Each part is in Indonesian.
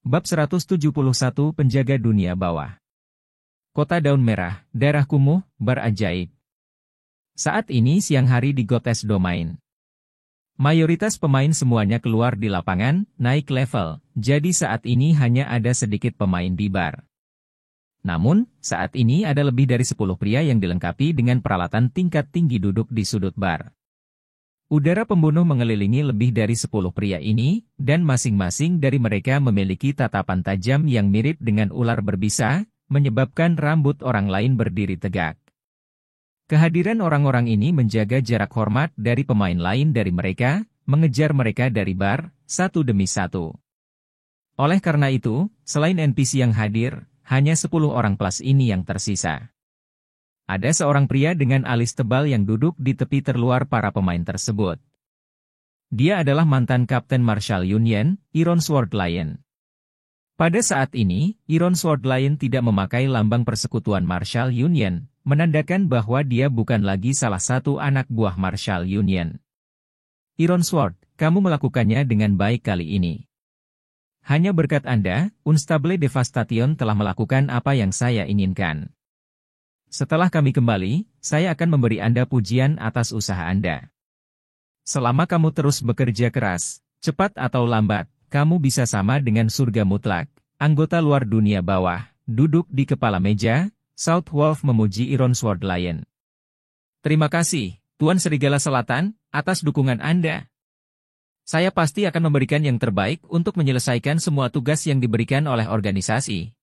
Bab 171 Penjaga Dunia Bawah. Kota Daun Merah, daerah kumuh, bar ajaib. Saat ini siang hari di Gottes Domain. Mayoritas pemain semuanya keluar di lapangan, naik level, jadi saat ini hanya ada sedikit pemain di bar. Namun, saat ini ada lebih dari 10 pria yang dilengkapi dengan peralatan tingkat tinggi duduk di sudut bar. Udara pembunuh mengelilingi lebih dari 10 pria ini, dan masing-masing dari mereka memiliki tatapan tajam yang mirip dengan ular berbisa, menyebabkan rambut orang lain berdiri tegak. Kehadiran orang-orang ini menjaga jarak hormat dari pemain lain dari mereka, mengejar mereka dari bar, satu demi satu. Oleh karena itu, selain NPC yang hadir, hanya 10 orang plus ini yang tersisa. Ada seorang pria dengan alis tebal yang duduk di tepi terluar para pemain tersebut. Dia adalah mantan Kapten Marshall Union, Iron Sword Lion. Pada saat ini, Iron Sword Lion tidak memakai lambang persekutuan Marshall Union, menandakan bahwa dia bukan lagi salah satu anak buah Marshall Union. Iron Sword, kamu melakukannya dengan baik kali ini. Hanya berkat Anda, Unstable Devastation telah melakukan apa yang saya inginkan. Setelah kami kembali, saya akan memberi Anda pujian atas usaha Anda. Selama kamu terus bekerja keras, cepat atau lambat, kamu bisa sama dengan surga mutlak. Anggota luar dunia bawah, duduk di kepala meja, South Wolf memuji Iron Sword Lion. Terima kasih, Tuan Serigala Selatan, atas dukungan Anda. Saya pasti akan memberikan yang terbaik untuk menyelesaikan semua tugas yang diberikan oleh organisasi.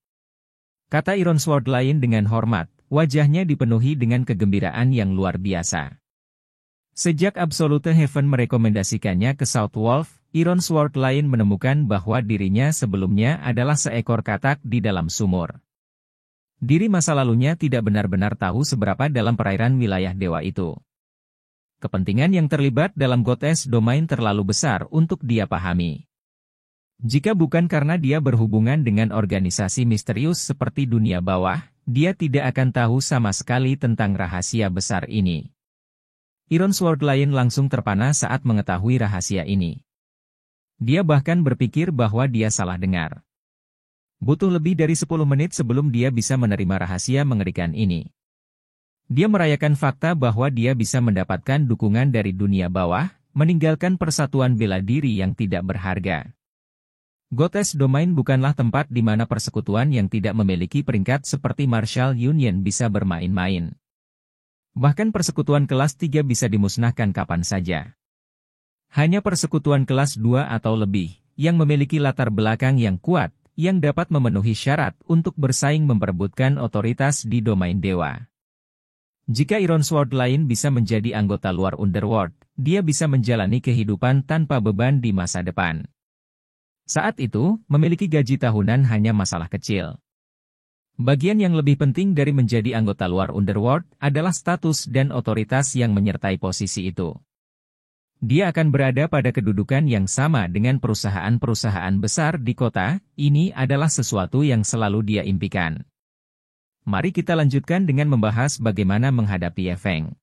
Kata Iron Sword Lion dengan hormat. Wajahnya dipenuhi dengan kegembiraan yang luar biasa. Sejak Absolute Heaven merekomendasikannya ke South Wolf, Iron Sword Lion menemukan bahwa dirinya sebelumnya adalah seekor katak di dalam sumur. Diri masa lalunya tidak benar-benar tahu seberapa dalam perairan wilayah dewa itu. Kepentingan yang terlibat dalam Gottes Domain terlalu besar untuk dia pahami. Jika bukan karena dia berhubungan dengan organisasi misterius seperti dunia bawah, dia tidak akan tahu sama sekali tentang rahasia besar ini. Iron Sword Lion langsung terpana saat mengetahui rahasia ini. Dia bahkan berpikir bahwa dia salah dengar. Butuh lebih dari 10 menit sebelum dia bisa menerima rahasia mengerikan ini. Dia merayakan fakta bahwa dia bisa mendapatkan dukungan dari dunia bawah, meninggalkan persatuan bela diri yang tidak berharga. Gottes Domain bukanlah tempat di mana persekutuan yang tidak memiliki peringkat seperti Marshall Union bisa bermain-main. Bahkan persekutuan kelas 3 bisa dimusnahkan kapan saja. Hanya persekutuan kelas 2 atau lebih, yang memiliki latar belakang yang kuat, yang dapat memenuhi syarat untuk bersaing memperebutkan otoritas di domain dewa. Jika Iron Sword Lion bisa menjadi anggota luar Underworld, dia bisa menjalani kehidupan tanpa beban di masa depan. Saat itu, memiliki gaji tahunan hanya masalah kecil. Bagian yang lebih penting dari menjadi anggota luar Underworld adalah status dan otoritas yang menyertai posisi itu. Dia akan berada pada kedudukan yang sama dengan perusahaan-perusahaan besar di kota, ini adalah sesuatu yang selalu dia impikan. Mari kita lanjutkan dengan membahas bagaimana menghadapi Ye Feng.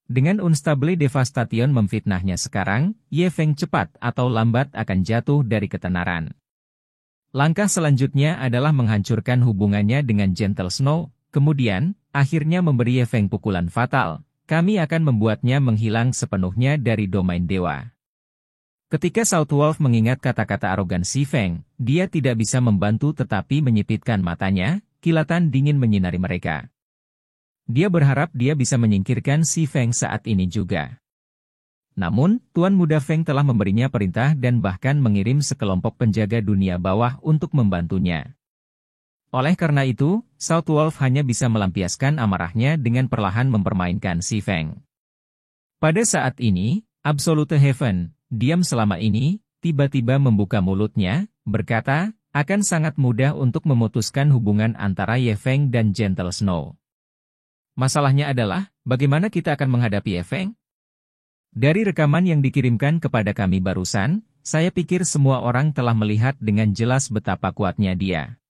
Dengan Unstable Devastation memfitnahnya sekarang, Ye Feng cepat atau lambat akan jatuh dari ketenaran. Langkah selanjutnya adalah menghancurkan hubungannya dengan Gentle Snow, kemudian, akhirnya memberi Ye Feng pukulan fatal. Kami akan membuatnya menghilang sepenuhnya dari domain dewa. Ketika South Wolf mengingat kata-kata arogan Si Feng, dia tidak bisa membantu tetapi menyipitkan matanya, kilatan dingin menyinari mereka. Dia berharap dia bisa menyingkirkan Si Feng saat ini juga. Namun, Tuan Muda Feng telah memberinya perintah dan bahkan mengirim sekelompok penjaga dunia bawah untuk membantunya. Oleh karena itu, South Wolf hanya bisa melampiaskan amarahnya dengan perlahan mempermainkan Si Feng. Pada saat ini, Absolute Heaven, diam selama ini, tiba-tiba membuka mulutnya, berkata, akan sangat mudah untuk memutuskan hubungan antara Ye Feng dan Gentle Snow. Masalahnya adalah, bagaimana kita akan menghadapi Ye Feng? Dari rekaman yang dikirimkan kepada kami barusan, saya pikir semua orang telah melihat dengan jelas betapa kuatnya dia.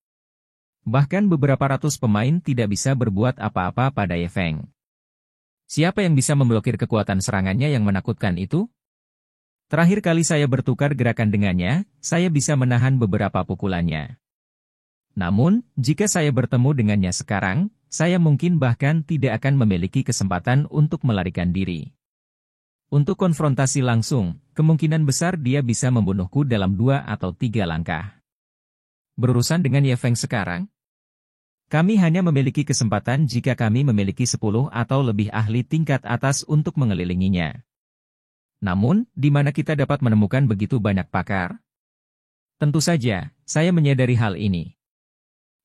Bahkan beberapa ratus pemain tidak bisa berbuat apa-apa pada Ye Feng. Siapa yang bisa memblokir kekuatan serangannya yang menakutkan itu? Terakhir kali saya bertukar gerakan dengannya, saya bisa menahan beberapa pukulannya. Namun, jika saya bertemu dengannya sekarang, saya mungkin bahkan tidak akan memiliki kesempatan untuk melarikan diri. Untuk konfrontasi langsung, kemungkinan besar dia bisa membunuhku dalam 2 atau 3 langkah. Berurusan dengan Ye Feng sekarang? Kami hanya memiliki kesempatan jika kami memiliki 10 atau lebih ahli tingkat atas untuk mengelilinginya. Namun, di mana kita dapat menemukan begitu banyak pakar? Tentu saja, saya menyadari hal ini.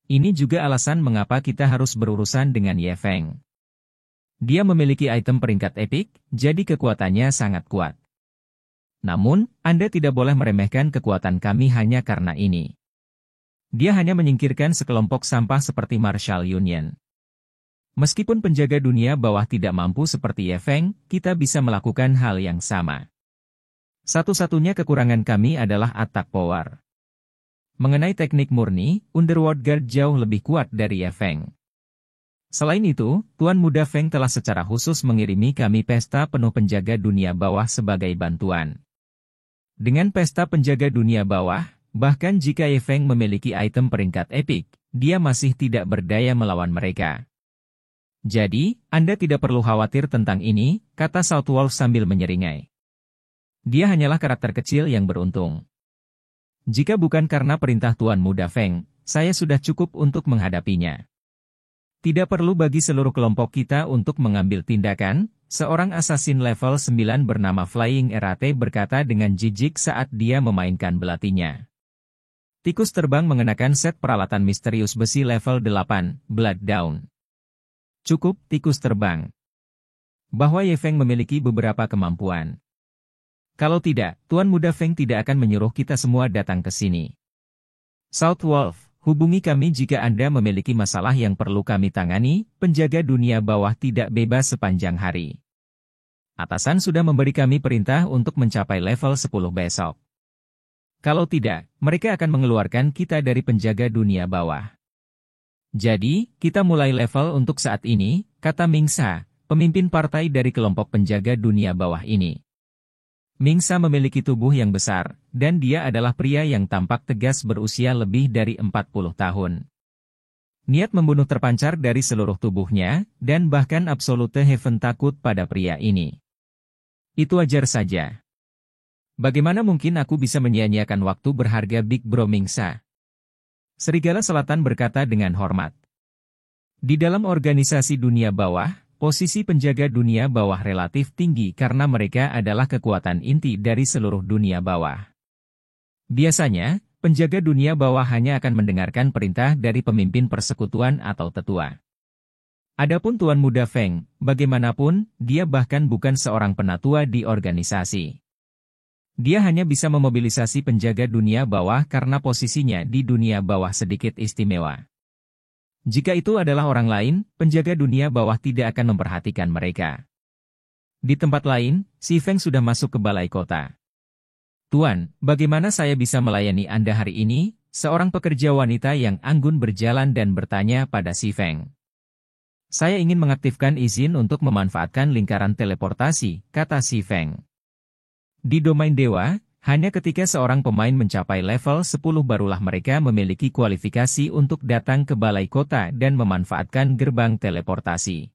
Ini juga alasan mengapa kita harus berurusan dengan Ye Feng. Dia memiliki item peringkat epik, jadi kekuatannya sangat kuat. Namun, Anda tidak boleh meremehkan kekuatan kami hanya karena ini. Dia hanya menyingkirkan sekelompok sampah seperti Marshall Union. Meskipun penjaga dunia bawah tidak mampu seperti Ye Feng, kita bisa melakukan hal yang sama. Satu-satunya kekurangan kami adalah attack power. Mengenai teknik murni, Underworld Guard jauh lebih kuat dari Ye Feng. Selain itu, Tuan Muda Feng telah secara khusus mengirimi kami pesta penuh penjaga dunia bawah sebagai bantuan. Dengan pesta penjaga dunia bawah, bahkan jika Ye Feng memiliki item peringkat epik, dia masih tidak berdaya melawan mereka. Jadi, Anda tidak perlu khawatir tentang ini, kata Southwolf sambil menyeringai. Dia hanyalah karakter kecil yang beruntung. Jika bukan karena perintah Tuan Muda Feng, saya sudah cukup untuk menghadapinya. Tidak perlu bagi seluruh kelompok kita untuk mengambil tindakan, seorang assassin level 9 bernama Flying Erate berkata dengan jijik saat dia memainkan belatinya. Tikus terbang mengenakan set peralatan misterius besi level 8, Blood Down. Cukup, tikus terbang. Bahwa Ye Feng memiliki beberapa kemampuan. Kalau tidak, Tuan Muda Feng tidak akan menyuruh kita semua datang ke sini. Southwolf, hubungi kami jika Anda memiliki masalah yang perlu kami tangani, penjaga dunia bawah tidak bebas sepanjang hari. Atasan sudah memberi kami perintah untuk mencapai level 10 besok. Kalau tidak, mereka akan mengeluarkan kita dari penjaga dunia bawah. Jadi, kita mulai level untuk saat ini, kata Mingsa, pemimpin partai dari kelompok penjaga dunia bawah ini. Mingsa memiliki tubuh yang besar, dan dia adalah pria yang tampak tegas berusia lebih dari 40 tahun. Niat membunuh terpancar dari seluruh tubuhnya, dan bahkan Absolute Heaven takut pada pria ini. Itu wajar saja. Bagaimana mungkin aku bisa menyia-nyiakan waktu berharga Big Bro Mingsa? Serigala Selatan berkata dengan hormat. Di dalam organisasi dunia bawah, posisi penjaga dunia bawah relatif tinggi karena mereka adalah kekuatan inti dari seluruh dunia bawah. Biasanya, penjaga dunia bawah hanya akan mendengarkan perintah dari pemimpin persekutuan atau tetua. Adapun Tuan Muda Feng, bagaimanapun, dia bahkan bukan seorang penatua di organisasi. Dia hanya bisa memobilisasi penjaga dunia bawah karena posisinya di dunia bawah sedikit istimewa. Jika itu adalah orang lain, penjaga dunia bawah tidak akan memperhatikan mereka. Di tempat lain, si Feng sudah masuk ke balai kota. Tuan, bagaimana saya bisa melayani Anda hari ini? Seorang pekerja wanita yang anggun berjalan dan bertanya pada si Feng. Saya ingin mengaktifkan izin untuk memanfaatkan lingkaran teleportasi, kata si Feng. Di domain dewa, hanya ketika seorang pemain mencapai level 10 barulah mereka memiliki kualifikasi untuk datang ke balai kota dan memanfaatkan gerbang teleportasi.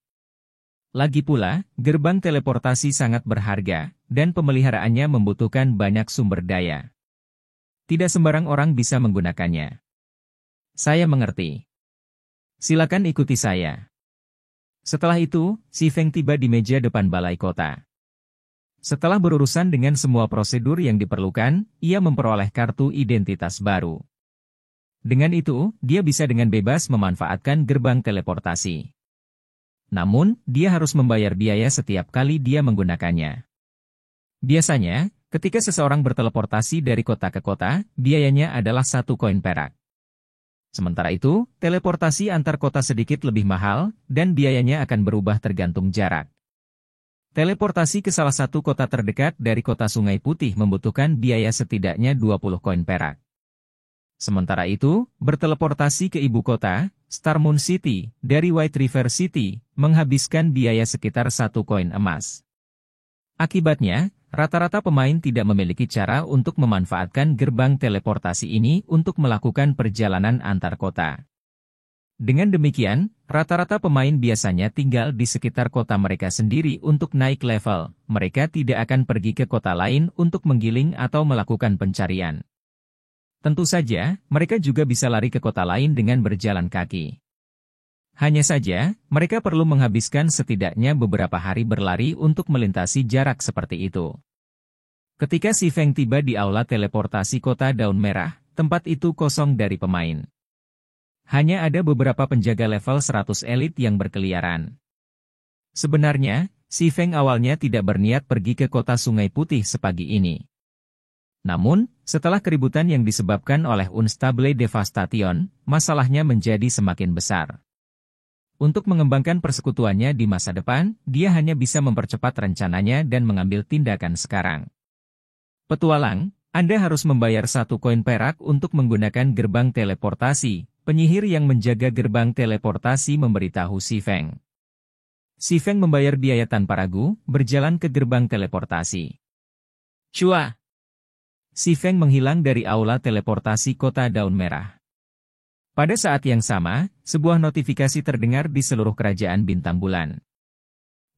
Lagi pula, gerbang teleportasi sangat berharga, dan pemeliharaannya membutuhkan banyak sumber daya. Tidak sembarang orang bisa menggunakannya. Saya mengerti. Silakan ikuti saya. Setelah itu, si Feng tiba di meja depan balai kota. Setelah berurusan dengan semua prosedur yang diperlukan, ia memperoleh kartu identitas baru. Dengan itu, dia bisa dengan bebas memanfaatkan gerbang teleportasi. Namun, dia harus membayar biaya setiap kali dia menggunakannya. Biasanya, ketika seseorang berteleportasi dari kota ke kota, biayanya adalah 1 koin perak. Sementara itu, teleportasi antar kota sedikit lebih mahal, dan biayanya akan berubah tergantung jarak. Teleportasi ke salah satu kota terdekat dari kota Sungai Putih membutuhkan biaya setidaknya 20 koin perak. Sementara itu, berteleportasi ke ibu kota, Star Moon City, dari White River City, menghabiskan biaya sekitar 1 koin emas. Akibatnya, rata-rata pemain tidak memiliki cara untuk memanfaatkan gerbang teleportasi ini untuk melakukan perjalanan antar kota. Dengan demikian, rata-rata pemain biasanya tinggal di sekitar kota mereka sendiri untuk naik level. Mereka tidak akan pergi ke kota lain untuk menggiling atau melakukan pencarian. Tentu saja, mereka juga bisa lari ke kota lain dengan berjalan kaki. Hanya saja, mereka perlu menghabiskan setidaknya beberapa hari berlari untuk melintasi jarak seperti itu. Ketika Si Feng tiba di aula teleportasi kota Daun Merah, tempat itu kosong dari pemain. Hanya ada beberapa penjaga level 100 elit yang berkeliaran. Sebenarnya, Si Feng awalnya tidak berniat pergi ke kota Sungai Putih sepagi ini. Namun, setelah keributan yang disebabkan oleh Unstable Devastation, masalahnya menjadi semakin besar. Untuk mengembangkan persekutuannya di masa depan, dia hanya bisa mempercepat rencananya dan mengambil tindakan sekarang. Petualang, Anda harus membayar 1 koin perak untuk menggunakan gerbang teleportasi. Penyihir yang menjaga gerbang teleportasi memberitahu Si Feng. Si Feng membayar biaya tanpa ragu, berjalan ke gerbang teleportasi. Cua! Si Feng menghilang dari aula teleportasi kota Daun Merah. Pada saat yang sama, sebuah notifikasi terdengar di seluruh kerajaan Bintang Bulan.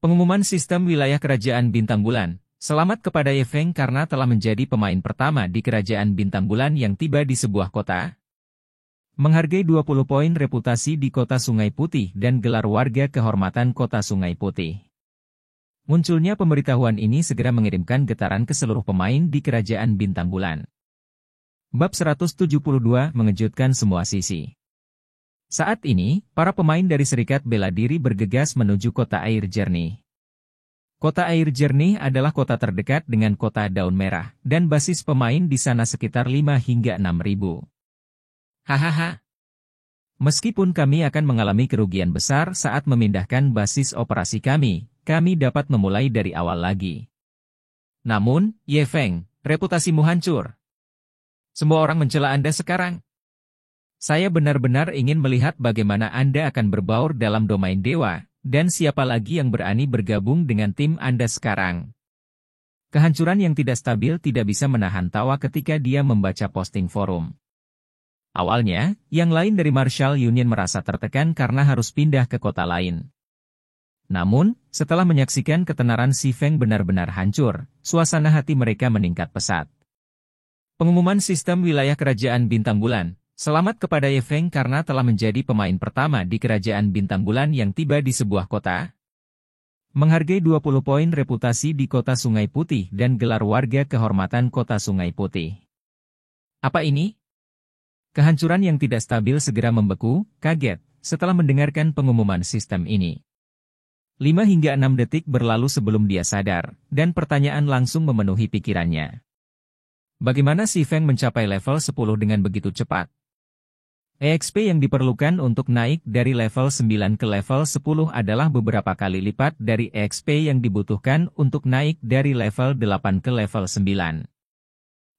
Pengumuman sistem wilayah kerajaan Bintang Bulan. Selamat kepada Ye Feng karena telah menjadi pemain pertama di kerajaan Bintang Bulan yang tiba di sebuah kota. Menghargai 20 poin reputasi di kota Sungai Putih dan gelar warga kehormatan kota Sungai Putih. Munculnya pemberitahuan ini segera mengirimkan getaran ke seluruh pemain di kerajaan Bintang Bulan. Bab 172 mengejutkan semua sisi. Saat ini, para pemain dari Serikat Bela Diri bergegas menuju kota Air Jernih. Kota Air Jernih adalah kota terdekat dengan kota Daun Merah, dan basis pemain di sana sekitar 5 hingga 6.000. Hahaha. Meskipun kami akan mengalami kerugian besar saat memindahkan basis operasi kami dapat memulai dari awal lagi. Namun, Ye Feng, reputasimu hancur. Semua orang mencela Anda sekarang. Saya benar-benar ingin melihat bagaimana Anda akan berbaur dalam domain dewa, dan siapa lagi yang berani bergabung dengan tim Anda sekarang. Kehancuran yang tidak stabil tidak bisa menahan tawa ketika dia membaca posting forum. Awalnya, yang lain dari Martial Union merasa tertekan karena harus pindah ke kota lain. Namun, setelah menyaksikan ketenaran Si Feng benar-benar hancur, suasana hati mereka meningkat pesat. Pengumuman sistem wilayah kerajaan Bintang Bulan. Selamat kepada Ye Feng karena telah menjadi pemain pertama di kerajaan Bintang Bulan yang tiba di sebuah kota. Menghargai 20 poin reputasi di kota Sungai Putih dan gelar warga kehormatan kota Sungai Putih. Apa ini? Kehancuran yang tidak stabil segera membeku, kaget, setelah mendengarkan pengumuman sistem ini. 5 hingga 6 detik berlalu sebelum dia sadar, dan pertanyaan langsung memenuhi pikirannya. Bagaimana Si Feng mencapai level 10 dengan begitu cepat? EXP yang diperlukan untuk naik dari level 9 ke level 10 adalah beberapa kali lipat dari EXP yang dibutuhkan untuk naik dari level 8 ke level 9.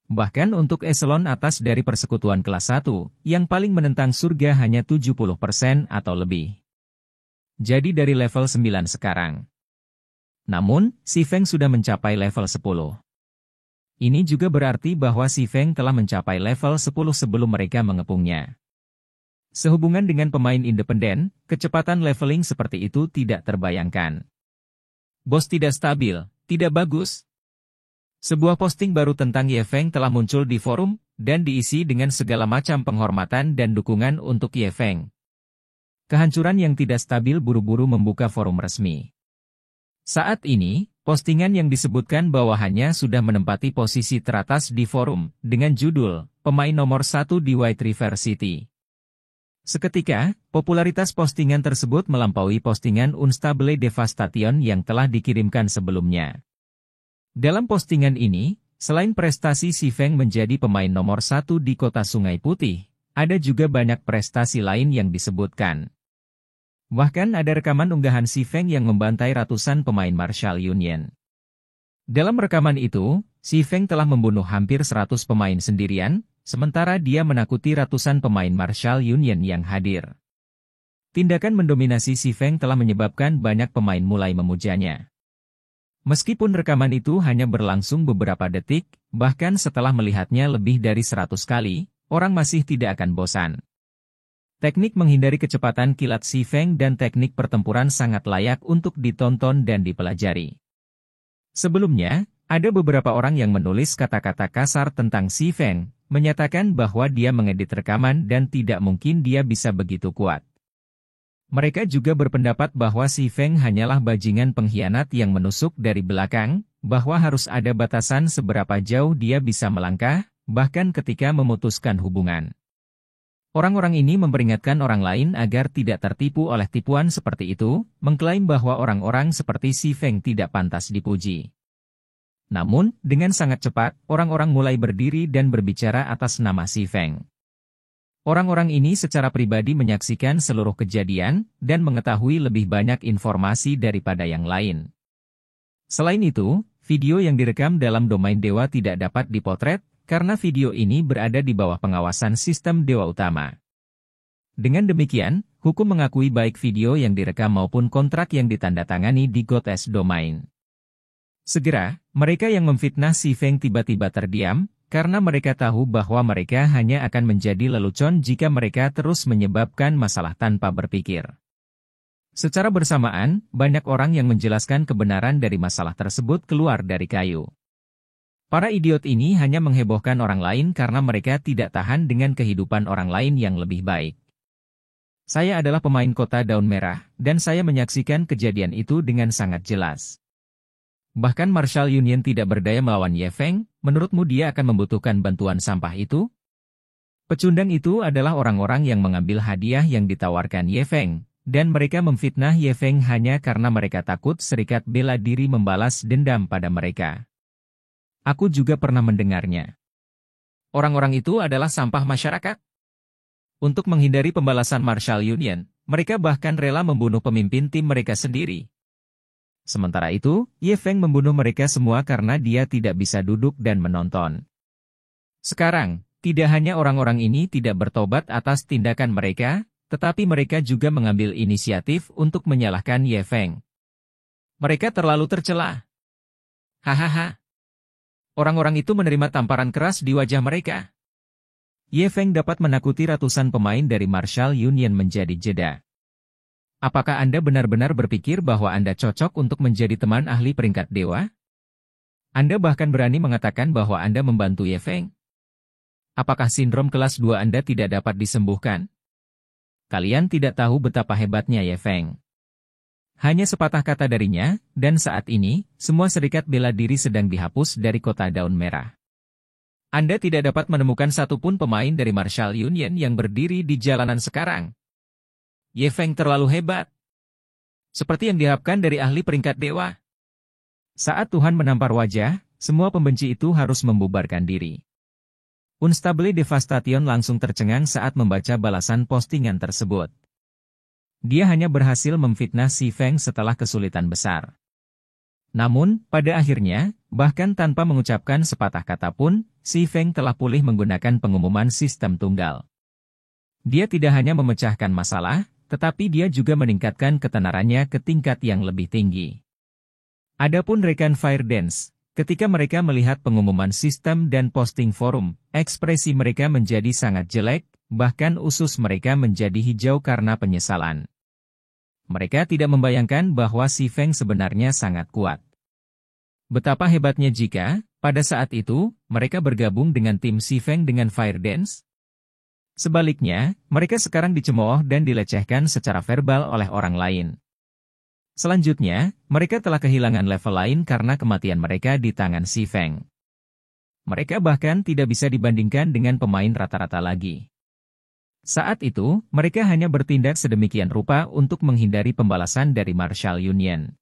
Bahkan untuk eselon atas dari persekutuan kelas 1, yang paling menentang surga hanya 70% atau lebih. Jadi dari level 9 sekarang. Namun, Si Feng sudah mencapai level 10. Ini juga berarti bahwa Si Feng telah mencapai level 10 sebelum mereka mengepungnya. Sehubungan dengan pemain independen, kecepatan leveling seperti itu tidak terbayangkan. Bos tidak stabil, tidak bagus. Sebuah posting baru tentang Ye Feng telah muncul di forum, dan diisi dengan segala macam penghormatan dan dukungan untuk Ye Feng. Kehancuran yang tidak stabil buru-buru membuka forum resmi. Saat ini, postingan yang disebutkan bawahannya sudah menempati posisi teratas di forum, dengan judul, Pemain nomor 1 di White River City. Seketika, popularitas postingan tersebut melampaui postingan Unstable Devastation yang telah dikirimkan sebelumnya. Dalam postingan ini, selain prestasi Si Feng menjadi pemain nomor 1 di kota Sungai Putih, ada juga banyak prestasi lain yang disebutkan. Bahkan ada rekaman unggahan Si Feng yang membantai ratusan pemain Martial Union. Dalam rekaman itu, Si Feng telah membunuh hampir 100 pemain sendirian, sementara dia menakuti ratusan pemain Martial Union yang hadir. Tindakan mendominasi Si Feng telah menyebabkan banyak pemain mulai memujanya. Meskipun rekaman itu hanya berlangsung beberapa detik, bahkan setelah melihatnya lebih dari 100 kali, orang masih tidak akan bosan. Teknik menghindari kecepatan kilat Si Feng dan teknik pertempuran sangat layak untuk ditonton dan dipelajari. Sebelumnya, ada beberapa orang yang menulis kata-kata kasar tentang Si Feng, menyatakan bahwa dia mengedit rekaman dan tidak mungkin dia bisa begitu kuat. Mereka juga berpendapat bahwa Si Feng hanyalah bajingan pengkhianat yang menusuk dari belakang, bahwa harus ada batasan seberapa jauh dia bisa melangkah, bahkan ketika memutuskan hubungan. Orang-orang ini memperingatkan orang lain agar tidak tertipu oleh tipuan seperti itu, mengklaim bahwa orang-orang seperti Si Feng tidak pantas dipuji. Namun, dengan sangat cepat, orang-orang mulai berdiri dan berbicara atas nama Si Feng. Orang-orang ini secara pribadi menyaksikan seluruh kejadian, dan mengetahui lebih banyak informasi daripada yang lain. Selain itu, video yang direkam dalam domain dewa tidak dapat dipotret, karena video ini berada di bawah pengawasan sistem dewa utama. Dengan demikian, hukum mengakui baik video yang direkam maupun kontrak yang ditandatangani di Goddess Domain. Segera, mereka yang memfitnah Si Feng tiba-tiba terdiam, karena mereka tahu bahwa mereka hanya akan menjadi lelucon jika mereka terus menyebabkan masalah tanpa berpikir. Secara bersamaan, banyak orang yang menjelaskan kebenaran dari masalah tersebut keluar dari kayu. Para idiot ini hanya menghebohkan orang lain karena mereka tidak tahan dengan kehidupan orang lain yang lebih baik. Saya adalah pemain Kota Daun Merah, dan saya menyaksikan kejadian itu dengan sangat jelas. Bahkan Marshall Union tidak berdaya melawan Ye Feng, menurutmu dia akan membutuhkan bantuan sampah itu? Pecundang itu adalah orang-orang yang mengambil hadiah yang ditawarkan Ye Feng, dan mereka memfitnah Ye Feng hanya karena mereka takut Serikat Bela Diri membalas dendam pada mereka. Aku juga pernah mendengarnya. Orang-orang itu adalah sampah masyarakat. Untuk menghindari pembalasan Marshall Union, mereka bahkan rela membunuh pemimpin tim mereka sendiri. Sementara itu, Ye Feng membunuh mereka semua karena dia tidak bisa duduk dan menonton. Sekarang, tidak hanya orang-orang ini tidak bertobat atas tindakan mereka, tetapi mereka juga mengambil inisiatif untuk menyalahkan Ye Feng. Mereka terlalu tercela. Hahaha. Orang-orang itu menerima tamparan keras di wajah mereka. Ye Feng dapat menakuti ratusan pemain dari Marshall Union menjadi jeda. Apakah Anda benar-benar berpikir bahwa Anda cocok untuk menjadi teman ahli peringkat dewa? Anda bahkan berani mengatakan bahwa Anda membantu Ye Feng? Apakah sindrom kelas 2 Anda tidak dapat disembuhkan? Kalian tidak tahu betapa hebatnya Ye Feng. Hanya sepatah kata darinya, dan saat ini, semua serikat bela diri sedang dihapus dari Kota Daun Merah. Anda tidak dapat menemukan satupun pemain dari Marshall Union yang berdiri di jalanan sekarang. Ye Feng terlalu hebat. Seperti yang diharapkan dari ahli peringkat dewa. Saat Tuhan menampar wajah, semua pembenci itu harus membubarkan diri. Unstable Devastation langsung tercengang saat membaca balasan postingan tersebut. Dia hanya berhasil memfitnah Si Feng setelah kesulitan besar. Namun, pada akhirnya, bahkan tanpa mengucapkan sepatah kata pun, Si Feng telah pulih menggunakan pengumuman sistem tunggal. Dia tidak hanya memecahkan masalah, tetapi dia juga meningkatkan ketenarannya ke tingkat yang lebih tinggi. Adapun rekan Fire Dance, ketika mereka melihat pengumuman sistem dan posting forum, ekspresi mereka menjadi sangat jelek, bahkan usus mereka menjadi hijau karena penyesalan. Mereka tidak membayangkan bahwa Si Feng sebenarnya sangat kuat. Betapa hebatnya jika, pada saat itu, mereka bergabung dengan tim Si Feng dengan Fire Dance? Sebaliknya, mereka sekarang dicemooh dan dilecehkan secara verbal oleh orang lain. Selanjutnya, mereka telah kehilangan level lain karena kematian mereka di tangan Si Feng. Mereka bahkan tidak bisa dibandingkan dengan pemain rata-rata lagi. Saat itu, mereka hanya bertindak sedemikian rupa untuk menghindari pembalasan dari Marshall Union.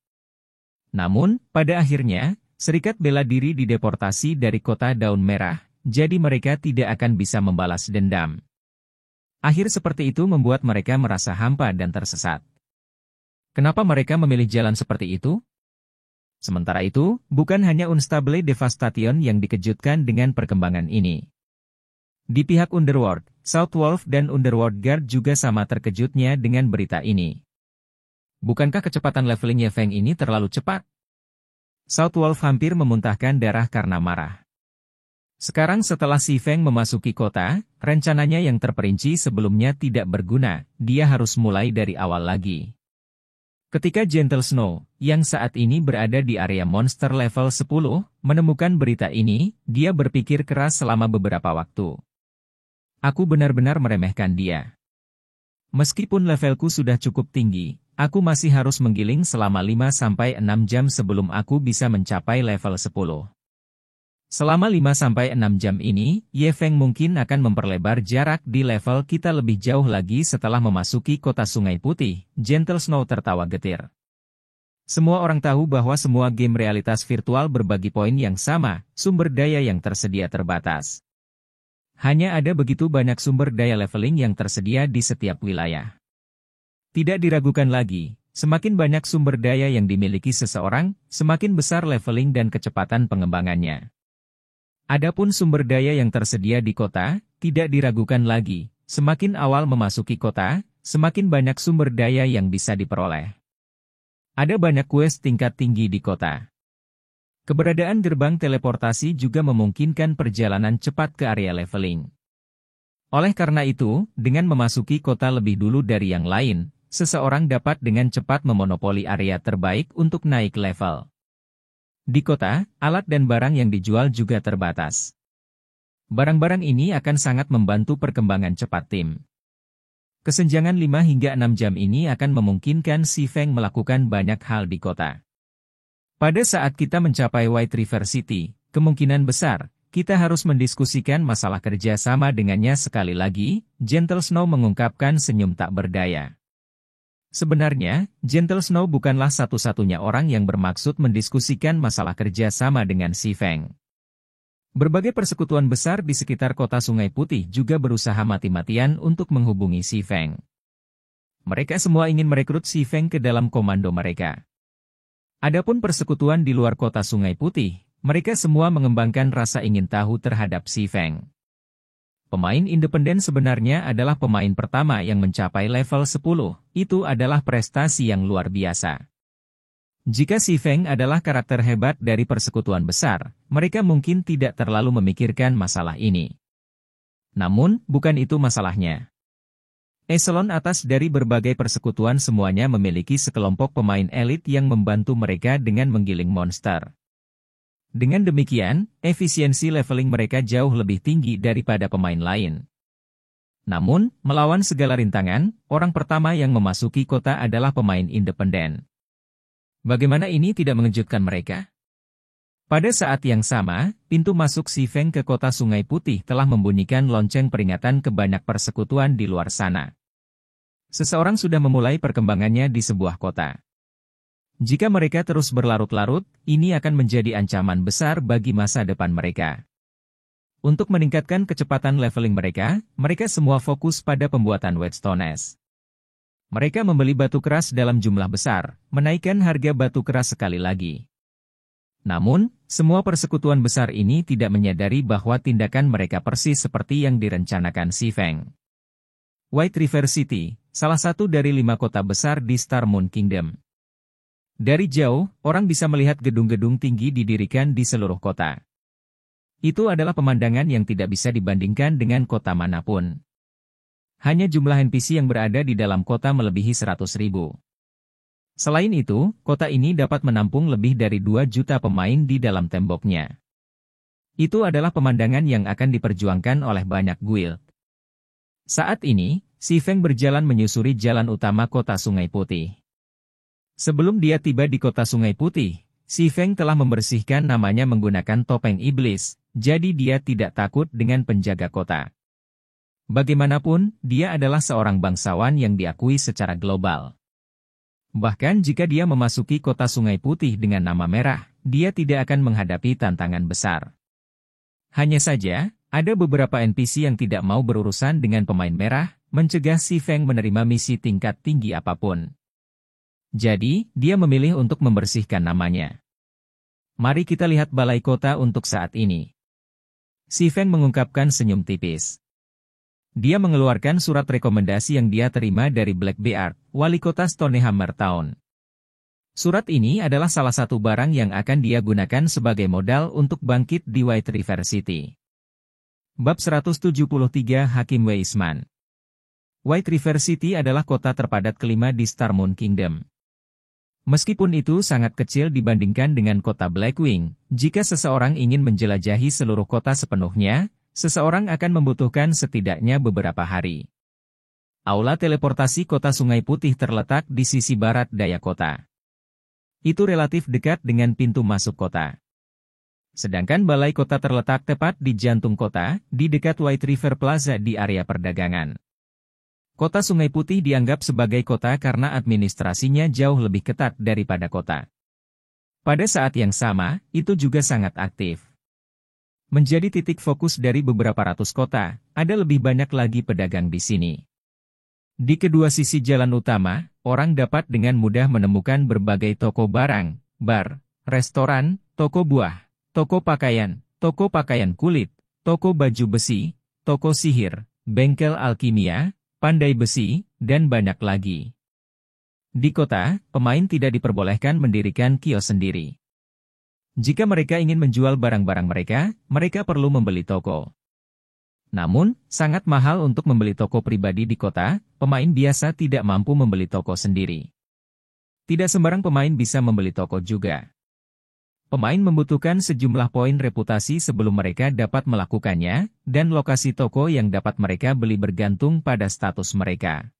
Namun, pada akhirnya, Serikat Bela Diri dideportasi dari Kota Daun Merah, jadi mereka tidak akan bisa membalas dendam. Akhir seperti itu membuat mereka merasa hampa dan tersesat. Kenapa mereka memilih jalan seperti itu? Sementara itu, bukan hanya Unstable Devastation yang dikejutkan dengan perkembangan ini. Di pihak Underworld, South Wolf dan Underworld Guard juga sama terkejutnya dengan berita ini. Bukankah kecepatan leveling Ye Feng ini terlalu cepat? Southwolf hampir memuntahkan darah karena marah. Sekarang setelah Si Feng memasuki kota, rencananya yang terperinci sebelumnya tidak berguna, dia harus mulai dari awal lagi. Ketika Gentle Snow, yang saat ini berada di area monster level 10, menemukan berita ini, dia berpikir keras selama beberapa waktu. Aku benar-benar meremehkan dia. Meskipun levelku sudah cukup tinggi, aku masih harus menggiling selama 5-6 jam sebelum aku bisa mencapai level 10. Selama 5-6 jam ini, Ye Feng mungkin akan memperlebar jarak di level kita lebih jauh lagi setelah memasuki kota Sungai Putih. Gentle Snow tertawa getir. Semua orang tahu bahwa semua game realitas virtual berbagi poin yang sama, sumber daya yang tersedia terbatas. Hanya ada begitu banyak sumber daya leveling yang tersedia di setiap wilayah. Tidak diragukan lagi, semakin banyak sumber daya yang dimiliki seseorang, semakin besar leveling dan kecepatan pengembangannya. Adapun sumber daya yang tersedia di kota, tidak diragukan lagi, semakin awal memasuki kota, semakin banyak sumber daya yang bisa diperoleh. Ada banyak quest tingkat tinggi di kota. Keberadaan gerbang teleportasi juga memungkinkan perjalanan cepat ke area leveling. Oleh karena itu, dengan memasuki kota lebih dulu dari yang lain, seseorang dapat dengan cepat memonopoli area terbaik untuk naik level. Di kota, alat dan barang yang dijual juga terbatas. Barang-barang ini akan sangat membantu perkembangan cepat tim. Kesenjangan 5 hingga 6 jam ini akan memungkinkan Si Feng melakukan banyak hal di kota. Pada saat kita mencapai White River City, kemungkinan besar, kita harus mendiskusikan masalah kerja sama dengannya sekali lagi. Gentle Snow mengungkapkan senyum tak berdaya. Sebenarnya, Gentle Snow bukanlah satu-satunya orang yang bermaksud mendiskusikan masalah kerja sama dengan Si Feng. Berbagai persekutuan besar di sekitar kota Sungai Putih juga berusaha mati-matian untuk menghubungi Si Feng. Mereka semua ingin merekrut Si Feng ke dalam komando mereka. Adapun persekutuan di luar kota Sungai Putih, mereka semua mengembangkan rasa ingin tahu terhadap Si Feng. Pemain independen sebenarnya adalah pemain pertama yang mencapai level 10, itu adalah prestasi yang luar biasa. Jika Si Feng adalah karakter hebat dari persekutuan besar, mereka mungkin tidak terlalu memikirkan masalah ini. Namun, bukan itu masalahnya. Eselon atas dari berbagai persekutuan semuanya memiliki sekelompok pemain elit yang membantu mereka dengan menggiling monster. Dengan demikian, efisiensi leveling mereka jauh lebih tinggi daripada pemain lain. Namun, melawan segala rintangan, orang pertama yang memasuki kota adalah pemain independen. Bagaimana ini tidak mengejutkan mereka? Pada saat yang sama, pintu masuk Si Feng ke kota Sungai Putih telah membunyikan lonceng peringatan ke banyak persekutuan di luar sana. Seseorang sudah memulai perkembangannya di sebuah kota. Jika mereka terus berlarut-larut, ini akan menjadi ancaman besar bagi masa depan mereka. Untuk meningkatkan kecepatan leveling mereka, mereka semua fokus pada pembuatan whetstones. Mereka membeli batu keras dalam jumlah besar, menaikkan harga batu keras sekali lagi. Namun, semua persekutuan besar ini tidak menyadari bahwa tindakan mereka persis seperti yang direncanakan Si Feng. White River City, salah satu dari 5 kota besar di Star Moon Kingdom. Dari jauh, orang bisa melihat gedung-gedung tinggi didirikan di seluruh kota. Itu adalah pemandangan yang tidak bisa dibandingkan dengan kota manapun. Hanya jumlah NPC yang berada di dalam kota melebihi 100.000. Selain itu, kota ini dapat menampung lebih dari 2 juta pemain di dalam temboknya. Itu adalah pemandangan yang akan diperjuangkan oleh banyak guild. Saat ini, Si Feng berjalan menyusuri jalan utama kota Sungai Putih. Sebelum dia tiba di kota Sungai Putih, Si Feng telah membersihkan namanya menggunakan topeng iblis, jadi dia tidak takut dengan penjaga kota. Bagaimanapun, dia adalah seorang bangsawan yang diakui secara global. Bahkan jika dia memasuki kota Sungai Putih dengan nama merah, dia tidak akan menghadapi tantangan besar. Hanya saja, ada beberapa NPC yang tidak mau berurusan dengan pemain merah, mencegah Si Feng menerima misi tingkat tinggi apapun. Jadi, dia memilih untuk membersihkan namanya. Mari kita lihat balai kota untuk saat ini. Si Feng mengungkapkan senyum tipis. Dia mengeluarkan surat rekomendasi yang dia terima dari Blackbeard, wali kota Stonehammer Town. Surat ini adalah salah satu barang yang akan dia gunakan sebagai modal untuk bangkit di White River City. Bab 173 Hakim Weisman. White River City adalah kota terpadat kelima di Star Moon Kingdom. Meskipun itu sangat kecil dibandingkan dengan kota Blackwing, jika seseorang ingin menjelajahi seluruh kota sepenuhnya, seseorang akan membutuhkan setidaknya beberapa hari. Aula teleportasi kota Sungai Putih terletak di sisi barat daya kota. Itu relatif dekat dengan pintu masuk kota. Sedangkan balai kota terletak tepat di jantung kota, di dekat White River Plaza di area perdagangan. Kota Sungai Putih dianggap sebagai kota karena administrasinya jauh lebih ketat daripada kota. Pada saat yang sama, itu juga sangat aktif. Menjadi titik fokus dari beberapa ratus kota, ada lebih banyak lagi pedagang di sini. Di kedua sisi jalan utama, orang dapat dengan mudah menemukan berbagai toko barang, bar, restoran, toko buah, toko pakaian kulit, toko baju besi, toko sihir, bengkel alkimia, pandai besi, dan banyak lagi. Di kota, pemain tidak diperbolehkan mendirikan kios sendiri. Jika mereka ingin menjual barang-barang mereka perlu membeli toko. Namun, sangat mahal untuk membeli toko pribadi di kota, pemain biasa tidak mampu membeli toko sendiri. Tidak sembarang pemain bisa membeli toko juga. Pemain membutuhkan sejumlah poin reputasi sebelum mereka dapat melakukannya, dan lokasi toko yang dapat mereka beli bergantung pada status mereka.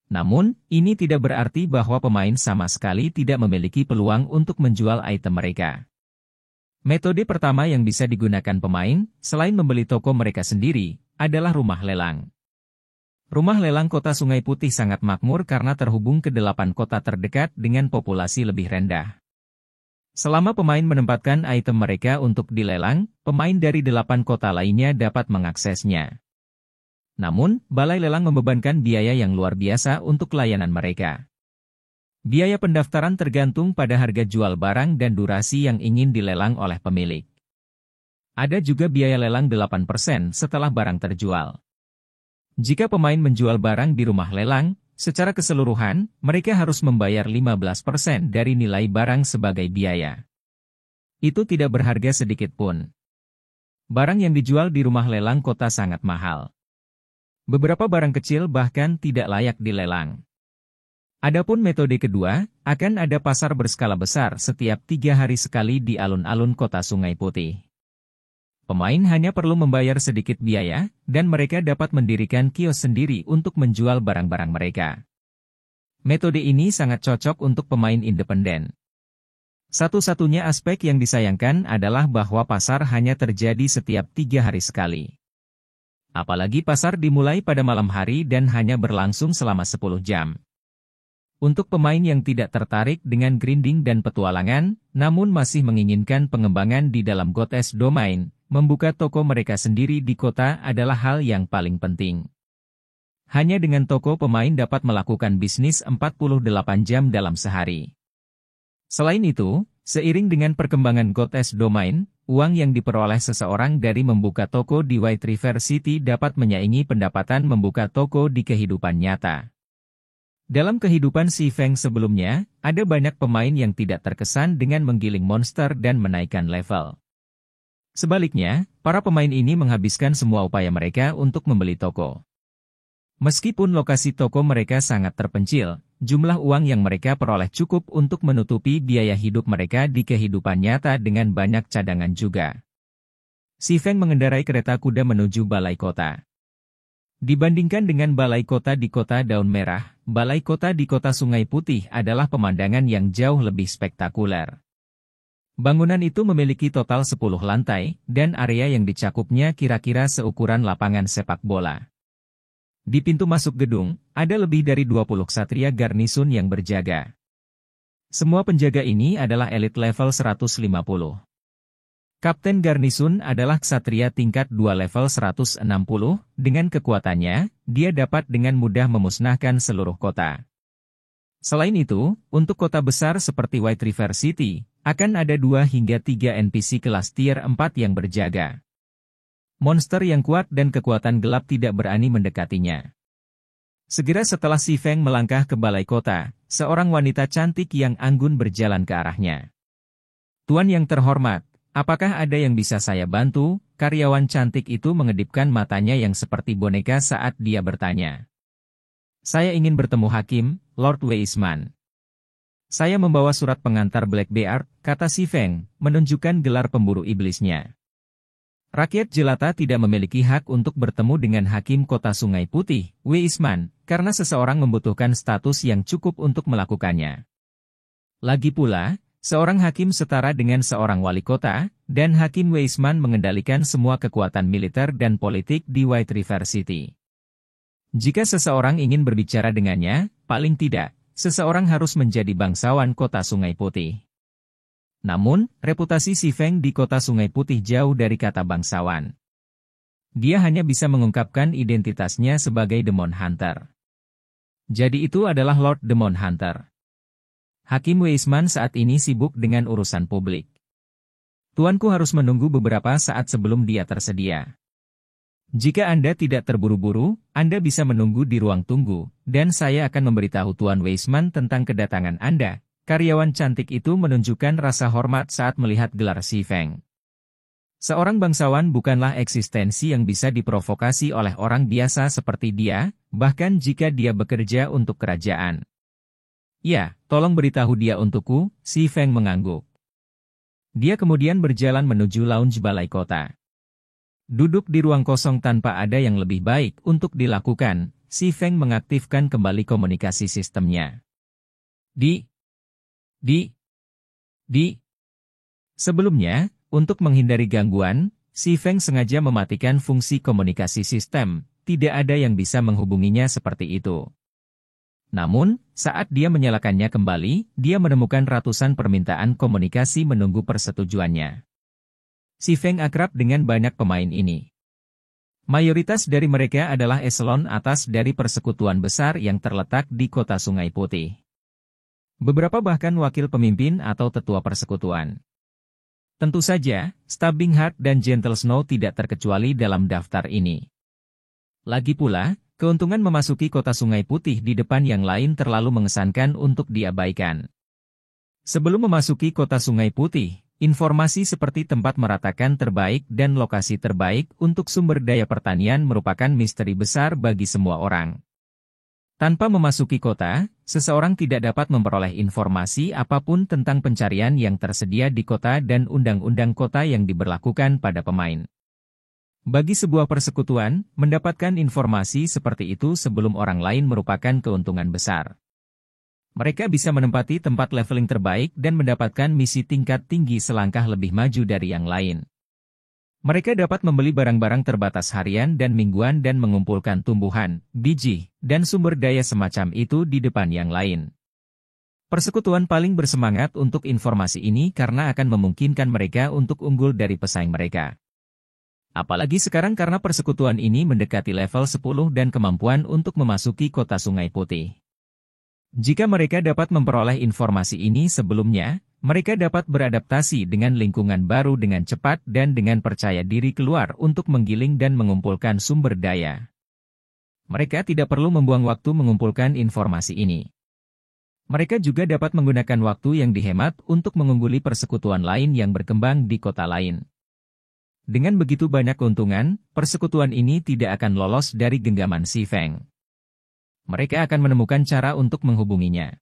Namun, ini tidak berarti bahwa pemain sama sekali tidak memiliki peluang untuk menjual item mereka. Metode pertama yang bisa digunakan pemain, selain membeli toko mereka sendiri, adalah rumah lelang. Rumah lelang kota Sungai Putih sangat makmur karena terhubung ke 8 kota terdekat dengan populasi lebih rendah. Selama pemain menempatkan item mereka untuk dilelang, pemain dari 8 kota lainnya dapat mengaksesnya. Namun, balai lelang membebankan biaya yang luar biasa untuk layanan mereka. Biaya pendaftaran tergantung pada harga jual barang dan durasi yang ingin dilelang oleh pemilik. Ada juga biaya lelang 8% setelah barang terjual. Jika pemain menjual barang di rumah lelang, secara keseluruhan, mereka harus membayar 15% dari nilai barang sebagai biaya. Itu tidak berharga sedikit pun. Barang yang dijual di rumah lelang kota sangat mahal. Beberapa barang kecil bahkan tidak layak dilelang. Adapun metode kedua, akan ada pasar berskala besar setiap 3 hari sekali di alun-alun kota Sungai Putih. Pemain hanya perlu membayar sedikit biaya, dan mereka dapat mendirikan kios sendiri untuk menjual barang-barang mereka. Metode ini sangat cocok untuk pemain independen. Satu-satunya aspek yang disayangkan adalah bahwa pasar hanya terjadi setiap 3 hari sekali. Apalagi pasar dimulai pada malam hari dan hanya berlangsung selama 10 jam. Untuk pemain yang tidak tertarik dengan grinding dan petualangan, namun masih menginginkan pengembangan di dalam Goddess Domain, membuka toko mereka sendiri di kota adalah hal yang paling penting. Hanya dengan toko pemain dapat melakukan bisnis 48 jam dalam sehari. Selain itu, seiring dengan perkembangan Goddess Domain, uang yang diperoleh seseorang dari membuka toko di White River City dapat menyaingi pendapatan membuka toko di kehidupan nyata. Dalam kehidupan si Feng sebelumnya, ada banyak pemain yang tidak terkesan dengan menggiling monster dan menaikkan level. Sebaliknya, para pemain ini menghabiskan semua upaya mereka untuk membeli toko. Meskipun lokasi toko mereka sangat terpencil, jumlah uang yang mereka peroleh cukup untuk menutupi biaya hidup mereka di kehidupan nyata dengan banyak cadangan juga. Si Feng mengendarai kereta kuda menuju balai kota. Dibandingkan dengan balai kota di kota Daun Merah, balai kota di kota Sungai Putih adalah pemandangan yang jauh lebih spektakuler. Bangunan itu memiliki total 10 lantai, dan area yang dicakupnya kira-kira seukuran lapangan sepak bola. Di pintu masuk gedung, ada lebih dari 20 ksatria garnisun yang berjaga. Semua penjaga ini adalah elit level 150. Kapten Garnisun adalah ksatria tingkat 2 level 160, dengan kekuatannya, dia dapat dengan mudah memusnahkan seluruh kota. Selain itu, untuk kota besar seperti White River City, akan ada 2 hingga 3 NPC kelas tier 4 yang berjaga. Monster yang kuat dan kekuatan gelap tidak berani mendekatinya. Segera setelah Si Feng melangkah ke balai kota, Seorang wanita cantik yang anggun berjalan ke arahnya. Tuan yang terhormat, apakah ada yang bisa saya bantu? Karyawan cantik itu mengedipkan matanya yang seperti boneka saat dia bertanya. Saya ingin bertemu Hakim, Lord Weisman. Saya membawa surat pengantar Blackbeard, kata si Feng, menunjukkan gelar pemburu iblisnya. Rakyat jelata tidak memiliki hak untuk bertemu dengan Hakim Kota Sungai Putih, Weisman, karena seseorang membutuhkan status yang cukup untuk melakukannya. Lagi pula, seorang hakim setara dengan seorang wali kota, dan Hakim Weisman mengendalikan semua kekuatan militer dan politik di White River City. Jika seseorang ingin berbicara dengannya, paling tidak, seseorang harus menjadi bangsawan Kota Sungai Putih. Namun, reputasi si Feng di Kota Sungai Putih jauh dari kata bangsawan. Dia hanya bisa mengungkapkan identitasnya sebagai Demon Hunter. Jadi itu adalah Lord Demon Hunter. Hakim Weisman saat ini sibuk dengan urusan publik. Tuanku harus menunggu beberapa saat sebelum dia tersedia. Jika Anda tidak terburu-buru, Anda bisa menunggu di ruang tunggu, dan saya akan memberitahu Tuan Weisman tentang kedatangan Anda. Karyawan cantik itu menunjukkan rasa hormat saat melihat gelar si Feng. Seorang bangsawan bukanlah eksistensi yang bisa diprovokasi oleh orang biasa seperti dia, bahkan jika dia bekerja untuk kerajaan. Ya, tolong beritahu dia untukku, si Feng mengangguk. Dia kemudian berjalan menuju lounge balai kota. Duduk di ruang kosong tanpa ada yang lebih baik untuk dilakukan, si Feng mengaktifkan kembali komunikasi sistemnya. Sebelumnya, untuk menghindari gangguan, si Feng sengaja mematikan fungsi komunikasi sistem, tidak ada yang bisa menghubunginya seperti itu. Namun, saat dia menyalakannya kembali, dia menemukan ratusan permintaan komunikasi menunggu persetujuannya. Si Feng akrab dengan banyak pemain ini. Mayoritas dari mereka adalah eselon atas dari persekutuan besar yang terletak di Kota Sungai Putih. Beberapa bahkan wakil pemimpin atau tetua persekutuan. Tentu saja, Stabbing Heart dan Gentle Snow tidak terkecuali dalam daftar ini. Lagi pula, keuntungan memasuki Kota Sungai Putih di depan yang lain terlalu mengesankan untuk diabaikan. Sebelum memasuki Kota Sungai Putih, informasi seperti tempat meratakan terbaik dan lokasi terbaik untuk sumber daya pertanian merupakan misteri besar bagi semua orang. Tanpa memasuki kota, seseorang tidak dapat memperoleh informasi apapun tentang pencarian yang tersedia di kota dan undang-undang kota yang diberlakukan pada pemain. Bagi sebuah persekutuan, mendapatkan informasi seperti itu sebelum orang lain merupakan keuntungan besar. Mereka bisa menempati tempat leveling terbaik dan mendapatkan misi tingkat tinggi selangkah lebih maju dari yang lain. Mereka dapat membeli barang-barang terbatas harian dan mingguan dan mengumpulkan tumbuhan, biji, dan sumber daya semacam itu di depan yang lain. Persekutuan paling bersemangat untuk informasi ini karena akan memungkinkan mereka untuk unggul dari pesaing mereka. Apalagi sekarang karena persekutuan ini mendekati level 10 dan kemampuan untuk memasuki Kota Sungai Putih. Jika mereka dapat memperoleh informasi ini sebelumnya, mereka dapat beradaptasi dengan lingkungan baru dengan cepat dan dengan percaya diri keluar untuk menggiling dan mengumpulkan sumber daya. Mereka tidak perlu membuang waktu mengumpulkan informasi ini. Mereka juga dapat menggunakan waktu yang dihemat untuk mengungguli persekutuan lain yang berkembang di kota lain. Dengan begitu banyak keuntungan, persekutuan ini tidak akan lolos dari genggaman si Feng. Mereka akan menemukan cara untuk menghubunginya.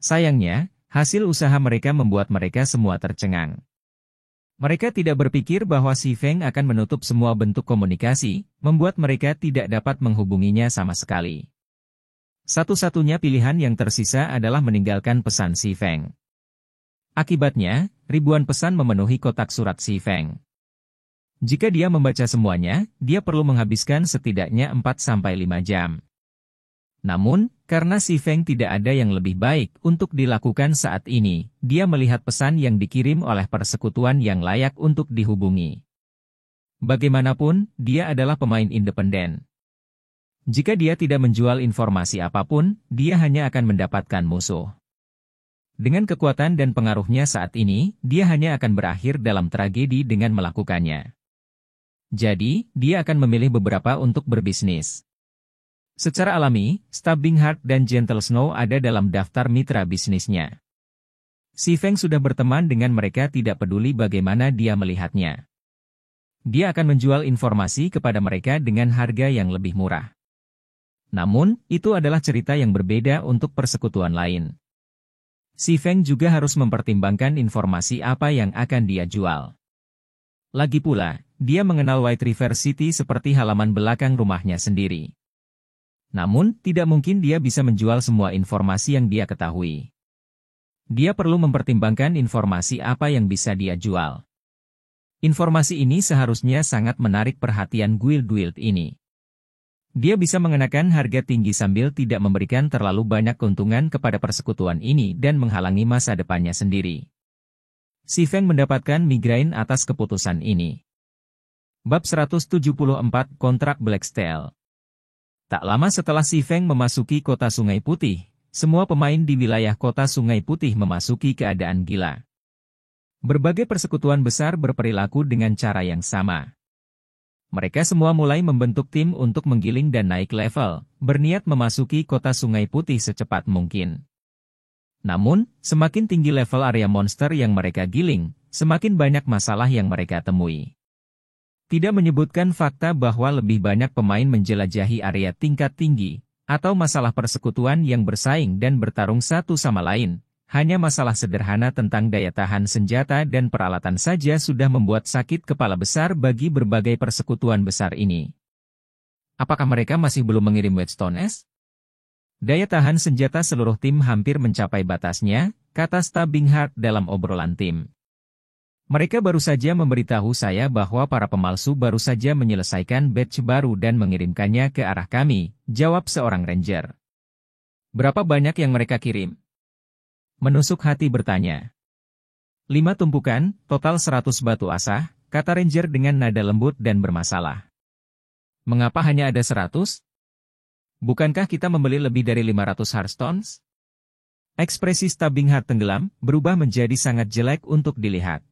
Sayangnya, hasil usaha mereka membuat mereka semua tercengang. Mereka tidak berpikir bahwa si Feng akan menutup semua bentuk komunikasi, membuat mereka tidak dapat menghubunginya sama sekali. Satu-satunya pilihan yang tersisa adalah meninggalkan pesan si Feng. Akibatnya, ribuan pesan memenuhi kotak surat si Feng. Jika dia membaca semuanya, dia perlu menghabiskan setidaknya 4-5 jam. Namun, karena si Feng tidak ada yang lebih baik untuk dilakukan saat ini, dia melihat pesan yang dikirim oleh persekutuan yang layak untuk dihubungi. Bagaimanapun, dia adalah pemain independen. Jika dia tidak menjual informasi apapun, dia hanya akan mendapatkan musuh. Dengan kekuatan dan pengaruhnya saat ini, dia hanya akan berakhir dalam tragedi dengan melakukannya. Jadi, dia akan memilih beberapa untuk berbisnis. Secara alami, Stabbing Heart dan Gentle Snow ada dalam daftar mitra bisnisnya. Si Feng sudah berteman dengan mereka tidak peduli bagaimana dia melihatnya. Dia akan menjual informasi kepada mereka dengan harga yang lebih murah. Namun, itu adalah cerita yang berbeda untuk persekutuan lain. Si Feng juga harus mempertimbangkan informasi apa yang akan dia jual. Lagi pula, dia mengenal White River City seperti halaman belakang rumahnya sendiri. Namun, tidak mungkin dia bisa menjual semua informasi yang dia ketahui. Dia perlu mempertimbangkan informasi apa yang bisa dia jual. Informasi ini seharusnya sangat menarik perhatian guild-guild ini. Dia bisa mengenakan harga tinggi sambil tidak memberikan terlalu banyak keuntungan kepada persekutuan ini dan menghalangi masa depannya sendiri. Si Feng mendapatkan migrain atas keputusan ini. Bab 174 Kontrak Blacksteel. Tak lama setelah Si Feng memasuki kota Sungai Putih, semua pemain di wilayah kota Sungai Putih memasuki keadaan gila. Berbagai persekutuan besar berperilaku dengan cara yang sama. Mereka semua mulai membentuk tim untuk menggiling dan naik level, berniat memasuki kota Sungai Putih secepat mungkin. Namun, semakin tinggi level area monster yang mereka giling, semakin banyak masalah yang mereka temui. Tidak menyebutkan fakta bahwa lebih banyak pemain menjelajahi area tingkat tinggi, atau masalah persekutuan yang bersaing dan bertarung satu sama lain, hanya masalah sederhana tentang daya tahan senjata dan peralatan saja sudah membuat sakit kepala besar bagi berbagai persekutuan besar ini. Apakah mereka masih belum mengirim Whetstones? Daya tahan senjata seluruh tim hampir mencapai batasnya, kata Stabbing Heart dalam obrolan tim. Mereka baru saja memberitahu saya bahwa para pemalsu baru saja menyelesaikan batch baru dan mengirimkannya ke arah kami, jawab seorang ranger. Berapa banyak yang mereka kirim? Menusuk hati bertanya. 5 tumpukan, total 100 batu asah, kata ranger dengan nada lembut dan bermasalah. Mengapa hanya ada 100? Bukankah kita membeli lebih dari 500 Hearthstones? Ekspresi Stabbing Heart tenggelam, berubah menjadi sangat jelek untuk dilihat.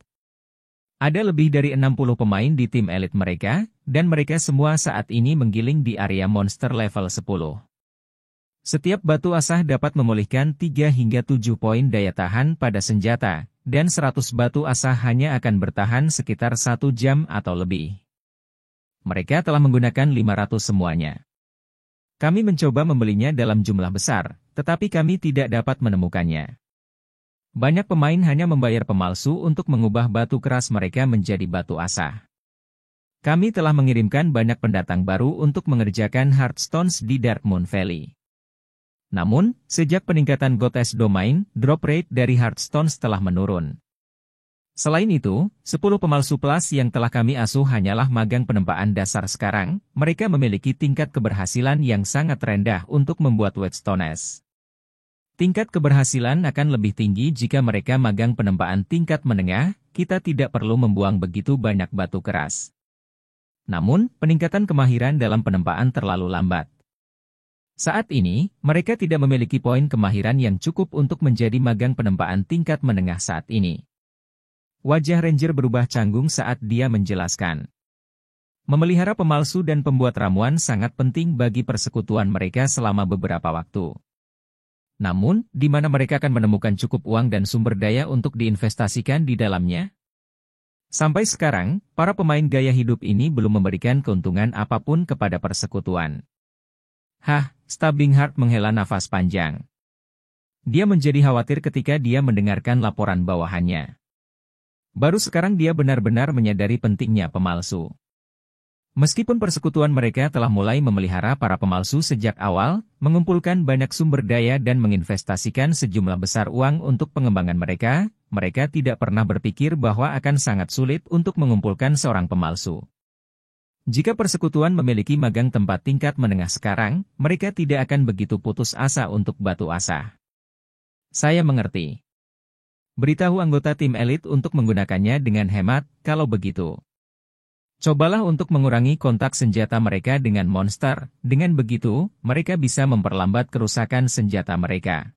Ada lebih dari 60 pemain di tim elit mereka, dan mereka semua saat ini menggiling di area monster level 10. Setiap batu asah dapat memulihkan 3 hingga 7 poin daya tahan pada senjata, dan 100 batu asah hanya akan bertahan sekitar 1 jam atau lebih. Mereka telah menggunakan 500 semuanya. Kami mencoba membelinya dalam jumlah besar, tetapi kami tidak dapat menemukannya. Banyak pemain hanya membayar pemalsu untuk mengubah batu keras mereka menjadi batu asah. Kami telah mengirimkan banyak pendatang baru untuk mengerjakan Hearthstones di Darkmoon Valley. Namun, sejak peningkatan Goddess Domain, drop rate dari Hearthstones telah menurun. Selain itu, 10 pemalsu plus yang telah kami asuh hanyalah magang penempaan dasar sekarang, mereka memiliki tingkat keberhasilan yang sangat rendah untuk membuat Whetstones. Tingkat keberhasilan akan lebih tinggi jika mereka magang penempaan tingkat menengah, kita tidak perlu membuang begitu banyak batu keras. Namun, peningkatan kemahiran dalam penempaan terlalu lambat. Saat ini, mereka tidak memiliki poin kemahiran yang cukup untuk menjadi magang penempaan tingkat menengah saat ini. Wajah Ranger berubah canggung saat dia menjelaskan. Memelihara pemalsu dan pembuat ramuan sangat penting bagi persekutuan mereka selama beberapa waktu. Namun, di mana mereka akan menemukan cukup uang dan sumber daya untuk diinvestasikan di dalamnya? Sampai sekarang, para pemain gaya hidup ini belum memberikan keuntungan apapun kepada persekutuan. Stabbing Heart menghela nafas panjang. Dia menjadi khawatir ketika dia mendengarkan laporan bawahannya. Baru sekarang dia benar-benar menyadari pentingnya pemalsu. Meskipun persekutuan mereka telah mulai memelihara para pemalsu sejak awal, mengumpulkan banyak sumber daya dan menginvestasikan sejumlah besar uang untuk pengembangan mereka, mereka tidak pernah berpikir bahwa akan sangat sulit untuk mengumpulkan seorang pemalsu. Jika persekutuan memiliki magang tempat tingkat menengah sekarang, mereka tidak akan begitu putus asa untuk batu asah. Saya mengerti. Beritahu anggota tim elit untuk menggunakannya dengan hemat, kalau begitu. Cobalah untuk mengurangi kontak senjata mereka dengan monster, dengan begitu, mereka bisa memperlambat kerusakan senjata mereka.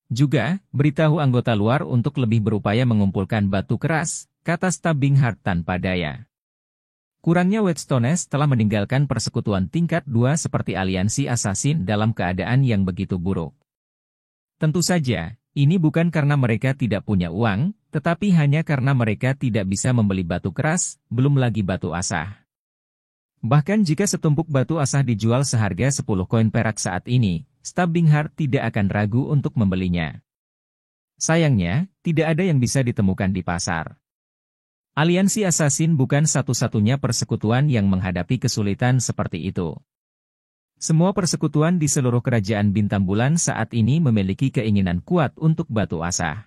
Juga, beritahu anggota luar untuk lebih berupaya mengumpulkan batu keras, kata Stabbing Heart tanpa daya. Kurangnya Whetstones telah meninggalkan persekutuan tingkat 2 seperti aliansi Assassin dalam keadaan yang begitu buruk. Tentu saja, ini bukan karena mereka tidak punya uang, tetapi hanya karena mereka tidak bisa membeli batu keras, belum lagi batu asah. Bahkan jika setumpuk batu asah dijual seharga 10 koin perak saat ini, Stabbinghart tidak akan ragu untuk membelinya. Sayangnya, tidak ada yang bisa ditemukan di pasar. Aliansi Assassin bukan satu-satunya persekutuan yang menghadapi kesulitan seperti itu. Semua persekutuan di seluruh kerajaan Bintang Bulan saat ini memiliki keinginan kuat untuk batu asah.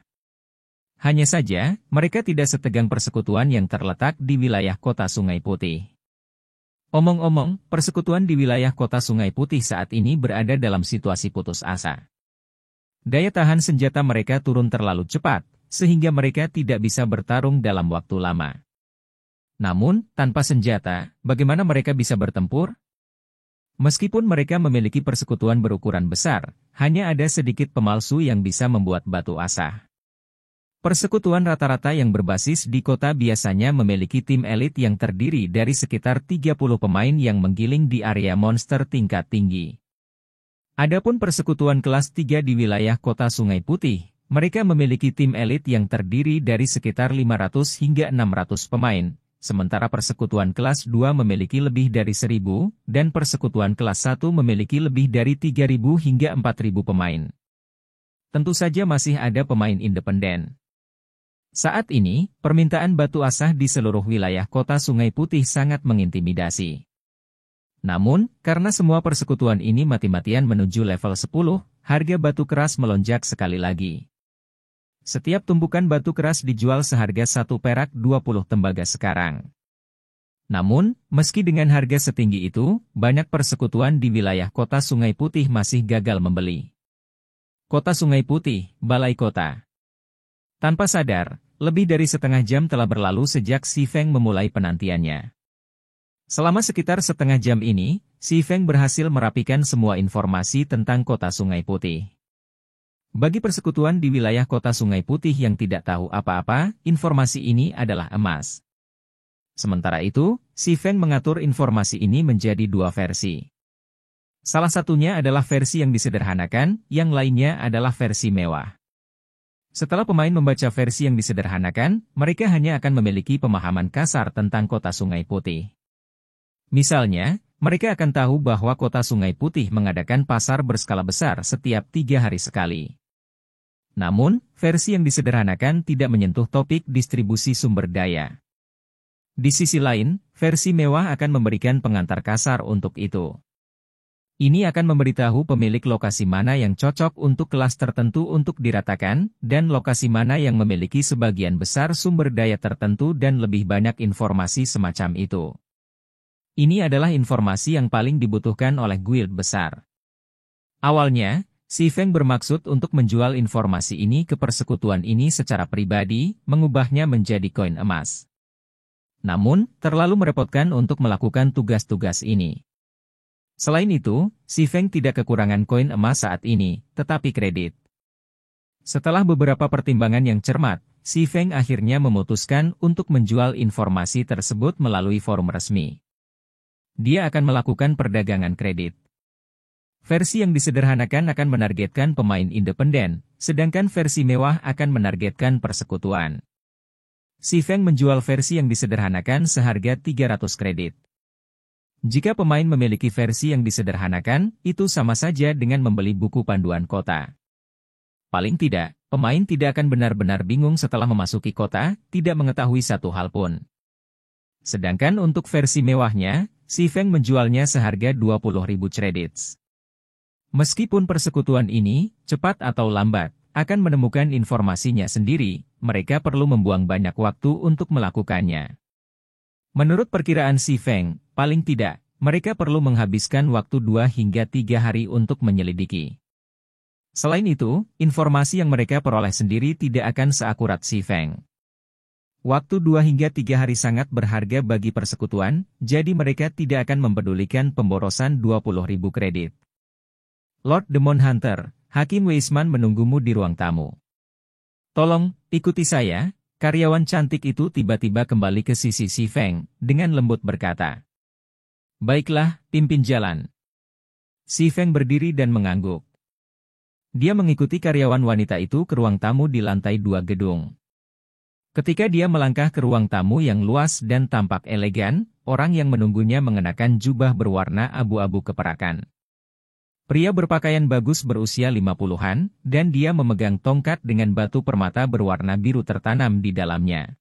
Hanya saja, mereka tidak setegang persekutuan yang terletak di wilayah kota Sungai Putih. Omong-omong, persekutuan di wilayah kota Sungai Putih saat ini berada dalam situasi putus asa. Daya tahan senjata mereka turun terlalu cepat, sehingga mereka tidak bisa bertarung dalam waktu lama. Namun, tanpa senjata, bagaimana mereka bisa bertempur? Meskipun mereka memiliki persekutuan berukuran besar, hanya ada sedikit pemalsu yang bisa membuat batu asah. Persekutuan rata-rata yang berbasis di kota biasanya memiliki tim elit yang terdiri dari sekitar 30 pemain yang menggiling di area monster tingkat tinggi. Adapun persekutuan kelas 3 di wilayah kota Sungai Putih, mereka memiliki tim elit yang terdiri dari sekitar 500 hingga 600 pemain, sementara persekutuan kelas 2 memiliki lebih dari 1.000, dan persekutuan kelas 1 memiliki lebih dari 3.000 hingga 4.000 pemain. Tentu saja masih ada pemain independen. Saat ini, permintaan batu asah di seluruh wilayah kota Sungai Putih sangat mengintimidasi. Namun, karena semua persekutuan ini mati-matian menuju level 10, harga batu keras melonjak sekali lagi. Setiap tumpukan batu keras dijual seharga 1 perak 20 tembaga sekarang. Namun, meski dengan harga setinggi itu, banyak persekutuan di wilayah kota Sungai Putih masih gagal membeli. Kota Sungai Putih, Balai Kota. Tanpa sadar, lebih dari setengah jam telah berlalu sejak Si Feng memulai penantiannya. Selama sekitar setengah jam ini, Si Feng berhasil merapikan semua informasi tentang kota Sungai Putih. Bagi persekutuan di wilayah kota Sungai Putih yang tidak tahu apa-apa, informasi ini adalah emas. Sementara itu, Si Feng mengatur informasi ini menjadi 2 versi. Salah satunya adalah versi yang disederhanakan, yang lainnya adalah versi mewah. Setelah pemain membaca versi yang disederhanakan, mereka hanya akan memiliki pemahaman kasar tentang kota Sungai Putih. Misalnya, mereka akan tahu bahwa kota Sungai Putih mengadakan pasar berskala besar setiap 3 hari sekali. Namun, versi yang disederhanakan tidak menyentuh topik distribusi sumber daya. Di sisi lain, versi mewah akan memberikan pengantar kasar untuk itu. Ini akan memberitahu pemilik lokasi mana yang cocok untuk kelas tertentu untuk diratakan, dan lokasi mana yang memiliki sebagian besar sumber daya tertentu dan lebih banyak informasi semacam itu. Ini adalah informasi yang paling dibutuhkan oleh guild besar. Awalnya, Si Feng bermaksud untuk menjual informasi ini ke persekutuan ini secara pribadi, mengubahnya menjadi koin emas. Namun, terlalu merepotkan untuk melakukan tugas-tugas ini. Selain itu, Si Feng tidak kekurangan koin emas saat ini, tetapi kredit. Setelah beberapa pertimbangan yang cermat, Si Feng akhirnya memutuskan untuk menjual informasi tersebut melalui forum resmi. Dia akan melakukan perdagangan kredit. Versi yang disederhanakan akan menargetkan pemain independen, sedangkan versi mewah akan menargetkan persekutuan. Si Feng menjual versi yang disederhanakan seharga 300 kredit. Jika pemain memiliki versi yang disederhanakan, itu sama saja dengan membeli buku panduan kota. Paling tidak, pemain tidak akan benar-benar bingung setelah memasuki kota, tidak mengetahui satu hal pun. Sedangkan untuk versi mewahnya, Si Feng menjualnya seharga 20.000 credits. Meskipun persekutuan ini, cepat atau lambat, akan menemukan informasinya sendiri, mereka perlu membuang banyak waktu untuk melakukannya. Menurut perkiraan Si Feng, paling tidak, mereka perlu menghabiskan waktu 2 hingga 3 hari untuk menyelidiki. Selain itu, informasi yang mereka peroleh sendiri tidak akan seakurat Si Feng. Waktu 2 hingga 3 hari sangat berharga bagi persekutuan, jadi mereka tidak akan mempedulikan pemborosan 20.000 kredit. Lord Demon Hunter, Hakim Weisman menunggumu di ruang tamu. Tolong, ikuti saya, Karyawan cantik itu tiba-tiba kembali ke sisi Si Feng, dengan lembut berkata, "Baiklah, pimpin jalan." Si Feng berdiri dan mengangguk. Dia mengikuti karyawan wanita itu ke ruang tamu di lantai 2 gedung. Ketika dia melangkah ke ruang tamu yang luas dan tampak elegan, orang yang menunggunya mengenakan jubah berwarna abu-abu keperakan. Pria berpakaian bagus berusia 50-an, dan dia memegang tongkat dengan batu permata berwarna biru tertanam di dalamnya.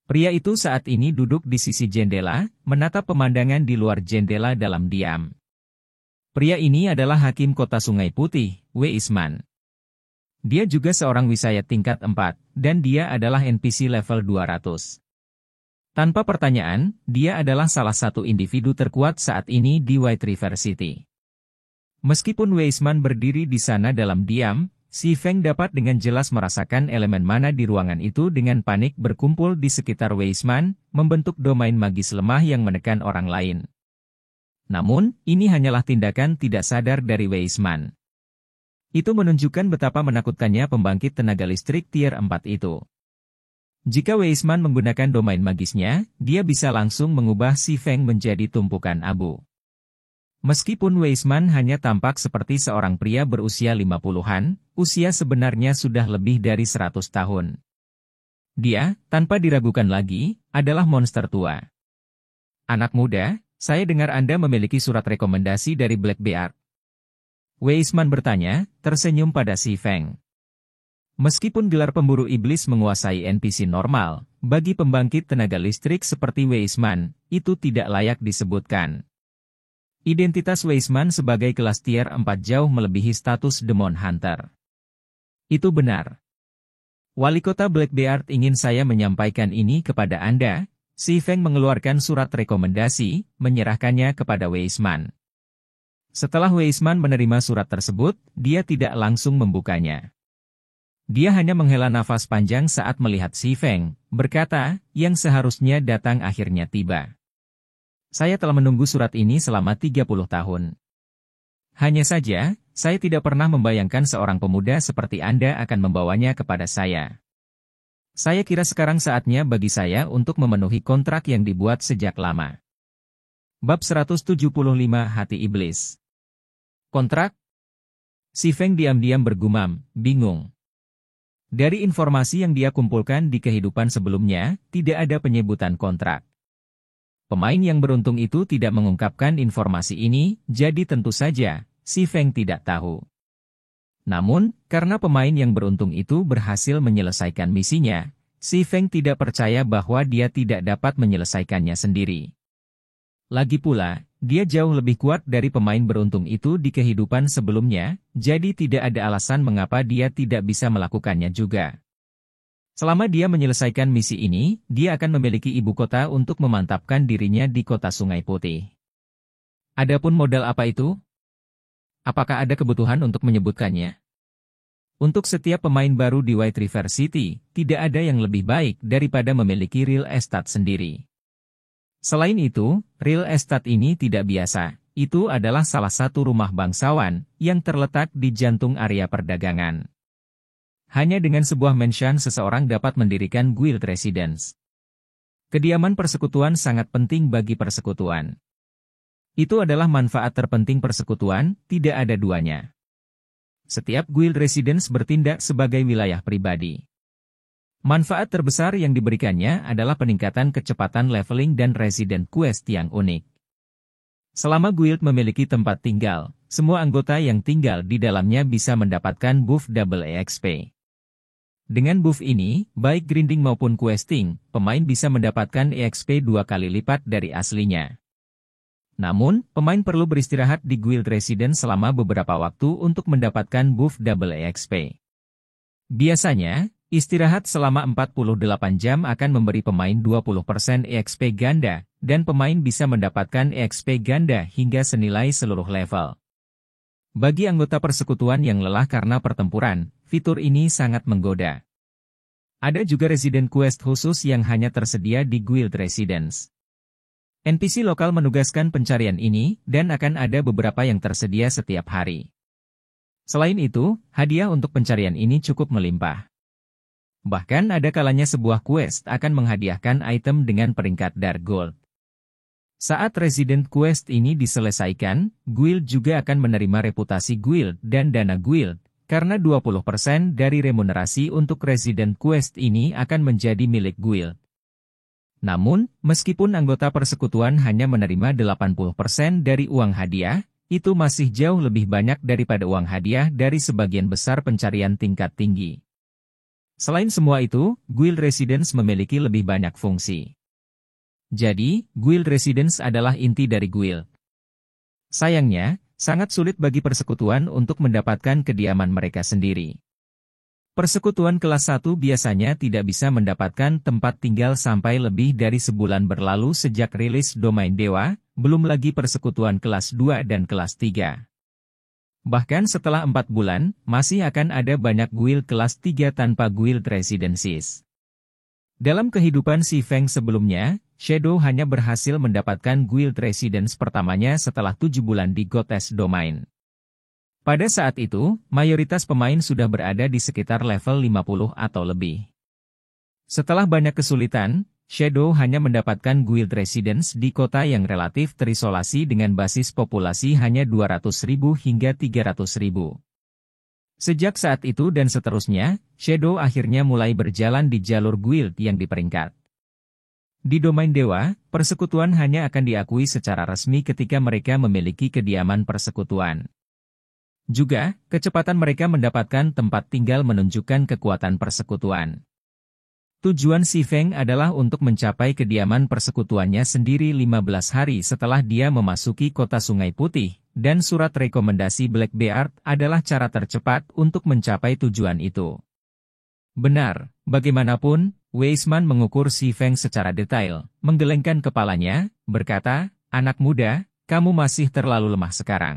Pria itu saat ini duduk di sisi jendela, menatap pemandangan di luar jendela dalam diam. Pria ini adalah Hakim Kota Sungai Putih, Wei Isman. Dia juga seorang wisayat tingkat 4, dan dia adalah NPC level 200. Tanpa pertanyaan, dia adalah salah satu individu terkuat saat ini di White River City. Meskipun Wei Isman berdiri di sana dalam diam, Si Feng dapat dengan jelas merasakan elemen mana di ruangan itu dengan panik berkumpul di sekitar Wei Isman, membentuk domain magis lemah yang menekan orang lain. Namun, ini hanyalah tindakan tidak sadar dari Wei Isman. Itu menunjukkan betapa menakutkannya pembangkit tenaga listrik tier 4 itu. Jika Wei Isman menggunakan domain magisnya, dia bisa langsung mengubah Si Feng menjadi tumpukan abu. Meskipun Wei Isman hanya tampak seperti seorang pria berusia 50-an, usia sebenarnya sudah lebih dari 100 tahun. Dia, tanpa diragukan lagi, adalah monster tua. Anak muda, saya dengar Anda memiliki surat rekomendasi dari Blackbeard. Wei Isman bertanya, tersenyum pada Si Feng. Meskipun gelar pemburu iblis menguasai NPC normal, bagi pembangkit tenaga listrik seperti Wei Isman, itu tidak layak disebutkan. Identitas Wei Isman sebagai kelas tier 4 jauh melebihi status Demon Hunter. Itu benar. Wali kota Blackbeard ingin saya menyampaikan ini kepada Anda. Si Feng mengeluarkan surat rekomendasi, menyerahkannya kepada Wei Isman. Setelah Wei Isman menerima surat tersebut, dia tidak langsung membukanya. Dia hanya menghela nafas panjang saat melihat Si Feng, berkata, yang seharusnya datang akhirnya tiba. Saya telah menunggu surat ini selama 30 tahun. Hanya saja, saya tidak pernah membayangkan seorang pemuda seperti Anda akan membawanya kepada saya. Saya kira sekarang saatnya bagi saya untuk memenuhi kontrak yang dibuat sejak lama. Bab 175 Hati Iblis. Kontrak? Si Feng diam-diam bergumam, bingung. Dari informasi yang dia kumpulkan di kehidupan sebelumnya, tidak ada penyebutan kontrak. Pemain yang beruntung itu tidak mengungkapkan informasi ini, jadi tentu saja, Si Feng tidak tahu. Namun, karena pemain yang beruntung itu berhasil menyelesaikan misinya, Si Feng tidak percaya bahwa dia tidak dapat menyelesaikannya sendiri. Lagi pula, dia jauh lebih kuat dari pemain beruntung itu di kehidupan sebelumnya, jadi tidak ada alasan mengapa dia tidak bisa melakukannya juga. Selama dia menyelesaikan misi ini, dia akan memiliki ibu kota untuk memantapkan dirinya di kota Sungai Putih. Adapun modal apa itu? Apakah ada kebutuhan untuk menyebutkannya? Untuk setiap pemain baru di White River City, tidak ada yang lebih baik daripada memiliki real estate sendiri. Selain itu, real estate ini tidak biasa, itu adalah salah satu rumah bangsawan yang terletak di jantung area perdagangan. Hanya dengan sebuah mansion seseorang dapat mendirikan guild residence. Kediaman persekutuan sangat penting bagi persekutuan. Itu adalah manfaat terpenting persekutuan, tidak ada duanya. Setiap guild residence bertindak sebagai wilayah pribadi. Manfaat terbesar yang diberikannya adalah peningkatan kecepatan leveling dan resident quest yang unik. Selama guild memiliki tempat tinggal, semua anggota yang tinggal di dalamnya bisa mendapatkan buff double EXP. Dengan buff ini, baik grinding maupun questing, pemain bisa mendapatkan EXP 2 kali lipat dari aslinya. Namun, pemain perlu beristirahat di guild residence selama beberapa waktu untuk mendapatkan buff double EXP. Biasanya, istirahat selama 48 jam akan memberi pemain 20% EXP ganda, dan pemain bisa mendapatkan EXP ganda hingga senilai seluruh level. Bagi anggota persekutuan yang lelah karena pertempuran, fitur ini sangat menggoda. Ada juga resident quest khusus yang hanya tersedia di guild residence. NPC lokal menugaskan pencarian ini, dan akan ada beberapa yang tersedia setiap hari. Selain itu, hadiah untuk pencarian ini cukup melimpah. Bahkan ada kalanya sebuah quest akan menghadiahkan item dengan peringkat Dark Gold. Saat Resident Quest ini diselesaikan, guild juga akan menerima reputasi guild dan dana guild, karena 20% dari remunerasi untuk Resident Quest ini akan menjadi milik guild. Namun, meskipun anggota persekutuan hanya menerima 80% dari uang hadiah, itu masih jauh lebih banyak daripada uang hadiah dari sebagian besar pencarian tingkat tinggi. Selain semua itu, Guild Residence memiliki lebih banyak fungsi. Jadi, Guild Residence adalah inti dari guild. Sayangnya, sangat sulit bagi persekutuan untuk mendapatkan kediaman mereka sendiri. Persekutuan kelas 1 biasanya tidak bisa mendapatkan tempat tinggal sampai lebih dari sebulan berlalu sejak rilis Domain Dewa, belum lagi persekutuan kelas 2 dan kelas 3. Bahkan setelah 4 bulan, masih akan ada banyak guild kelas 3 tanpa guild residences. Dalam kehidupan si Feng sebelumnya, Shadow hanya berhasil mendapatkan guild residence pertamanya setelah 7 bulan di Goddess Domain. Pada saat itu, mayoritas pemain sudah berada di sekitar level 50 atau lebih. Setelah banyak kesulitan, Shadow hanya mendapatkan guild residence di kota yang relatif terisolasi dengan basis populasi hanya 200.000 hingga 300.000. Sejak saat itu dan seterusnya, Shadow akhirnya mulai berjalan di jalur guild yang diperingkat. Di Domain Dewa, persekutuan hanya akan diakui secara resmi ketika mereka memiliki kediaman persekutuan. Juga, kecepatan mereka mendapatkan tempat tinggal menunjukkan kekuatan persekutuan. Tujuan si Feng adalah untuk mencapai kediaman persekutuannya sendiri 15 hari setelah dia memasuki kota Sungai Putih, dan surat rekomendasi Blackbeard adalah cara tercepat untuk mencapai tujuan itu. Benar, bagaimanapun, Weisman mengukur si Feng secara detail, menggelengkan kepalanya, berkata, "Anak muda, kamu masih terlalu lemah sekarang.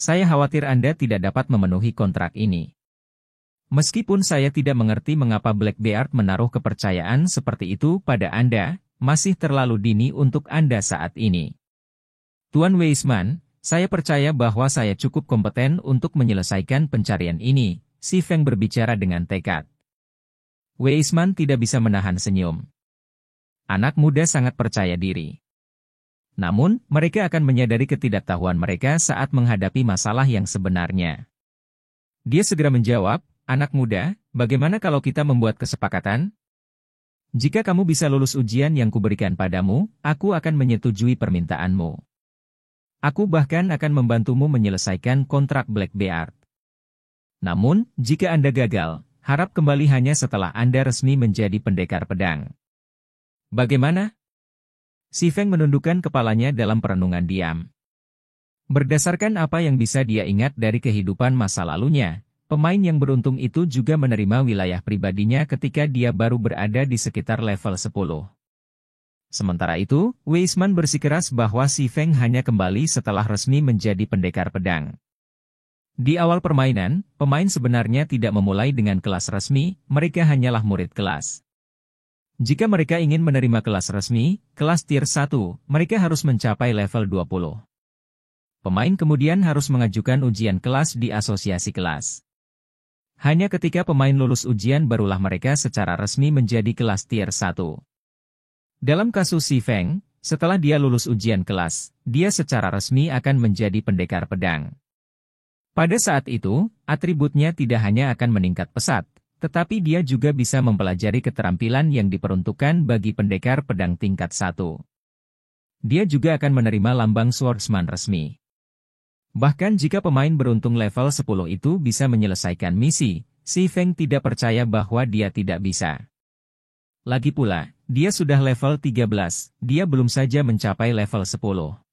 Saya khawatir Anda tidak dapat memenuhi kontrak ini." Meskipun saya tidak mengerti mengapa Blackbeard menaruh kepercayaan seperti itu pada Anda, masih terlalu dini untuk Anda saat ini. Tuan Weisman, saya percaya bahwa saya cukup kompeten untuk menyelesaikan pencarian ini, si Feng berbicara dengan tekad. Weisman tidak bisa menahan senyum. Anak muda sangat percaya diri. Namun, mereka akan menyadari ketidaktahuan mereka saat menghadapi masalah yang sebenarnya. Dia segera menjawab, "Anak muda, bagaimana kalau kita membuat kesepakatan? Jika kamu bisa lulus ujian yang kuberikan padamu, aku akan menyetujui permintaanmu. Aku bahkan akan membantumu menyelesaikan kontrak Blackbeard. Namun, jika Anda gagal, harap kembali hanya setelah Anda resmi menjadi pendekar pedang. Bagaimana?" Si Feng menundukkan kepalanya dalam perenungan diam. Berdasarkan apa yang bisa dia ingat dari kehidupan masa lalunya, pemain yang beruntung itu juga menerima wilayah pribadinya ketika dia baru berada di sekitar level 10. Sementara itu, Weisman bersikeras bahwa si Feng hanya kembali setelah resmi menjadi pendekar pedang. Di awal permainan, pemain sebenarnya tidak memulai dengan kelas resmi, mereka hanyalah murid kelas. Jika mereka ingin menerima kelas resmi, kelas tier 1, mereka harus mencapai level 20. Pemain kemudian harus mengajukan ujian kelas di asosiasi kelas. Hanya ketika pemain lulus ujian barulah mereka secara resmi menjadi kelas tier 1. Dalam kasus si Feng, setelah dia lulus ujian kelas, dia secara resmi akan menjadi pendekar pedang. Pada saat itu, atributnya tidak hanya akan meningkat pesat, tetapi dia juga bisa mempelajari keterampilan yang diperuntukkan bagi pendekar pedang tingkat 1. Dia juga akan menerima lambang swordsman resmi. Bahkan jika pemain beruntung level 10 itu bisa menyelesaikan misi, si Feng tidak percaya bahwa dia tidak bisa. Lagi pula, dia sudah level 13, dia belum saja mencapai level 10.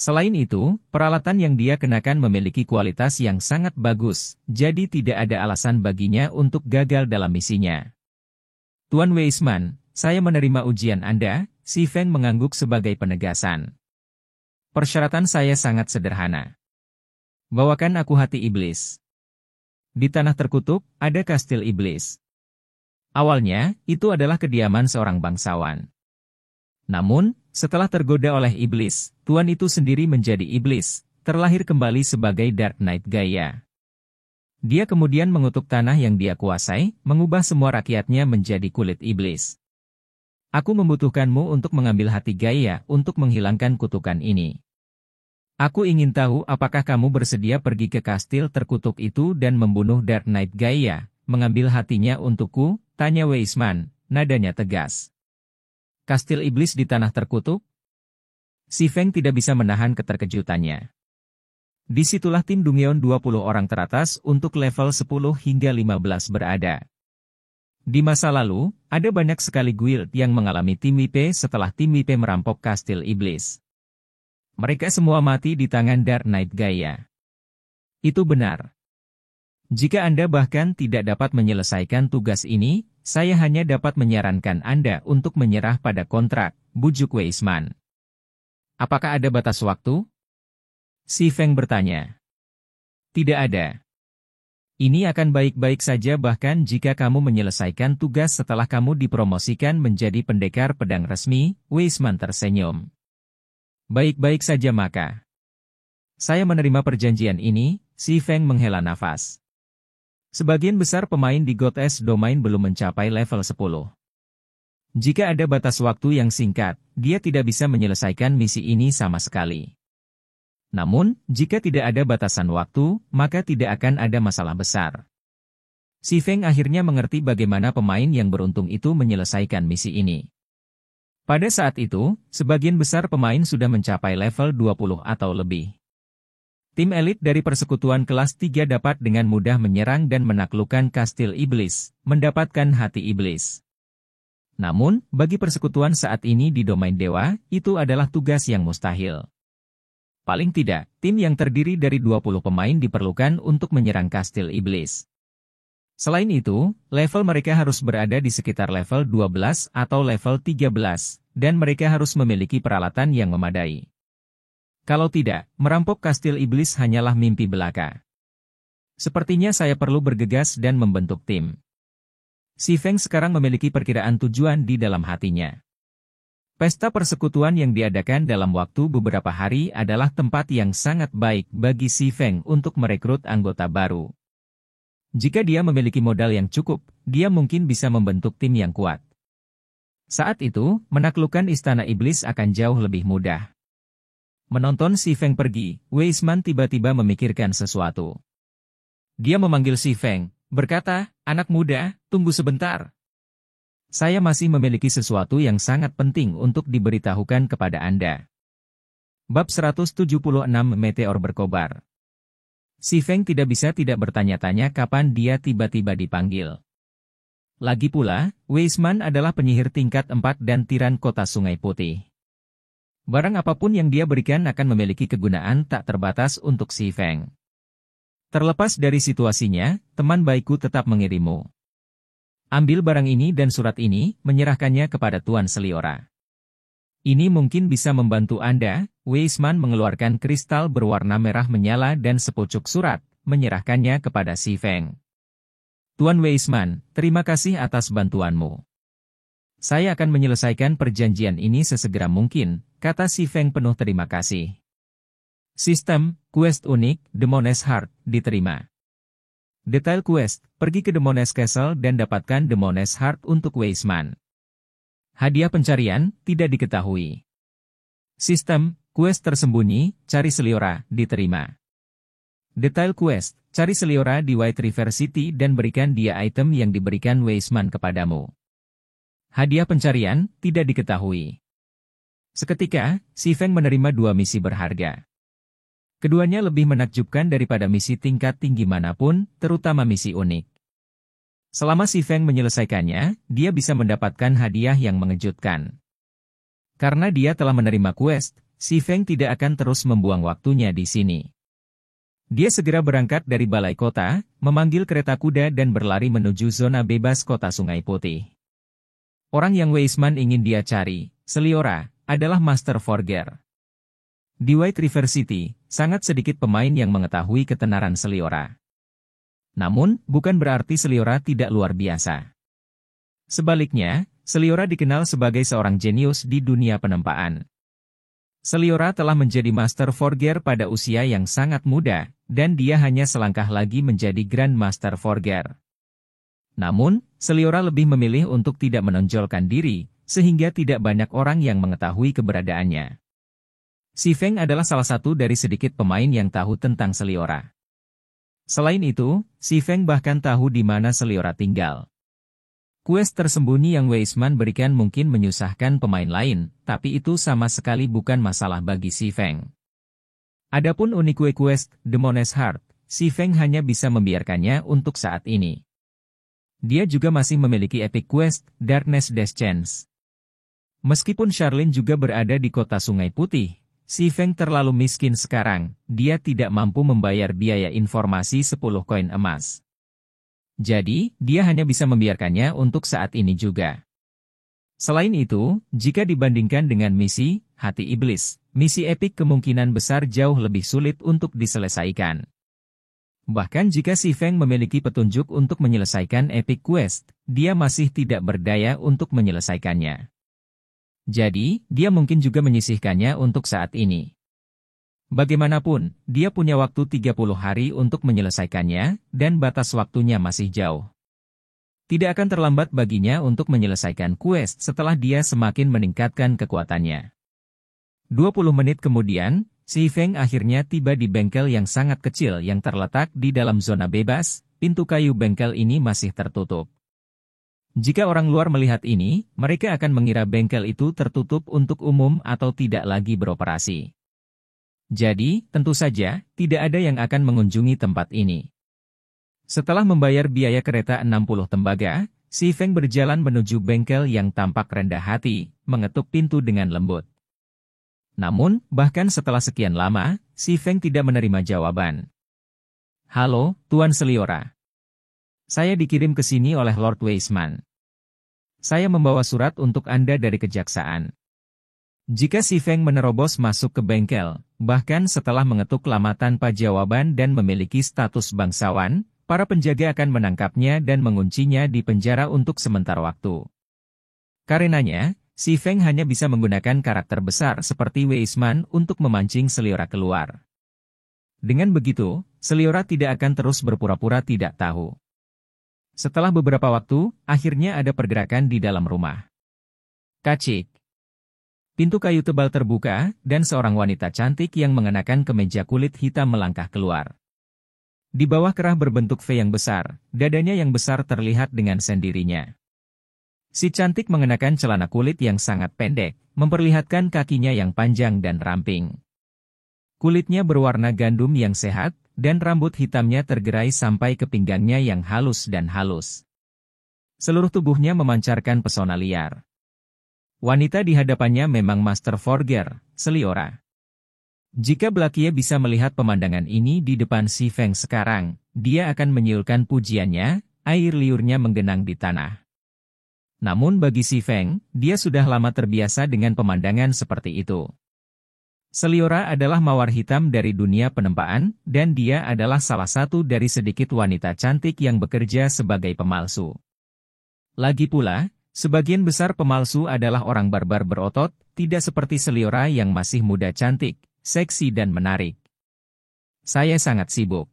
Selain itu, peralatan yang dia kenakan memiliki kualitas yang sangat bagus, jadi tidak ada alasan baginya untuk gagal dalam misinya. Tuan Weisman, saya menerima ujian Anda, si Feng mengangguk sebagai penegasan. Persyaratan saya sangat sederhana. Bawakan aku hati iblis. Di tanah terkutuk, ada kastil iblis. Awalnya, itu adalah kediaman seorang bangsawan. Namun, setelah tergoda oleh iblis, tuan itu sendiri menjadi iblis, terlahir kembali sebagai Dark Knight Gaia. Dia kemudian mengutuk tanah yang dia kuasai, mengubah semua rakyatnya menjadi kulit iblis. Aku membutuhkanmu untuk mengambil hati Gaia untuk menghilangkan kutukan ini. Aku ingin tahu apakah kamu bersedia pergi ke kastil terkutuk itu dan membunuh Dark Knight Gaia, mengambil hatinya untukku, tanya Weisman, nadanya tegas. Kastil iblis di tanah terkutuk? Si Feng tidak bisa menahan keterkejutannya. Disitulah tim Dungyeon 20 orang teratas untuk level 10 hingga 15 berada. Di masa lalu, ada banyak sekali guild yang mengalami tim WP setelah tim WP merampok kastil iblis. Mereka semua mati di tangan Dark Knight Gaia. Itu benar. Jika Anda bahkan tidak dapat menyelesaikan tugas ini, saya hanya dapat menyarankan Anda untuk menyerah pada kontrak, bujuk Weisman. Apakah ada batas waktu? Si Feng bertanya. Tidak ada. Ini akan baik-baik saja bahkan jika kamu menyelesaikan tugas setelah kamu dipromosikan menjadi pendekar pedang resmi, Weisman tersenyum. Baik-baik saja maka. Saya menerima perjanjian ini, si Feng menghela nafas. Sebagian besar pemain di Goddess Domain belum mencapai level 10. Jika ada batas waktu yang singkat, dia tidak bisa menyelesaikan misi ini sama sekali. Namun, jika tidak ada batasan waktu, maka tidak akan ada masalah besar. Si Feng akhirnya mengerti bagaimana pemain yang beruntung itu menyelesaikan misi ini. Pada saat itu, sebagian besar pemain sudah mencapai level 20 atau lebih. Tim elit dari persekutuan kelas 3 dapat dengan mudah menyerang dan menaklukkan kastil iblis, mendapatkan hati iblis. Namun, bagi persekutuan saat ini di domain dewa, itu adalah tugas yang mustahil. Paling tidak, tim yang terdiri dari 20 pemain diperlukan untuk menyerang kastil iblis. Selain itu, level mereka harus berada di sekitar level 12 atau level 13, dan mereka harus memiliki peralatan yang memadai. Kalau tidak, merampok kastil iblis hanyalah mimpi belaka. Sepertinya saya perlu bergegas dan membentuk tim. Si Feng sekarang memiliki perkiraan tujuan di dalam hatinya. Pesta persekutuan yang diadakan dalam waktu beberapa hari adalah tempat yang sangat baik bagi Si Feng untuk merekrut anggota baru. Jika dia memiliki modal yang cukup, dia mungkin bisa membentuk tim yang kuat. Saat itu, menaklukkan istana iblis akan jauh lebih mudah. Menonton Si Feng pergi, Weisman tiba-tiba memikirkan sesuatu. Dia memanggil Si Feng, berkata, "Anak muda, tunggu sebentar. Saya masih memiliki sesuatu yang sangat penting untuk diberitahukan kepada Anda." Bab 176 Meteor berkobar. Si Feng tidak bisa tidak bertanya-tanya kapan dia tiba-tiba dipanggil. Lagi pula, Weisman adalah penyihir tingkat 4 dan tiran kota Sungai Putih. Barang apapun yang dia berikan akan memiliki kegunaan tak terbatas untuk Si Feng. Terlepas dari situasinya, teman baikku tetap mengirimmu. Ambil barang ini dan surat ini, menyerahkannya kepada Tuan Seliora. Ini mungkin bisa membantu Anda. Weisman mengeluarkan kristal berwarna merah menyala dan sepucuk surat, menyerahkannya kepada Si Feng. Tuan Weisman, terima kasih atas bantuanmu. Saya akan menyelesaikan perjanjian ini sesegera mungkin, kata Si Feng penuh terima kasih. Sistem, quest unik, Demoness Heart, diterima. Detail quest, pergi ke Demoness Castle dan dapatkan Demoness Heart untuk Weisman. Hadiah pencarian, tidak diketahui. Sistem, quest tersembunyi, cari Seliora, diterima. Detail quest, cari Seliora di White River City dan berikan dia item yang diberikan Weisman kepadamu. Hadiah pencarian, tidak diketahui. Seketika, Si Feng menerima 2 misi berharga. Keduanya lebih menakjubkan daripada misi tingkat tinggi manapun, terutama misi unik. Selama Si Feng menyelesaikannya, dia bisa mendapatkan hadiah yang mengejutkan. Karena dia telah menerima quest, Si Feng tidak akan terus membuang waktunya di sini. Dia segera berangkat dari balai kota, memanggil kereta kuda dan berlari menuju zona bebas kota Sungai Putih. Orang yang Weisman ingin dia cari, Seliora, adalah Master Forger. Di White River City, sangat sedikit pemain yang mengetahui ketenaran Seliora. Namun, bukan berarti Seliora tidak luar biasa. Sebaliknya, Seliora dikenal sebagai seorang jenius di dunia penempaan. Seliora telah menjadi Master Forger pada usia yang sangat muda, dan dia hanya selangkah lagi menjadi Grand Master Forger. Namun, Seliora lebih memilih untuk tidak menonjolkan diri, sehingga tidak banyak orang yang mengetahui keberadaannya. Si Feng adalah salah satu dari sedikit pemain yang tahu tentang Seliora. Selain itu, si Feng bahkan tahu di mana Seliora tinggal. Quest tersembunyi yang Weisman berikan mungkin menyusahkan pemain lain, tapi itu sama sekali bukan masalah bagi si Feng. Adapun Unique Quest, The Monest Heart, si Feng hanya bisa membiarkannya untuk saat ini. Dia juga masih memiliki Epic Quest, Darkness Descends. Meskipun Charlene juga berada di kota Sungai Putih, si Feng terlalu miskin sekarang, dia tidak mampu membayar biaya informasi 10 koin emas. Jadi, dia hanya bisa membiarkannya untuk saat ini juga. Selain itu, jika dibandingkan dengan misi, Hati Iblis, misi epik kemungkinan besar jauh lebih sulit untuk diselesaikan. Bahkan jika si Feng memiliki petunjuk untuk menyelesaikan Epic Quest, dia masih tidak berdaya untuk menyelesaikannya. Jadi, dia mungkin juga menyisihkannya untuk saat ini. Bagaimanapun, dia punya waktu 30 hari untuk menyelesaikannya, dan batas waktunya masih jauh. Tidak akan terlambat baginya untuk menyelesaikan quest setelah dia semakin meningkatkan kekuatannya. 20 menit kemudian, si Feng akhirnya tiba di bengkel yang sangat kecil yang terletak di dalam zona bebas, pintu kayu bengkel ini masih tertutup. Jika orang luar melihat ini, mereka akan mengira bengkel itu tertutup untuk umum atau tidak lagi beroperasi. Jadi, tentu saja, tidak ada yang akan mengunjungi tempat ini. Setelah membayar biaya kereta 60 tembaga, si Feng berjalan menuju bengkel yang tampak rendah hati, mengetuk pintu dengan lembut. Namun, bahkan setelah sekian lama, si Feng tidak menerima jawaban. "Halo, Tuan Seliora. Saya dikirim ke sini oleh Lord Weisman. Saya membawa surat untuk Anda dari kejaksaan." Jika si Feng menerobos masuk ke bengkel, bahkan setelah mengetuk lama tanpa jawaban dan memiliki status bangsawan, para penjaga akan menangkapnya dan menguncinya di penjara untuk sementara waktu. Karenanya, si Feng hanya bisa menggunakan karakter besar seperti Weisman untuk memancing Seliora keluar. Dengan begitu, Seliora tidak akan terus berpura-pura tidak tahu. Setelah beberapa waktu, akhirnya ada pergerakan di dalam rumah. Kacik. Pintu kayu tebal terbuka, dan seorang wanita cantik yang mengenakan kemeja kulit hitam melangkah keluar. Di bawah kerah berbentuk V yang besar, dadanya yang besar terlihat dengan sendirinya. Si cantik mengenakan celana kulit yang sangat pendek, memperlihatkan kakinya yang panjang dan ramping. Kulitnya berwarna gandum yang sehat, dan rambut hitamnya tergerai sampai ke pinggangnya yang halus dan halus. Seluruh tubuhnya memancarkan pesona liar. Wanita di hadapannya memang Master Forger, Seliora. Jika Blakia bisa melihat pemandangan ini di depan si Feng sekarang, dia akan menyiulkan pujiannya, air liurnya menggenang di tanah. Namun bagi si Feng, dia sudah lama terbiasa dengan pemandangan seperti itu. Seliora adalah mawar hitam dari dunia penempaan, dan dia adalah salah satu dari sedikit wanita cantik yang bekerja sebagai pemalsu. Lagi pula, sebagian besar pemalsu adalah orang barbar berotot, tidak seperti Seliora yang masih muda cantik, seksi dan menarik. "Saya sangat sibuk.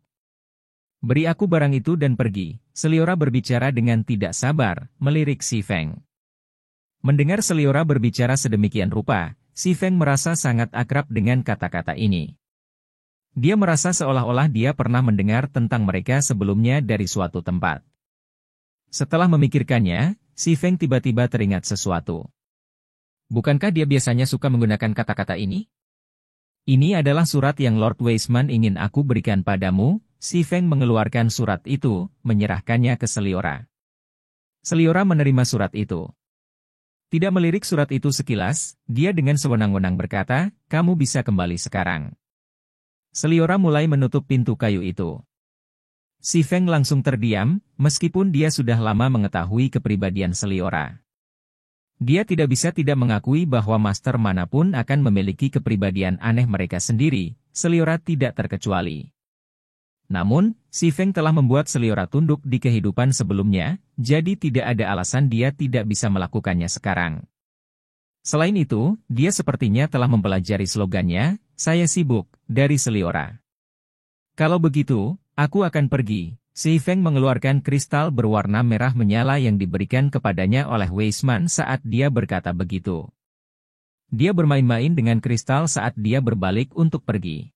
Beri aku barang itu dan pergi," Seliora berbicara dengan tidak sabar, melirik si Feng. Mendengar Seliora berbicara sedemikian rupa, si Feng merasa sangat akrab dengan kata-kata ini. Dia merasa seolah-olah dia pernah mendengar tentang mereka sebelumnya dari suatu tempat. Setelah memikirkannya, si Feng tiba-tiba teringat sesuatu. Bukankah dia biasanya suka menggunakan kata-kata ini? "Ini adalah surat yang Lord Weisman ingin aku berikan padamu." Si Feng mengeluarkan surat itu, menyerahkannya ke Seliora. Seliora menerima surat itu. Tidak melirik surat itu sekilas, dia dengan sewenang-wenang berkata, "Kamu bisa kembali sekarang." Seliora mulai menutup pintu kayu itu. Si Feng langsung terdiam, meskipun dia sudah lama mengetahui kepribadian Seliora. Dia tidak bisa tidak mengakui bahwa master manapun akan memiliki kepribadian aneh mereka sendiri, Seliora tidak terkecuali. Namun, si Feng telah membuat Seliora tunduk di kehidupan sebelumnya, jadi tidak ada alasan dia tidak bisa melakukannya sekarang. Selain itu, dia sepertinya telah mempelajari slogannya, "Saya sibuk," dari Seliora. Kalau begitu, aku akan pergi. Si Feng mengeluarkan kristal berwarna merah menyala yang diberikan kepadanya oleh Weisman saat dia berkata begitu. Dia bermain-main dengan kristal saat dia berbalik untuk pergi.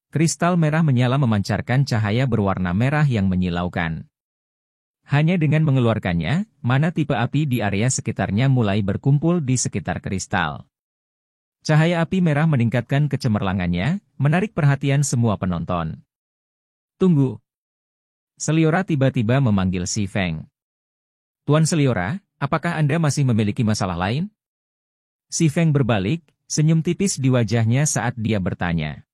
Kristal merah menyala memancarkan cahaya berwarna merah yang menyilaukan. Hanya dengan mengeluarkannya, mana tipe api di area sekitarnya mulai berkumpul di sekitar kristal. Cahaya api merah meningkatkan kecemerlangannya, menarik perhatian semua penonton. Tunggu. Seliora tiba-tiba memanggil si Feng. Tuan Seliora, apakah Anda masih memiliki masalah lain? Si Feng berbalik, senyum tipis di wajahnya saat dia bertanya.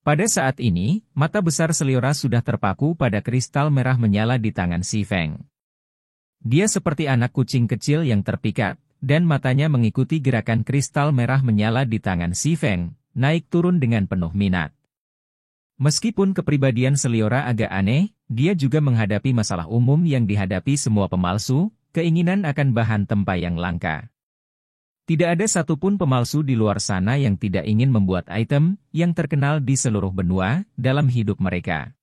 Pada saat ini, mata besar Seliora sudah terpaku pada kristal merah menyala di tangan si Feng. Dia seperti anak kucing kecil yang terpikat, dan matanya mengikuti gerakan kristal merah menyala di tangan si Feng, naik turun dengan penuh minat. Meskipun kepribadian Seliora agak aneh, dia juga menghadapi masalah umum yang dihadapi semua pemalsu, keinginan akan bahan tempa yang langka. Tidak ada satupun pemalsu di luar sana yang tidak ingin membuat item yang terkenal di seluruh benua dalam hidup mereka.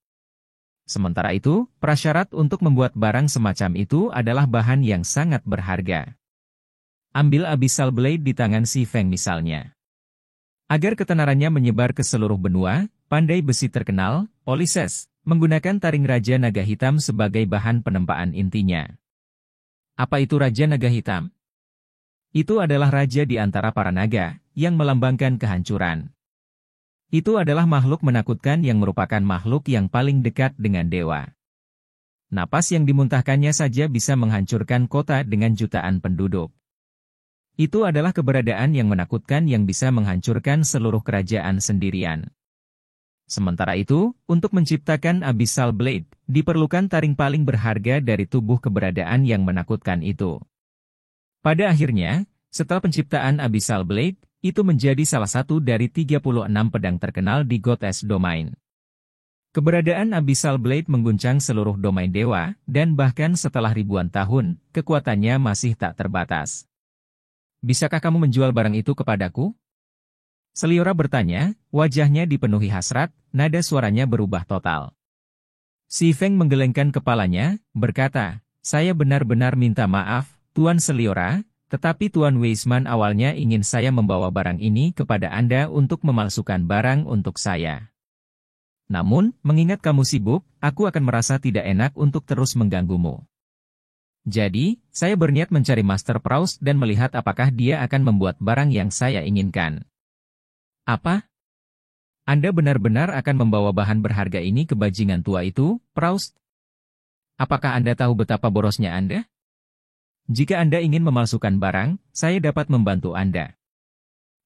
Sementara itu, prasyarat untuk membuat barang semacam itu adalah bahan yang sangat berharga. Ambil Abyssal Blade di tangan si Feng misalnya. Agar ketenarannya menyebar ke seluruh benua, pandai besi terkenal, Ulysses, menggunakan taring Raja Naga Hitam sebagai bahan penempaan intinya. Apa itu Raja Naga Hitam? Itu adalah raja di antara para naga, yang melambangkan kehancuran. Itu adalah makhluk menakutkan yang merupakan makhluk yang paling dekat dengan dewa. Napas yang dimuntahkannya saja bisa menghancurkan kota dengan jutaan penduduk. Itu adalah keberadaan yang menakutkan yang bisa menghancurkan seluruh kerajaan sendirian. Sementara itu, untuk menciptakan Abyssal Blade, diperlukan taring paling berharga dari tubuh keberadaan yang menakutkan itu. Pada akhirnya, setelah penciptaan Abyssal Blade, itu menjadi salah satu dari 36 pedang terkenal di Goddess Domain. Keberadaan Abyssal Blade mengguncang seluruh domain dewa, dan bahkan setelah ribuan tahun, kekuatannya masih tak terbatas. Bisakah kamu menjual barang itu kepadaku? Seliora bertanya, wajahnya dipenuhi hasrat, nada suaranya berubah total. Si Feng menggelengkan kepalanya, berkata, "Saya benar-benar minta maaf, Tuan Seliora, tetapi Tuan Weisman awalnya ingin saya membawa barang ini kepada Anda untuk memalsukan barang untuk saya. Namun, mengingat kamu sibuk, aku akan merasa tidak enak untuk terus mengganggumu. Jadi, saya berniat mencari Master Proust dan melihat apakah dia akan membuat barang yang saya inginkan." Apa? Anda benar-benar akan membawa bahan berharga ini ke bajingan tua itu, Proust? Apakah Anda tahu betapa borosnya Anda? Jika Anda ingin memalsukan barang, saya dapat membantu Anda.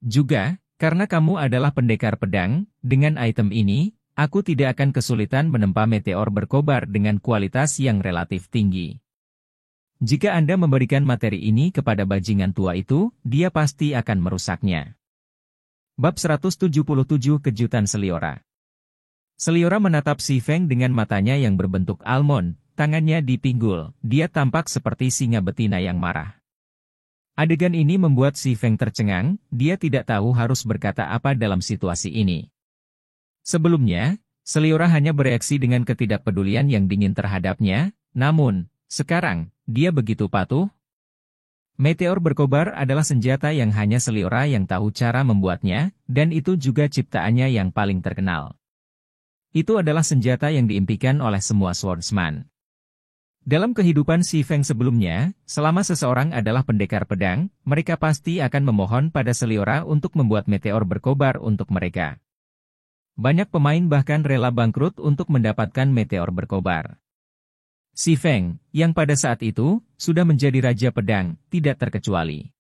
Juga, karena kamu adalah pendekar pedang, dengan item ini, aku tidak akan kesulitan menempa meteor berkobar dengan kualitas yang relatif tinggi. Jika Anda memberikan materi ini kepada bajingan tua itu, dia pasti akan merusaknya. Bab 177 Kejutan Seliora. Seliora menatap si Feng dengan matanya yang berbentuk almond. Tangannya dipinggul, dia tampak seperti singa betina yang marah. Adegan ini membuat si Feng tercengang, dia tidak tahu harus berkata apa dalam situasi ini. Sebelumnya, Seliora hanya bereaksi dengan ketidakpedulian yang dingin terhadapnya, namun, sekarang, dia begitu patuh. Meteor berkobar adalah senjata yang hanya Seliora yang tahu cara membuatnya, dan itu juga ciptaannya yang paling terkenal. Itu adalah senjata yang diimpikan oleh semua swordsman. Dalam kehidupan si Feng sebelumnya, selama seseorang adalah pendekar pedang, mereka pasti akan memohon pada Seliora untuk membuat meteor berkobar untuk mereka. Banyak pemain bahkan rela bangkrut untuk mendapatkan meteor berkobar. Si Feng, yang pada saat itu, sudah menjadi raja pedang, tidak terkecuali.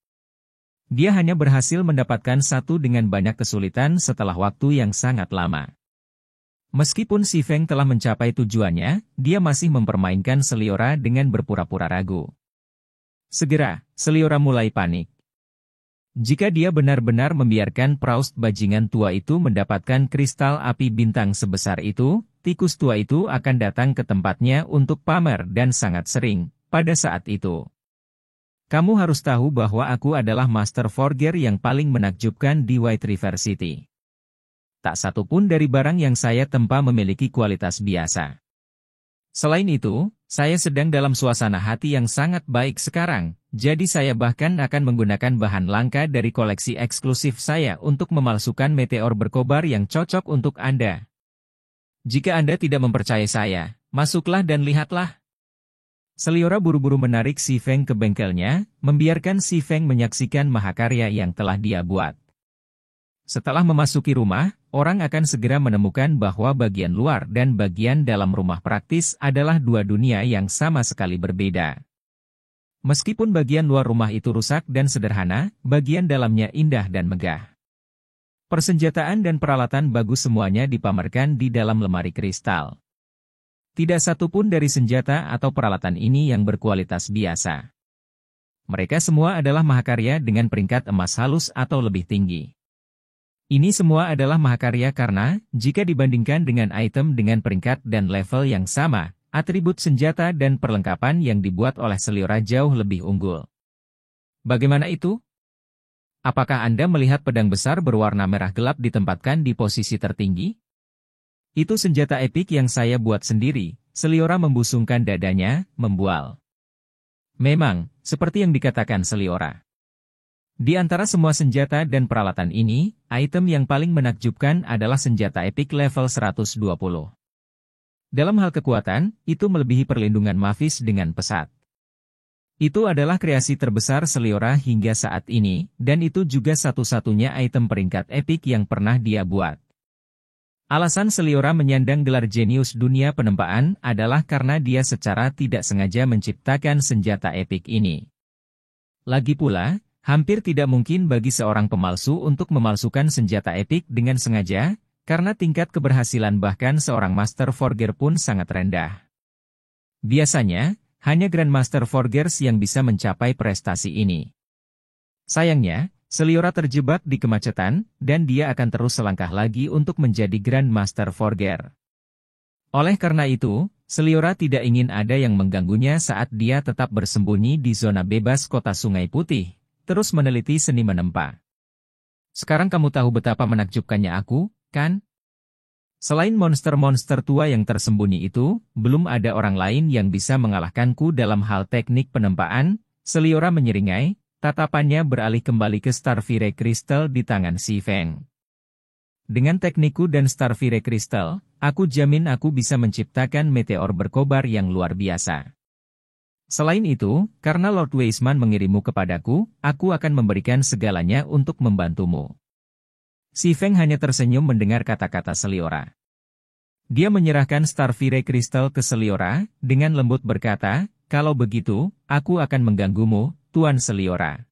Dia hanya berhasil mendapatkan satu dengan banyak kesulitan setelah waktu yang sangat lama. Meskipun si Feng telah mencapai tujuannya, dia masih mempermainkan Seliora dengan berpura-pura ragu. Segera, Seliora mulai panik. Jika dia benar-benar membiarkan Proust bajingan tua itu mendapatkan kristal api bintang sebesar itu, tikus tua itu akan datang ke tempatnya untuk pamer dan sangat sering, pada saat itu. Kamu harus tahu bahwa aku adalah Master Forger yang paling menakjubkan di White River City. Tak satu pun dari barang yang saya tempa memiliki kualitas biasa. Selain itu, saya sedang dalam suasana hati yang sangat baik sekarang, jadi saya bahkan akan menggunakan bahan langka dari koleksi eksklusif saya untuk memalsukan meteor berkobar yang cocok untuk Anda. Jika Anda tidak mempercayai saya, masuklah dan lihatlah. Seliora buru-buru menarik si Feng ke bengkelnya, membiarkan si Feng menyaksikan mahakarya yang telah dia buat. Setelah memasuki rumah, orang akan segera menemukan bahwa bagian luar dan bagian dalam rumah praktis adalah dua dunia yang sama sekali berbeda. Meskipun bagian luar rumah itu rusak dan sederhana, bagian dalamnya indah dan megah. Persenjataan dan peralatan bagus semuanya dipamerkan di dalam lemari kristal. Tidak satu pun dari senjata atau peralatan ini yang berkualitas biasa. Mereka semua adalah mahakarya dengan peringkat emas halus atau lebih tinggi. Ini semua adalah mahakarya karena, jika dibandingkan dengan item dengan peringkat dan level yang sama, atribut senjata dan perlengkapan yang dibuat oleh Seliora jauh lebih unggul. Bagaimana itu? Apakah Anda melihat pedang besar berwarna merah gelap ditempatkan di posisi tertinggi? Itu senjata epik yang saya buat sendiri, Seliora membusungkan dadanya, membual. Memang, seperti yang dikatakan Seliora. Di antara semua senjata dan peralatan ini, item yang paling menakjubkan adalah senjata epik level 120. Dalam hal kekuatan, itu melebihi perlindungan Mavis dengan pesat. Itu adalah kreasi terbesar Seliora hingga saat ini, dan itu juga satu-satunya item peringkat epik yang pernah dia buat. Alasan Seliora menyandang gelar jenius dunia penempaan adalah karena dia secara tidak sengaja menciptakan senjata epik ini. Lagi pula, hampir tidak mungkin bagi seorang pemalsu untuk memalsukan senjata epik dengan sengaja, karena tingkat keberhasilan bahkan seorang Master Forger pun sangat rendah. Biasanya, hanya Grandmaster Forgers yang bisa mencapai prestasi ini. Sayangnya, Seliora terjebak di kemacetan, dan dia akan terus selangkah lagi untuk menjadi Grandmaster Forger. Oleh karena itu, Seliora tidak ingin ada yang mengganggunya saat dia tetap bersembunyi di zona bebas kota Sungai Putih, terus meneliti seni menempa. Sekarang kamu tahu betapa menakjubkannya aku, kan? Selain monster-monster tua yang tersembunyi itu, belum ada orang lain yang bisa mengalahkanku dalam hal teknik penempaan, Seliora menyeringai. Tatapannya beralih kembali ke Starfire Crystal di tangan si Feng. Dengan teknikku dan Starfire Crystal, aku jamin aku bisa menciptakan meteor berkobar yang luar biasa. Selain itu, karena Lord Weisman mengirimmu kepadaku, aku akan memberikan segalanya untuk membantumu. Si Feng hanya tersenyum mendengar kata-kata Seliora. Dia menyerahkan Starfire Crystal ke Seliora, dengan lembut berkata, kalau begitu, aku akan mengganggumu, Tuan Seliora.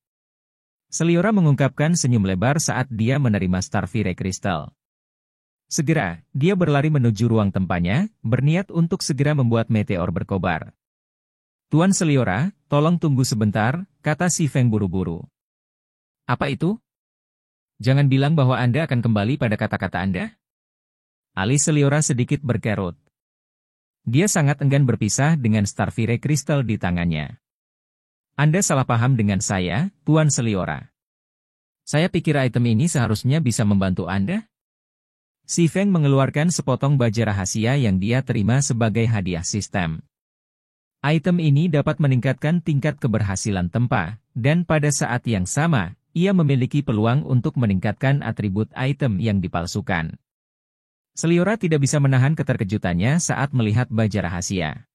Seliora mengungkapkan senyum lebar saat dia menerima Starfire Crystal. Segera, dia berlari menuju ruang tempatnya, berniat untuk segera membuat meteor berkobar. Tuan Seliora, tolong tunggu sebentar, kata si Feng buru-buru. Apa itu? Jangan bilang bahwa Anda akan kembali pada kata-kata Anda? Alis Seliora sedikit berkerut. Dia sangat enggan berpisah dengan Starfire Crystal di tangannya. Anda salah paham dengan saya, Tuan Seliora. Saya pikir item ini seharusnya bisa membantu Anda. Si Feng mengeluarkan sepotong baja rahasia yang dia terima sebagai hadiah sistem. Item ini dapat meningkatkan tingkat keberhasilan tempa, dan pada saat yang sama, ia memiliki peluang untuk meningkatkan atribut item yang dipalsukan. Seliora tidak bisa menahan keterkejutannya saat melihat baja rahasia.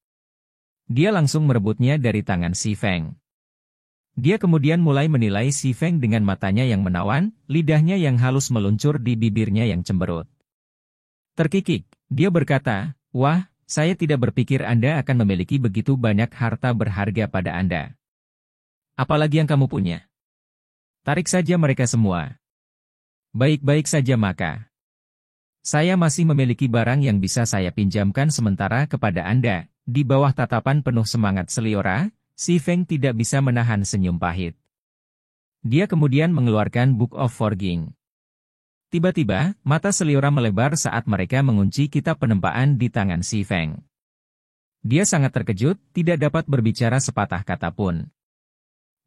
Dia langsung merebutnya dari tangan si Feng. Dia kemudian mulai menilai si Feng dengan matanya yang menawan, lidahnya yang halus meluncur di bibirnya yang cemberut. Terkikik, dia berkata, "Wah, saya tidak berpikir Anda akan memiliki begitu banyak harta berharga pada Anda. Apalagi yang kamu punya? Tarik saja mereka semua." Baik-baik saja maka. Saya masih memiliki barang yang bisa saya pinjamkan sementara kepada Anda. Di bawah tatapan penuh semangat Seliora, si Feng tidak bisa menahan senyum pahit. Dia kemudian mengeluarkan Book of Forging. Tiba-tiba, mata Seliora melebar saat mereka mengunci kitab penempaan di tangan si Feng. Dia sangat terkejut, tidak dapat berbicara sepatah kata pun.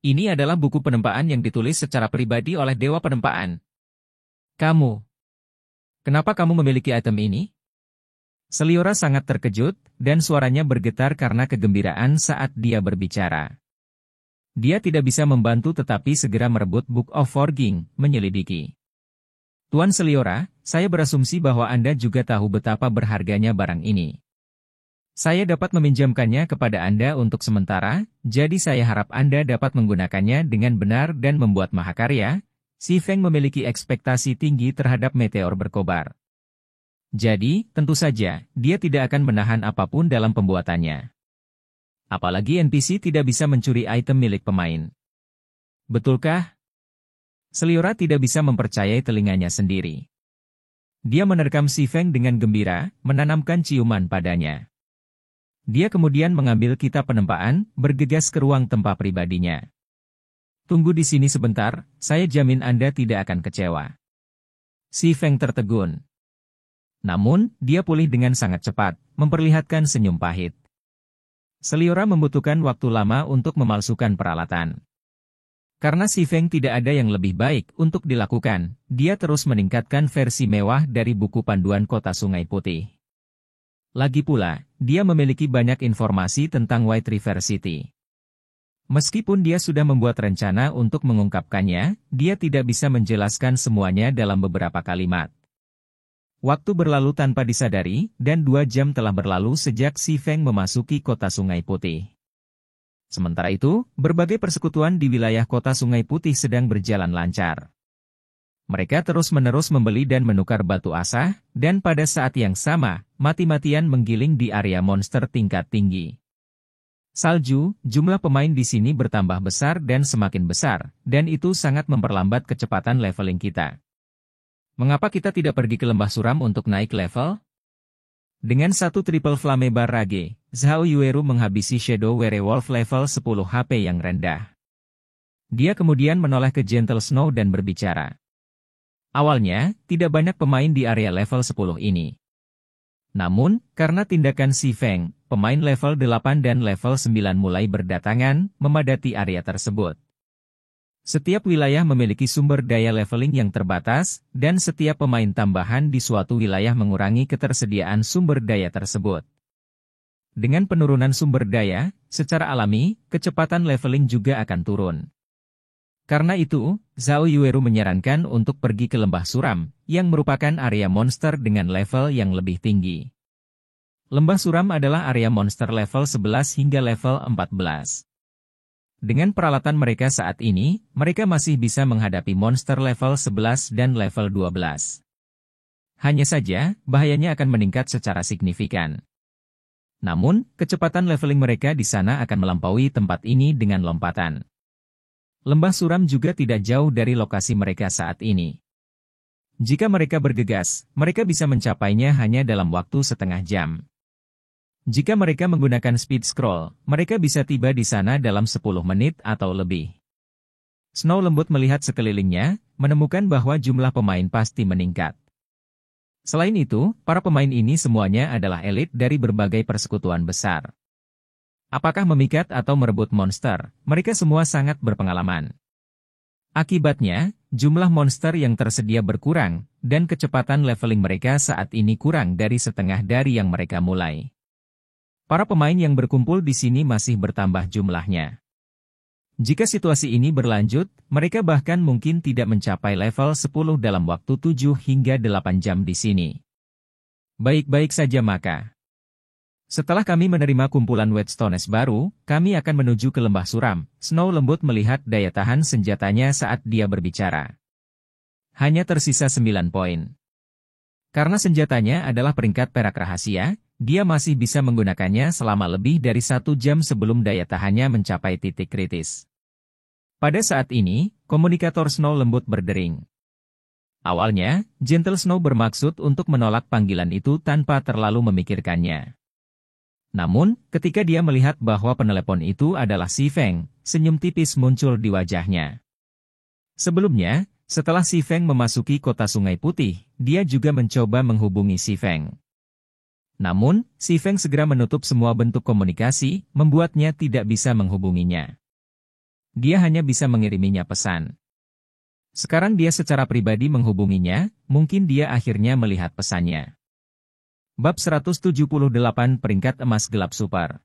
Ini adalah buku penempaan yang ditulis secara pribadi oleh Dewa Penempaan. Kamu. Kenapa kamu memiliki item ini? Seliora sangat terkejut, dan suaranya bergetar karena kegembiraan saat dia berbicara. Dia tidak bisa membantu tetapi segera merebut Book of Forging, menyelidiki. Tuan Seliora, saya berasumsi bahwa Anda juga tahu betapa berharganya barang ini. Saya dapat meminjamkannya kepada Anda untuk sementara, jadi saya harap Anda dapat menggunakannya dengan benar dan membuat mahakarya. Si Feng memiliki ekspektasi tinggi terhadap meteor berkobar. Jadi, tentu saja, dia tidak akan menahan apapun dalam pembuatannya. Apalagi NPC tidak bisa mencuri item milik pemain. Betulkah? Seliora tidak bisa mempercayai telinganya sendiri. Dia menerkam si Feng dengan gembira, menanamkan ciuman padanya. Dia kemudian mengambil kitab penempaan, bergegas ke ruang tempat pribadinya. Tunggu di sini sebentar, saya jamin Anda tidak akan kecewa. Si Feng tertegun. Namun, dia pulih dengan sangat cepat, memperlihatkan senyum pahit. Seliora membutuhkan waktu lama untuk memalsukan peralatan. Karena si Feng tidak ada yang lebih baik untuk dilakukan, dia terus meningkatkan versi mewah dari buku panduan Kota Sungai Putih. Lagi pula, dia memiliki banyak informasi tentang White River City. Meskipun dia sudah membuat rencana untuk mengungkapkannya, dia tidak bisa menjelaskan semuanya dalam beberapa kalimat. Waktu berlalu tanpa disadari, dan 2 jam telah berlalu sejak si Feng memasuki Kota Sungai Putih. Sementara itu, berbagai persekutuan di wilayah Kota Sungai Putih sedang berjalan lancar. Mereka terus-menerus membeli dan menukar batu asah, dan pada saat yang sama, mati-matian menggiling di area monster tingkat tinggi. Salju, jumlah pemain di sini bertambah besar dan semakin besar, dan itu sangat memperlambat kecepatan leveling kita. Mengapa kita tidak pergi ke lembah suram untuk naik level? Dengan satu triple flame bar rage, Zhao Yueru menghabisi Shadow Werewolf level 10 HP yang rendah. Dia kemudian menoleh ke Gentle Snow dan berbicara. Awalnya, tidak banyak pemain di area level 10 ini. Namun, karena tindakan si Feng, pemain level 8 dan level 9 mulai berdatangan, memadati area tersebut. Setiap wilayah memiliki sumber daya leveling yang terbatas, dan setiap pemain tambahan di suatu wilayah mengurangi ketersediaan sumber daya tersebut. Dengan penurunan sumber daya, secara alami, kecepatan leveling juga akan turun. Karena itu, Zhao Yueru menyarankan untuk pergi ke lembah suram, yang merupakan area monster dengan level yang lebih tinggi. Lembah suram adalah area monster level 11 hingga level 14. Dengan peralatan mereka saat ini, mereka masih bisa menghadapi monster level 11 dan level 12. Hanya saja, bahayanya akan meningkat secara signifikan. Namun, kecepatan leveling mereka di sana akan melampaui tempat ini dengan lompatan. Lembah suram juga tidak jauh dari lokasi mereka saat ini. Jika mereka bergegas, mereka bisa mencapainya hanya dalam waktu setengah jam. Jika mereka menggunakan speed scroll, mereka bisa tiba di sana dalam 10 menit atau lebih. Snow lembut melihat sekelilingnya, menemukan bahwa jumlah pemain pasti meningkat. Selain itu, para pemain ini semuanya adalah elit dari berbagai persekutuan besar. Apakah memikat atau merebut monster, mereka semua sangat berpengalaman. Akibatnya, jumlah monster yang tersedia berkurang, dan kecepatan leveling mereka saat ini kurang dari setengah dari yang mereka mulai. Para pemain yang berkumpul di sini masih bertambah jumlahnya. Jika situasi ini berlanjut, mereka bahkan mungkin tidak mencapai level 10 dalam waktu 7 hingga 8 jam di sini. Baik-baik saja maka. Setelah kami menerima kumpulan Whetstones baru, kami akan menuju ke lembah suram. Snow lembut melihat daya tahan senjatanya saat dia berbicara. Hanya tersisa 9 poin. Karena senjatanya adalah peringkat perak rahasia, dia masih bisa menggunakannya selama lebih dari 1 jam sebelum daya tahannya mencapai titik kritis. Pada saat ini, komunikator Snow lembut berdering. Awalnya, Gentle Snow bermaksud untuk menolak panggilan itu tanpa terlalu memikirkannya. Namun, ketika dia melihat bahwa penelepon itu adalah si Feng, senyum tipis muncul di wajahnya. Sebelumnya, setelah si Feng memasuki Kota Sungai Putih, dia juga mencoba menghubungi si Feng. Namun, si Feng segera menutup semua bentuk komunikasi, membuatnya tidak bisa menghubunginya. Dia hanya bisa mengiriminya pesan. Sekarang dia secara pribadi menghubunginya, mungkin dia akhirnya melihat pesannya. Bab 178 Peringkat Emas Gelap Super.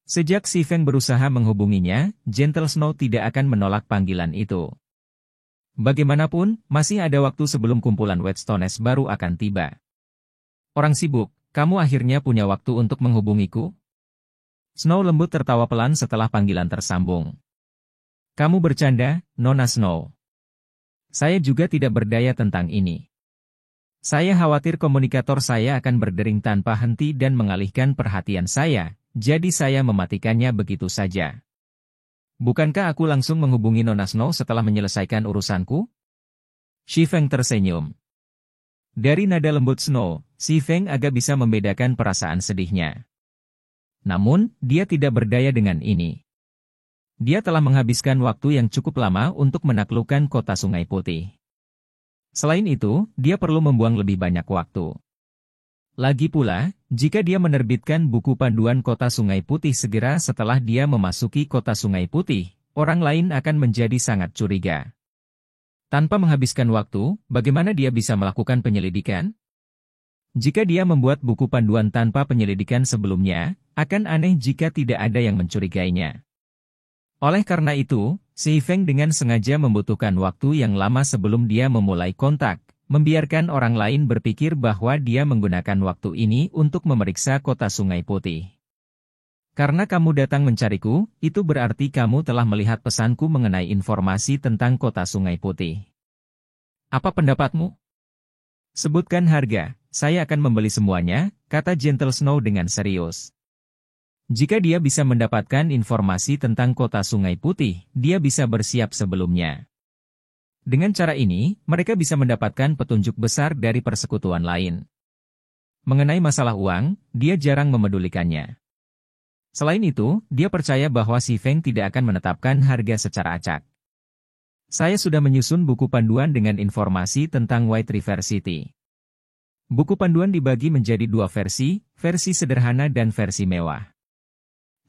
Sejak Si Feng berusaha menghubunginya, Gentle Snow tidak akan menolak panggilan itu. Bagaimanapun, masih ada waktu sebelum kumpulan Whetstones baru akan tiba. Orang sibuk, kamu akhirnya punya waktu untuk menghubungiku? Snow lembut tertawa pelan setelah panggilan tersambung. Kamu bercanda, Nona Snow. Saya juga tidak berdaya tentang ini. Saya khawatir komunikator saya akan berdering tanpa henti dan mengalihkan perhatian saya, jadi saya mematikannya begitu saja. Bukankah aku langsung menghubungi Nona Snow setelah menyelesaikan urusanku? Si Feng tersenyum. Dari nada lembut Snow, Si Feng agak bisa membedakan perasaan sedihnya. Namun, dia tidak berdaya dengan ini. Dia telah menghabiskan waktu yang cukup lama untuk menaklukkan kota Sungai Putih. Selain itu, dia perlu membuang lebih banyak waktu. Lagi pula, jika dia menerbitkan buku panduan kota Sungai Putih segera setelah dia memasuki kota Sungai Putih, orang lain akan menjadi sangat curiga. Tanpa menghabiskan waktu, bagaimana dia bisa melakukan penyelidikan? Jika dia membuat buku panduan tanpa penyelidikan sebelumnya, akan aneh jika tidak ada yang mencurigainya. Oleh karena itu, Si Feng dengan sengaja membutuhkan waktu yang lama sebelum dia memulai kontak, membiarkan orang lain berpikir bahwa dia menggunakan waktu ini untuk memeriksa kota Sungai Putih. Karena kamu datang mencariku, itu berarti kamu telah melihat pesanku mengenai informasi tentang kota Sungai Putih. Apa pendapatmu? Sebutkan harga, saya akan membeli semuanya, kata Gentle Snow dengan serius. Jika dia bisa mendapatkan informasi tentang kota Sungai Putih, dia bisa bersiap sebelumnya. Dengan cara ini, mereka bisa mendapatkan petunjuk besar dari persekutuan lain. Mengenai masalah uang, dia jarang memedulikannya. Selain itu, dia percaya bahwa Si Feng tidak akan menetapkan harga secara acak. Saya sudah menyusun buku panduan dengan informasi tentang White River City. Buku panduan dibagi menjadi dua versi sederhana dan versi mewah.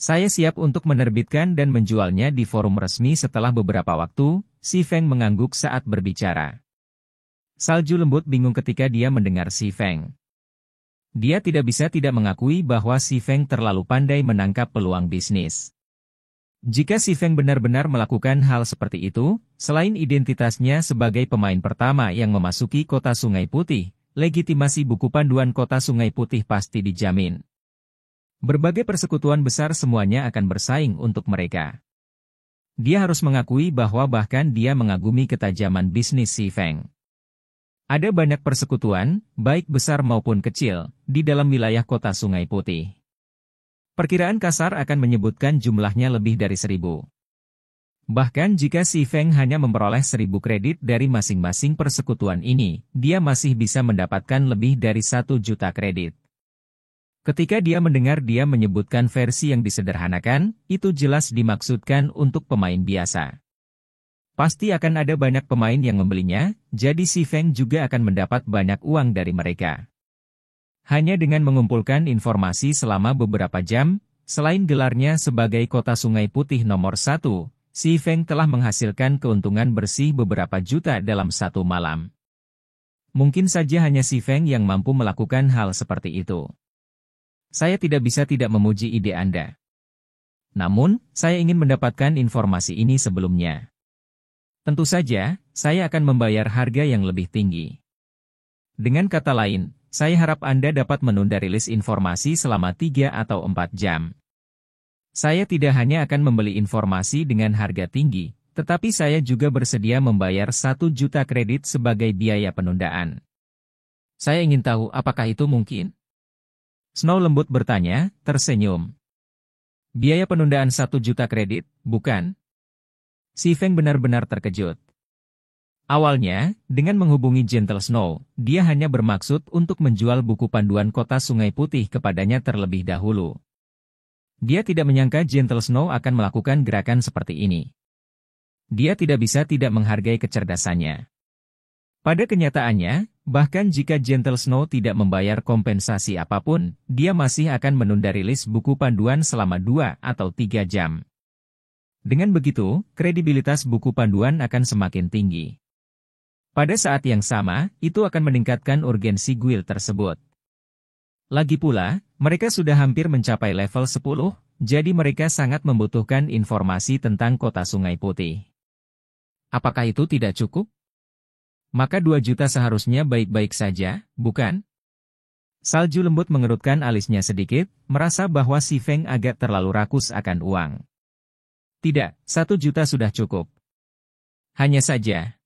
Saya siap untuk menerbitkan dan menjualnya di forum resmi setelah beberapa waktu. Si Feng mengangguk saat berbicara. Salju lembut bingung ketika dia mendengar Si Feng. Dia tidak bisa tidak mengakui bahwa Si Feng terlalu pandai menangkap peluang bisnis. Jika Si Feng benar-benar melakukan hal seperti itu, selain identitasnya sebagai pemain pertama yang memasuki kota Sungai Putih, legitimasi buku panduan kota Sungai Putih pasti dijamin. Berbagai persekutuan besar semuanya akan bersaing untuk mereka. Dia harus mengakui bahwa bahkan dia mengagumi ketajaman bisnis Si Feng. Ada banyak persekutuan, baik besar maupun kecil, di dalam wilayah kota Sungai Putih. Perkiraan kasar akan menyebutkan jumlahnya lebih dari 1.000. Bahkan jika Si Feng hanya memperoleh 1.000 kredit dari masing-masing persekutuan ini, dia masih bisa mendapatkan lebih dari 1 juta kredit. Ketika dia mendengar dia menyebutkan versi yang disederhanakan, itu jelas dimaksudkan untuk pemain biasa. Pasti akan ada banyak pemain yang membelinya, jadi Si Feng juga akan mendapat banyak uang dari mereka. Hanya dengan mengumpulkan informasi selama beberapa jam, selain gelarnya sebagai kota Sungai Putih nomor 1, Si Feng telah menghasilkan keuntungan bersih beberapa juta dalam satu malam. Mungkin saja hanya Si Feng yang mampu melakukan hal seperti itu. Saya tidak bisa tidak memuji ide Anda. Namun, saya ingin mendapatkan informasi ini sebelumnya. Tentu saja, saya akan membayar harga yang lebih tinggi. Dengan kata lain, saya harap Anda dapat menunda rilis informasi selama 3 atau 4 jam. Saya tidak hanya akan membeli informasi dengan harga tinggi, tetapi saya juga bersedia membayar 1 juta kredit sebagai biaya penundaan. Saya ingin tahu apakah itu mungkin? Snow lembut bertanya, tersenyum. Biaya penundaan 1 juta kredit, bukan? Si Feng benar-benar terkejut. Awalnya, dengan menghubungi Gentle Snow, dia hanya bermaksud untuk menjual buku panduan kota Sungai Putih kepadanya terlebih dahulu. Dia tidak menyangka Gentle Snow akan melakukan gerakan seperti ini. Dia tidak bisa tidak menghargai kecerdasannya. Pada kenyataannya, bahkan jika Gentle Snow tidak membayar kompensasi apapun, dia masih akan menunda rilis buku panduan selama 2 atau 3 jam. Dengan begitu, kredibilitas buku panduan akan semakin tinggi. Pada saat yang sama, itu akan meningkatkan urgensi guild tersebut. Lagi pula, mereka sudah hampir mencapai level 10, jadi mereka sangat membutuhkan informasi tentang kota Sungai Putih. Apakah itu tidak cukup? Maka 2 juta seharusnya baik-baik saja, bukan? Salju lembut mengerutkan alisnya sedikit, merasa bahwa si Feng agak terlalu rakus akan uang. Tidak, 1 juta sudah cukup. Hanya saja.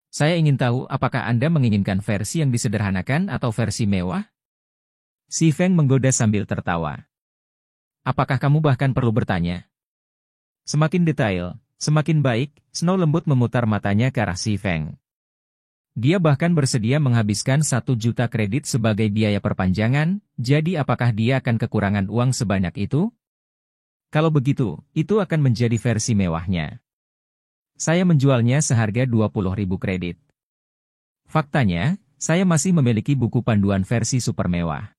Saya ingin tahu apakah Anda menginginkan versi yang disederhanakan atau versi mewah? Si Feng menggoda sambil tertawa. Apakah kamu bahkan perlu bertanya? Semakin detail, semakin baik, Snow lembut memutar matanya ke arah si Feng. Dia bahkan bersedia menghabiskan 1 juta kredit sebagai biaya perpanjangan, jadi apakah dia akan kekurangan uang sebanyak itu? Kalau begitu, itu akan menjadi versi mewahnya. Saya menjualnya seharga 20.000 kredit. Faktanya, saya masih memiliki buku panduan versi super mewah.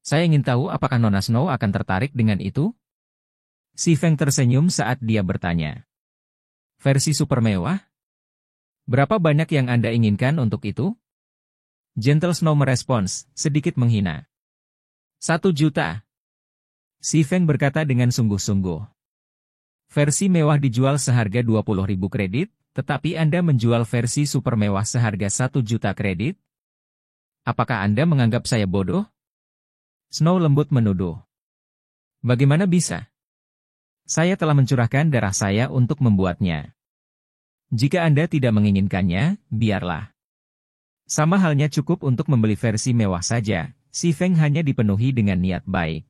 Saya ingin tahu apakah Nona Snow akan tertarik dengan itu? Si Feng tersenyum saat dia bertanya. Versi super mewah? Berapa banyak yang Anda inginkan untuk itu? Gentle Snow merespons, sedikit menghina. 1 juta. Si Feng berkata dengan sungguh-sungguh. Versi mewah dijual seharga 20.000 kredit, tetapi Anda menjual versi super mewah seharga 1 juta kredit? Apakah Anda menganggap saya bodoh? Snow lembut menuduh. Bagaimana bisa? Saya telah mencurahkan darah saya untuk membuatnya. Jika Anda tidak menginginkannya, biarlah. Sama halnya cukup untuk membeli versi mewah saja, si Feng hanya dipenuhi dengan niat baik.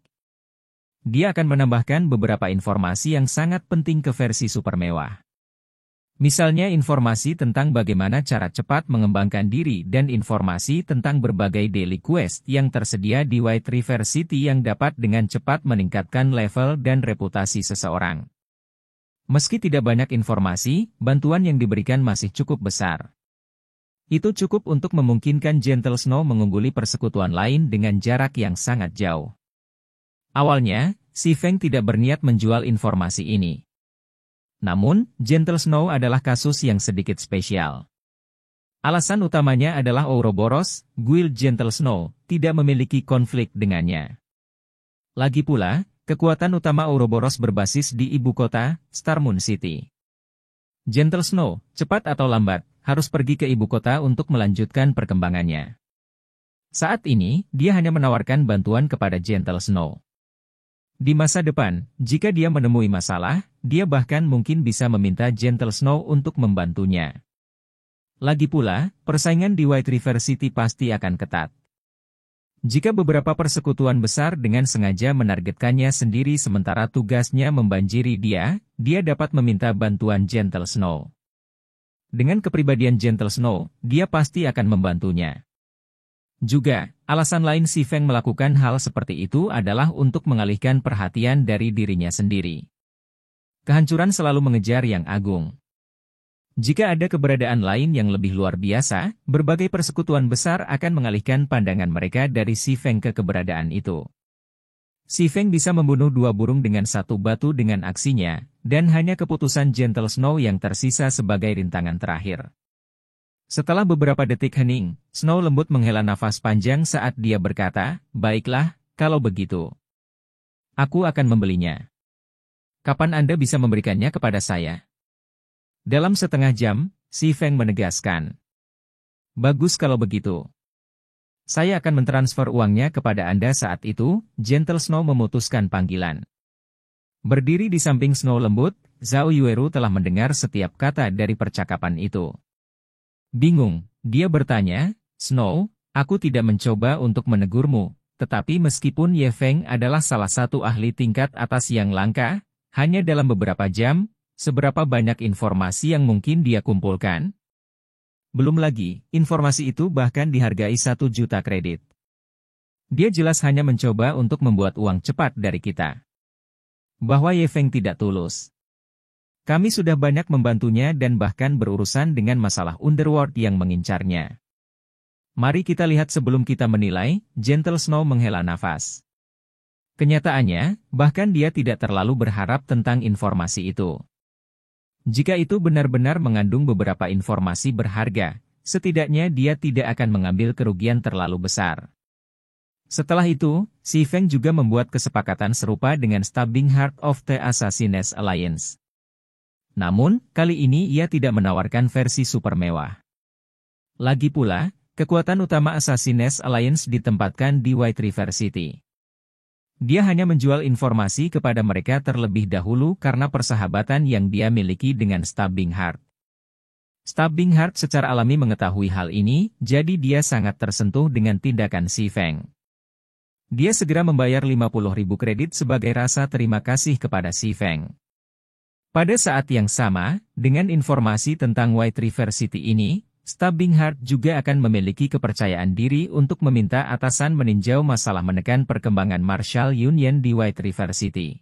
Dia akan menambahkan beberapa informasi yang sangat penting ke versi super mewah. Misalnya informasi tentang bagaimana cara cepat mengembangkan diri dan informasi tentang berbagai daily quest yang tersedia di White River City yang dapat dengan cepat meningkatkan level dan reputasi seseorang. Meski tidak banyak informasi, bantuan yang diberikan masih cukup besar. Itu cukup untuk memungkinkan Gentle Snow mengungguli persekutuan lain dengan jarak yang sangat jauh. Awalnya, si Feng tidak berniat menjual informasi ini. Namun, Gentle Snow adalah kasus yang sedikit spesial. Alasan utamanya adalah Ouroboros, guild Gentle Snow, tidak memiliki konflik dengannya. Lagi pula, kekuatan utama Ouroboros berbasis di ibu kota, Starmoon City. Gentle Snow, cepat atau lambat, harus pergi ke ibu kota untuk melanjutkan perkembangannya. Saat ini, dia hanya menawarkan bantuan kepada Gentle Snow. Di masa depan, jika dia menemui masalah, dia bahkan mungkin bisa meminta Gentle Snow untuk membantunya. Lagi pula, persaingan di White River City pasti akan ketat. Jika beberapa persekutuan besar dengan sengaja menargetkannya sendiri sementara tugasnya membanjiri dia dapat meminta bantuan Gentle Snow. Dengan kepribadian Gentle Snow, dia pasti akan membantunya. Juga, alasan lain si Feng melakukan hal seperti itu adalah untuk mengalihkan perhatian dari dirinya sendiri. Kehancuran selalu mengejar yang agung. Jika ada keberadaan lain yang lebih luar biasa, berbagai persekutuan besar akan mengalihkan pandangan mereka dari si Feng ke keberadaan itu. Si Feng bisa membunuh 2 burung dengan 1 batu dengan aksinya, dan hanya keputusan Gentle Snow yang tersisa sebagai rintangan terakhir. Setelah beberapa detik hening, Snow lembut menghela nafas panjang saat dia berkata, baiklah, kalau begitu. Aku akan membelinya. Kapan Anda bisa memberikannya kepada saya? Dalam setengah jam, si Feng menegaskan. Bagus kalau begitu. Saya akan mentransfer uangnya kepada Anda saat itu, Gentle Snow memutuskan panggilan. Berdiri di samping Snow lembut, Zhao Yueru telah mendengar setiap kata dari percakapan itu. Bingung, dia bertanya, Snow, aku tidak mencoba untuk menegurmu, tetapi meskipun Ye Feng adalah salah satu ahli tingkat atas yang langka, hanya dalam beberapa jam, seberapa banyak informasi yang mungkin dia kumpulkan? Belum lagi, informasi itu bahkan dihargai 1 juta kredit. Dia jelas hanya mencoba untuk membuat uang cepat dari kita. Bahwa Ye Feng tidak tulus. Kami sudah banyak membantunya dan bahkan berurusan dengan masalah Underworld yang mengincarnya. Mari kita lihat sebelum kita menilai, Gentle Snow menghela nafas. Kenyataannya, bahkan dia tidak terlalu berharap tentang informasi itu. Jika itu benar-benar mengandung beberapa informasi berharga, setidaknya dia tidak akan mengambil kerugian terlalu besar. Setelah itu, Xi Feng juga membuat kesepakatan serupa dengan Stabbing Heart of the Assassin's Alliance. Namun, kali ini ia tidak menawarkan versi super mewah. Lagi pula, kekuatan utama Assassin's Alliance ditempatkan di White River City. Dia hanya menjual informasi kepada mereka terlebih dahulu karena persahabatan yang dia miliki dengan Stabbing Heart. Stabbing Heart secara alami mengetahui hal ini, jadi dia sangat tersentuh dengan tindakan Xi Feng. Dia segera membayar 50.000 kredit sebagai rasa terima kasih kepada Xi Feng. Pada saat yang sama, dengan informasi tentang White River City ini, Stabbing Heart juga akan memiliki kepercayaan diri untuk meminta atasan meninjau masalah menekan perkembangan Marshall Union di White River City.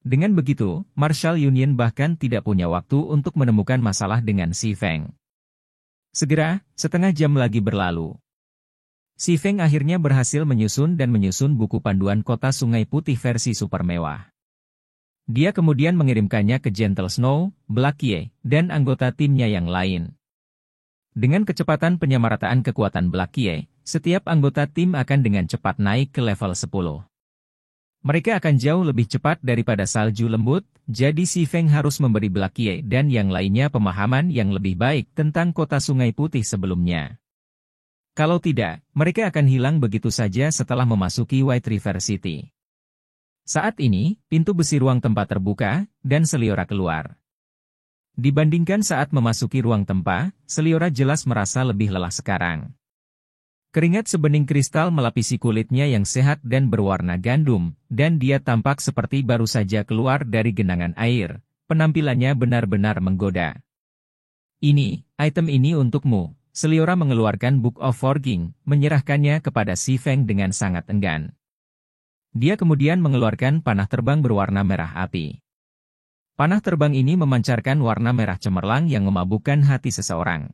Dengan begitu, Marshall Union bahkan tidak punya waktu untuk menemukan masalah dengan Xi Feng. Segera, setengah jam lagi berlalu. Xi Feng akhirnya berhasil menyusun buku panduan kota Sungai Putih versi super mewah. Dia kemudian mengirimkannya ke Gentle Snow, Black Ye, dan anggota timnya yang lain. Dengan kecepatan penyamarataan kekuatan Black Ye, setiap anggota tim akan dengan cepat naik ke level 10. Mereka akan jauh lebih cepat daripada salju lembut, jadi Xi Feng harus memberi Black Ye dan yang lainnya pemahaman yang lebih baik tentang kota Sungai Putih sebelumnya. Kalau tidak, mereka akan hilang begitu saja setelah memasuki White River City. Saat ini, pintu besi ruang tempat terbuka, dan Seliora keluar. Dibandingkan saat memasuki ruang tempa, Seliora jelas merasa lebih lelah sekarang. Keringat sebening kristal melapisi kulitnya yang sehat dan berwarna gandum, dan dia tampak seperti baru saja keluar dari genangan air. Penampilannya benar-benar menggoda. Ini, item ini untukmu. Seliora mengeluarkan Book of Forging, menyerahkannya kepada Xi Feng dengan sangat enggan. Dia kemudian mengeluarkan panah terbang berwarna merah api. Panah terbang ini memancarkan warna merah cemerlang yang memabukkan hati seseorang.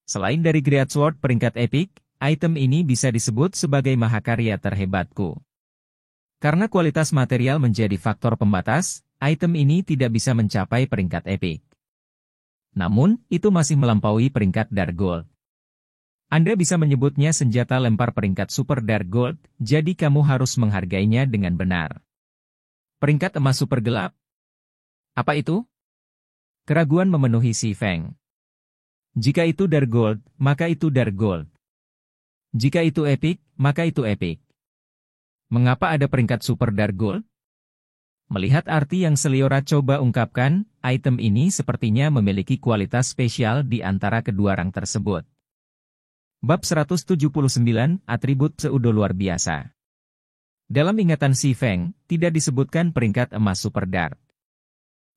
Selain dari Great Sword peringkat epik, item ini bisa disebut sebagai mahakarya terhebatku. Karena kualitas material menjadi faktor pembatas, item ini tidak bisa mencapai peringkat epik. Namun, itu masih melampaui peringkat Dark Gold. Anda bisa menyebutnya senjata lempar peringkat Super Dark Gold, jadi kamu harus menghargainya dengan benar. Peringkat emas super gelap. Apa itu? Keraguan memenuhi Xi Feng. Jika itu Dark Gold, maka itu Dark Gold. Jika itu epik, maka itu epik. Mengapa ada peringkat Super Dark Gold? Melihat arti yang Seliora coba ungkapkan, item ini sepertinya memiliki kualitas spesial di antara kedua rang tersebut. Bab 179, Atribut Pseudo Luar Biasa. Dalam ingatan Xi Feng, tidak disebutkan peringkat emas Super Dark.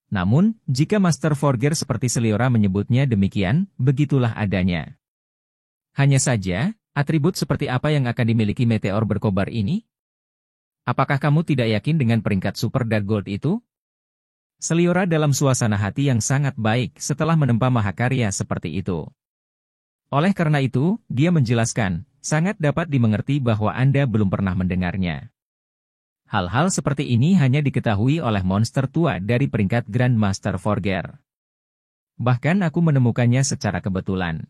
Namun, jika Master Forger seperti Seliora menyebutnya demikian, begitulah adanya. Hanya saja, atribut seperti apa yang akan dimiliki meteor berkobar ini? Apakah kamu tidak yakin dengan peringkat Super Dark Gold itu? Seliora dalam suasana hati yang sangat baik setelah menempa mahakarya seperti itu. Oleh karena itu, dia menjelaskan, sangat dapat dimengerti bahwa Anda belum pernah mendengarnya. Hal-hal seperti ini hanya diketahui oleh monster tua dari peringkat Grandmaster Forger. Bahkan aku menemukannya secara kebetulan.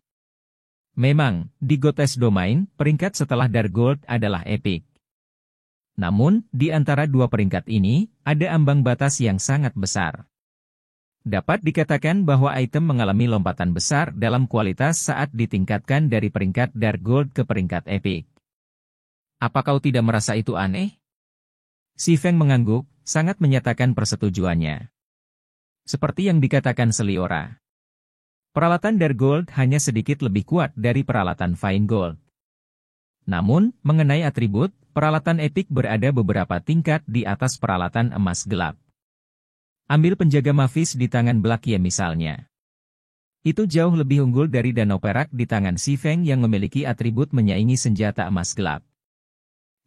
Memang, di Goddess Domain, peringkat setelah Dark Gold adalah epic. Namun, di antara dua peringkat ini, ada ambang batas yang sangat besar. Dapat dikatakan bahwa item mengalami lompatan besar dalam kualitas saat ditingkatkan dari peringkat Dark Gold ke peringkat epic. Apa kau tidak merasa itu aneh? Xi Feng mengangguk, sangat menyatakan persetujuannya. Seperti yang dikatakan Seliora. Peralatan Dark Gold hanya sedikit lebih kuat dari peralatan Fine Gold. Namun, mengenai atribut, peralatan epik berada beberapa tingkat di atas peralatan emas gelap. Ambil penjaga Mafis di tangan Black Ye misalnya. Itu jauh lebih unggul dari danau perak di tangan Xi Feng yang memiliki atribut menyaingi senjata emas gelap.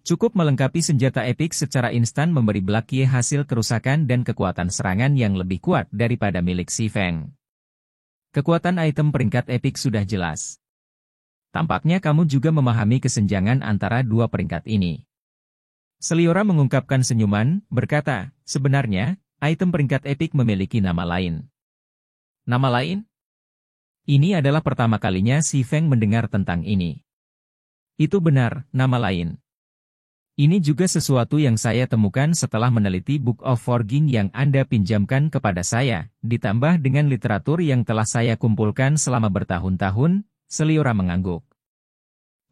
Cukup melengkapi senjata epik secara instan memberi Black Ye hasil kerusakan dan kekuatan serangan yang lebih kuat daripada milik Xi Feng. Kekuatan item peringkat epik sudah jelas. Tampaknya kamu juga memahami kesenjangan antara dua peringkat ini. Seliora mengungkapkan senyuman, berkata, sebenarnya, item peringkat epik memiliki nama lain. Nama lain? Ini adalah pertama kalinya si Feng mendengar tentang ini. Itu benar, nama lain. Ini juga sesuatu yang saya temukan setelah meneliti Book of Forging yang Anda pinjamkan kepada saya, ditambah dengan literatur yang telah saya kumpulkan selama bertahun-tahun, Seliora mengangguk.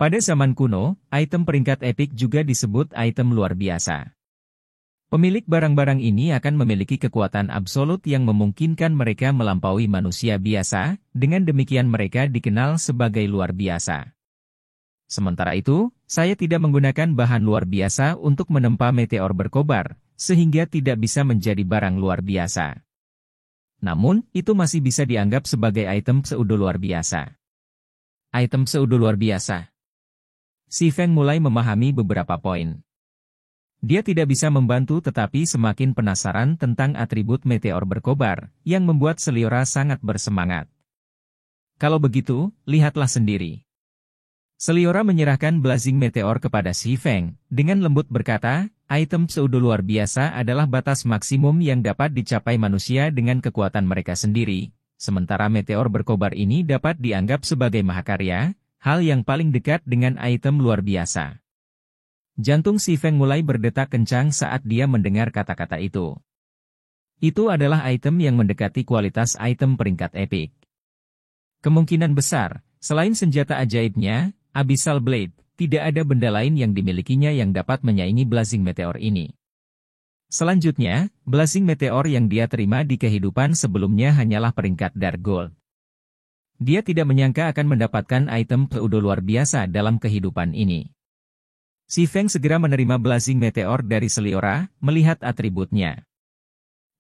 Pada zaman kuno, item peringkat epik juga disebut item luar biasa. Pemilik barang-barang ini akan memiliki kekuatan absolut yang memungkinkan mereka melampaui manusia biasa, dengan demikian mereka dikenal sebagai luar biasa. Sementara itu, saya tidak menggunakan bahan luar biasa untuk menempa meteor berkobar, sehingga tidak bisa menjadi barang luar biasa. Namun, itu masih bisa dianggap sebagai item pseudo luar biasa. Item pseudo luar biasa. Si Feng mulai memahami beberapa poin. Dia tidak bisa membantu tetapi semakin penasaran tentang atribut meteor berkobar, yang membuat Seliora sangat bersemangat. Kalau begitu, lihatlah sendiri. Seliora menyerahkan blazing meteor kepada si Feng, dengan lembut berkata, item pseudo luar biasa adalah batas maksimum yang dapat dicapai manusia dengan kekuatan mereka sendiri, sementara meteor berkobar ini dapat dianggap sebagai mahakarya, hal yang paling dekat dengan item luar biasa. Jantung si Feng mulai berdetak kencang saat dia mendengar kata-kata itu. Itu adalah item yang mendekati kualitas item peringkat epik. Kemungkinan besar, selain senjata ajaibnya, Abyssal Blade, tidak ada benda lain yang dimilikinya yang dapat menyaingi blazing meteor ini. Selanjutnya, blazing meteor yang dia terima di kehidupan sebelumnya hanyalah peringkat Dark Gold. Dia tidak menyangka akan mendapatkan item pseudo luar biasa dalam kehidupan ini. Si Feng segera menerima blazing meteor dari Seliora, melihat atributnya.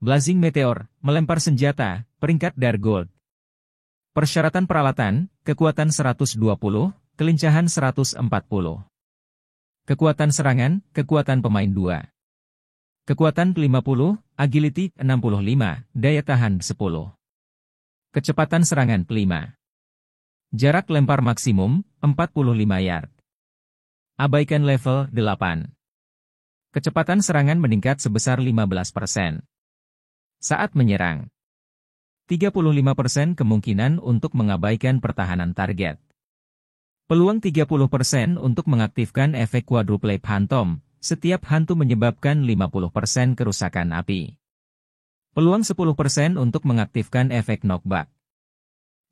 Blazing meteor, melempar senjata, peringkat Dark Gold. Persyaratan peralatan, kekuatan 120, kelincahan 140. Kekuatan serangan, kekuatan pemain 2. Kekuatan 50, agility 65, daya tahan 10. Kecepatan serangan 5. Jarak lempar maksimum, 45 yard. Abaikan level 8. Kecepatan serangan meningkat sebesar 15%. Saat menyerang, 35% kemungkinan untuk mengabaikan pertahanan target. Peluang 30% untuk mengaktifkan efek quadruple phantom, setiap hantu menyebabkan 50% kerusakan api. Peluang 10% untuk mengaktifkan efek knockback.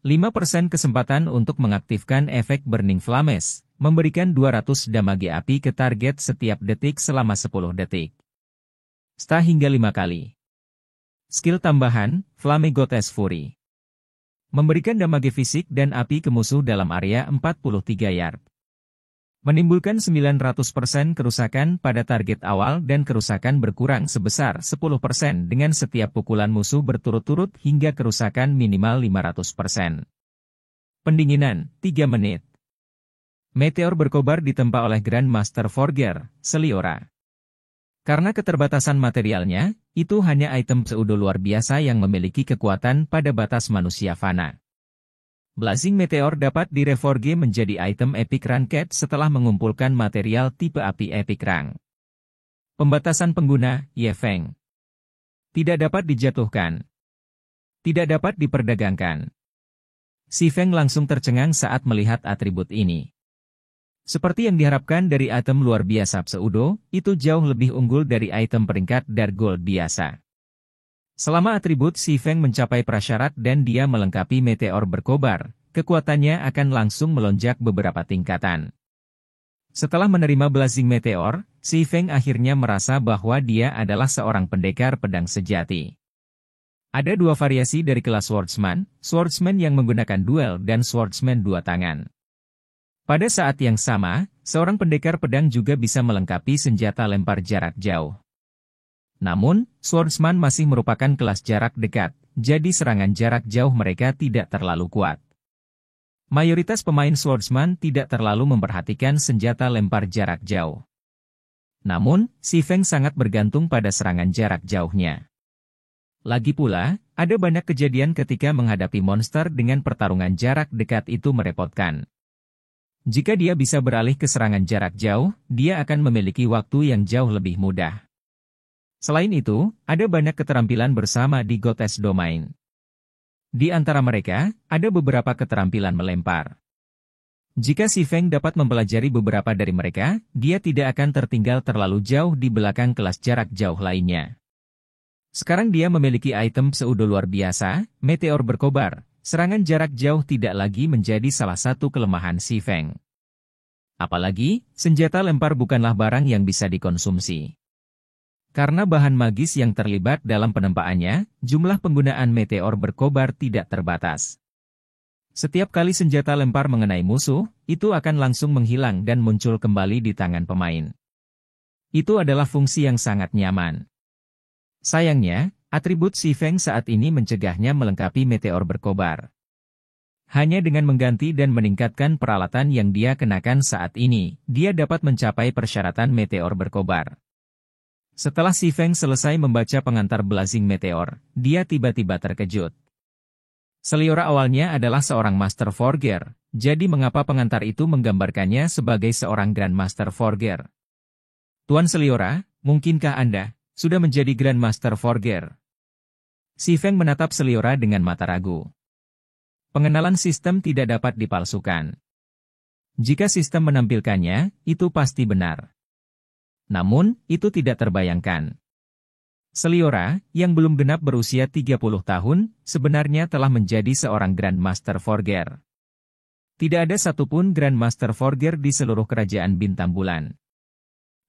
5% kesempatan untuk mengaktifkan efek Burning Flames, memberikan 200 damage api ke target setiap detik selama 10 detik. Sta hingga 5 kali. Skill tambahan, Flame Goddess Fury. Memberikan damage fisik dan api ke musuh dalam area 43 yard. Menimbulkan 900% kerusakan pada target awal dan kerusakan berkurang sebesar 10% dengan setiap pukulan musuh berturut-turut hingga kerusakan minimal 500%. Pendinginan, 3 menit. Meteor berkobar ditempa oleh Grandmaster Forger, Seliora. Karena keterbatasan materialnya, itu hanya item pseudo luar biasa yang memiliki kekuatan pada batas manusia fana. Blazing Meteor dapat direforge menjadi item Epic Ranked setelah mengumpulkan material tipe api Epic Rank. Pembatasan pengguna, Ye Feng. Tidak dapat dijatuhkan. Tidak dapat diperdagangkan. Si Feng langsung tercengang saat melihat atribut ini. Seperti yang diharapkan dari item luar biasa pseudo, itu jauh lebih unggul dari item peringkat Dark Gold biasa. Selama atribut si Feng mencapai prasyarat dan dia melengkapi meteor berkobar, kekuatannya akan langsung melonjak beberapa tingkatan. Setelah menerima blazing meteor, si Feng akhirnya merasa bahwa dia adalah seorang pendekar pedang sejati. Ada 2 variasi dari kelas swordsman yang menggunakan duel dan swordsman 2 tangan. Pada saat yang sama, seorang pendekar pedang juga bisa melengkapi senjata lempar jarak jauh. Namun, swordsman masih merupakan kelas jarak dekat, jadi serangan jarak jauh mereka tidak terlalu kuat. Mayoritas pemain swordsman tidak terlalu memperhatikan senjata lempar jarak jauh. Namun, si Feng sangat bergantung pada serangan jarak jauhnya. Lagi pula, ada banyak kejadian ketika menghadapi monster dengan pertarungan jarak dekat itu merepotkan. Jika dia bisa beralih ke serangan jarak jauh, dia akan memiliki waktu yang jauh lebih mudah. Selain itu, ada banyak keterampilan bersama di Goddess Domain. Di antara mereka, ada beberapa keterampilan melempar. Jika Si Feng dapat mempelajari beberapa dari mereka, dia tidak akan tertinggal terlalu jauh di belakang kelas jarak jauh lainnya. Sekarang dia memiliki item pseudo luar biasa, Meteor Berkobar. Serangan jarak jauh tidak lagi menjadi salah satu kelemahan Si Feng. Apalagi, senjata lempar bukanlah barang yang bisa dikonsumsi. Karena bahan magis yang terlibat dalam penempaannya, jumlah penggunaan meteor berkobar tidak terbatas. Setiap kali senjata lempar mengenai musuh, itu akan langsung menghilang dan muncul kembali di tangan pemain. Itu adalah fungsi yang sangat nyaman. Sayangnya, atribut Si Feng saat ini mencegahnya melengkapi meteor berkobar. Hanya dengan mengganti dan meningkatkan peralatan yang dia kenakan saat ini, dia dapat mencapai persyaratan meteor berkobar. Setelah Si Feng selesai membaca pengantar Blazing Meteor, dia tiba-tiba terkejut. Seliora awalnya adalah seorang Master Forger, jadi mengapa pengantar itu menggambarkannya sebagai seorang Grandmaster Forger? Tuan Seliora, mungkinkah Anda sudah menjadi Grandmaster Forger? Si Feng menatap Seliora dengan mata ragu. Pengenalan sistem tidak dapat dipalsukan. Jika sistem menampilkannya, itu pasti benar. Namun, itu tidak terbayangkan. Seliora, yang belum genap berusia 30 tahun, sebenarnya telah menjadi seorang Grandmaster Forger. Tidak ada satupun Grandmaster Forger di seluruh kerajaan Bintang Bulan.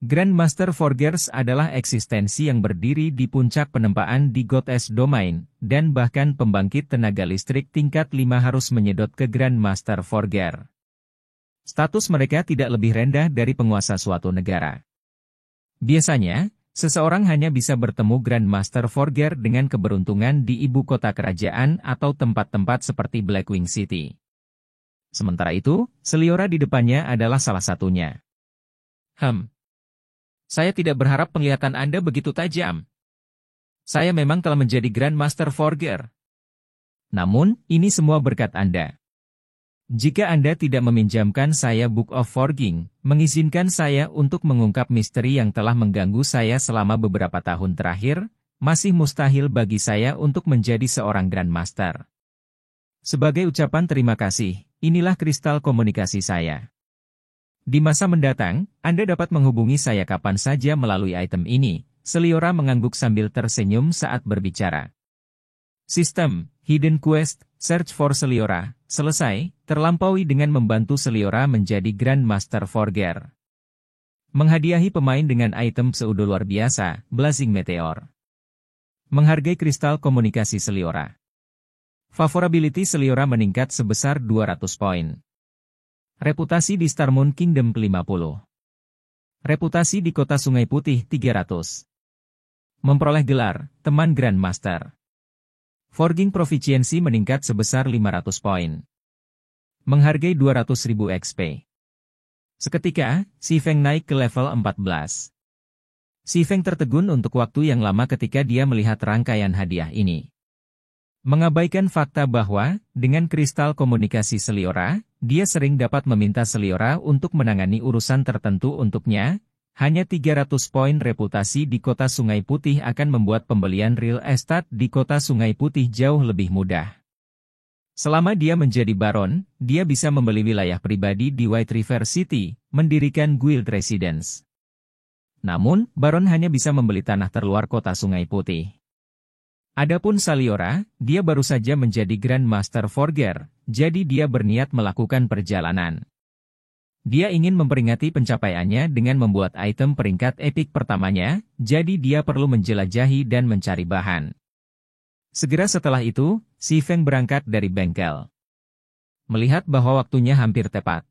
Grandmaster Forgers adalah eksistensi yang berdiri di puncak penempaan di Goddess Domain, dan bahkan pembangkit tenaga listrik tingkat 5 harus menyedot ke Grandmaster Forger. Status mereka tidak lebih rendah dari penguasa suatu negara. Biasanya, seseorang hanya bisa bertemu Grandmaster Forger dengan keberuntungan di ibu kota kerajaan atau tempat-tempat seperti Blackwing City. Sementara itu, Seliora di depannya adalah salah satunya. Saya tidak berharap penglihatan Anda begitu tajam. Saya memang telah menjadi Grandmaster Forger. Namun, ini semua berkat Anda. Jika Anda tidak meminjamkan saya Book of Forging, mengizinkan saya untuk mengungkap misteri yang telah mengganggu saya selama beberapa tahun terakhir, masih mustahil bagi saya untuk menjadi seorang Grandmaster. Sebagai ucapan terima kasih, inilah kristal komunikasi saya. Di masa mendatang, Anda dapat menghubungi saya kapan saja melalui item ini. Seliora mengangguk sambil tersenyum saat berbicara. Sistem, Hidden Quest, Search for Seliora, selesai, terlampaui dengan membantu Seliora menjadi Grandmaster Forger. Menghadiahi pemain dengan item pseudo luar biasa, Blazing Meteor. Menghargai kristal komunikasi Seliora. Favorability Seliora meningkat sebesar 200 poin. Reputasi di Star Moon Kingdom ke-50. Reputasi di Kota Sungai Putih 300. Memperoleh gelar, Teman Grandmaster. Forging Proficiency meningkat sebesar 500 poin. Menghargai 200.000 XP. Seketika, Si Feng naik ke level 14. Si Feng tertegun untuk waktu yang lama ketika dia melihat rangkaian hadiah ini. Mengabaikan fakta bahwa, dengan kristal komunikasi Seliora, dia sering dapat meminta Seliora untuk menangani urusan tertentu untuknya, hanya 300 poin reputasi di Kota Sungai Putih akan membuat pembelian real estate di Kota Sungai Putih jauh lebih mudah. Selama dia menjadi Baron, dia bisa membeli wilayah pribadi di White River City, mendirikan Guild Residence. Namun, Baron hanya bisa membeli tanah terluar Kota Sungai Putih. Adapun Seliora, dia baru saja menjadi Grandmaster Forger, jadi dia berniat melakukan perjalanan. Dia ingin memperingati pencapaiannya dengan membuat item peringkat epik pertamanya, jadi dia perlu menjelajahi dan mencari bahan. Segera setelah itu, Si Feng berangkat dari bengkel. Melihat bahwa waktunya hampir tepat,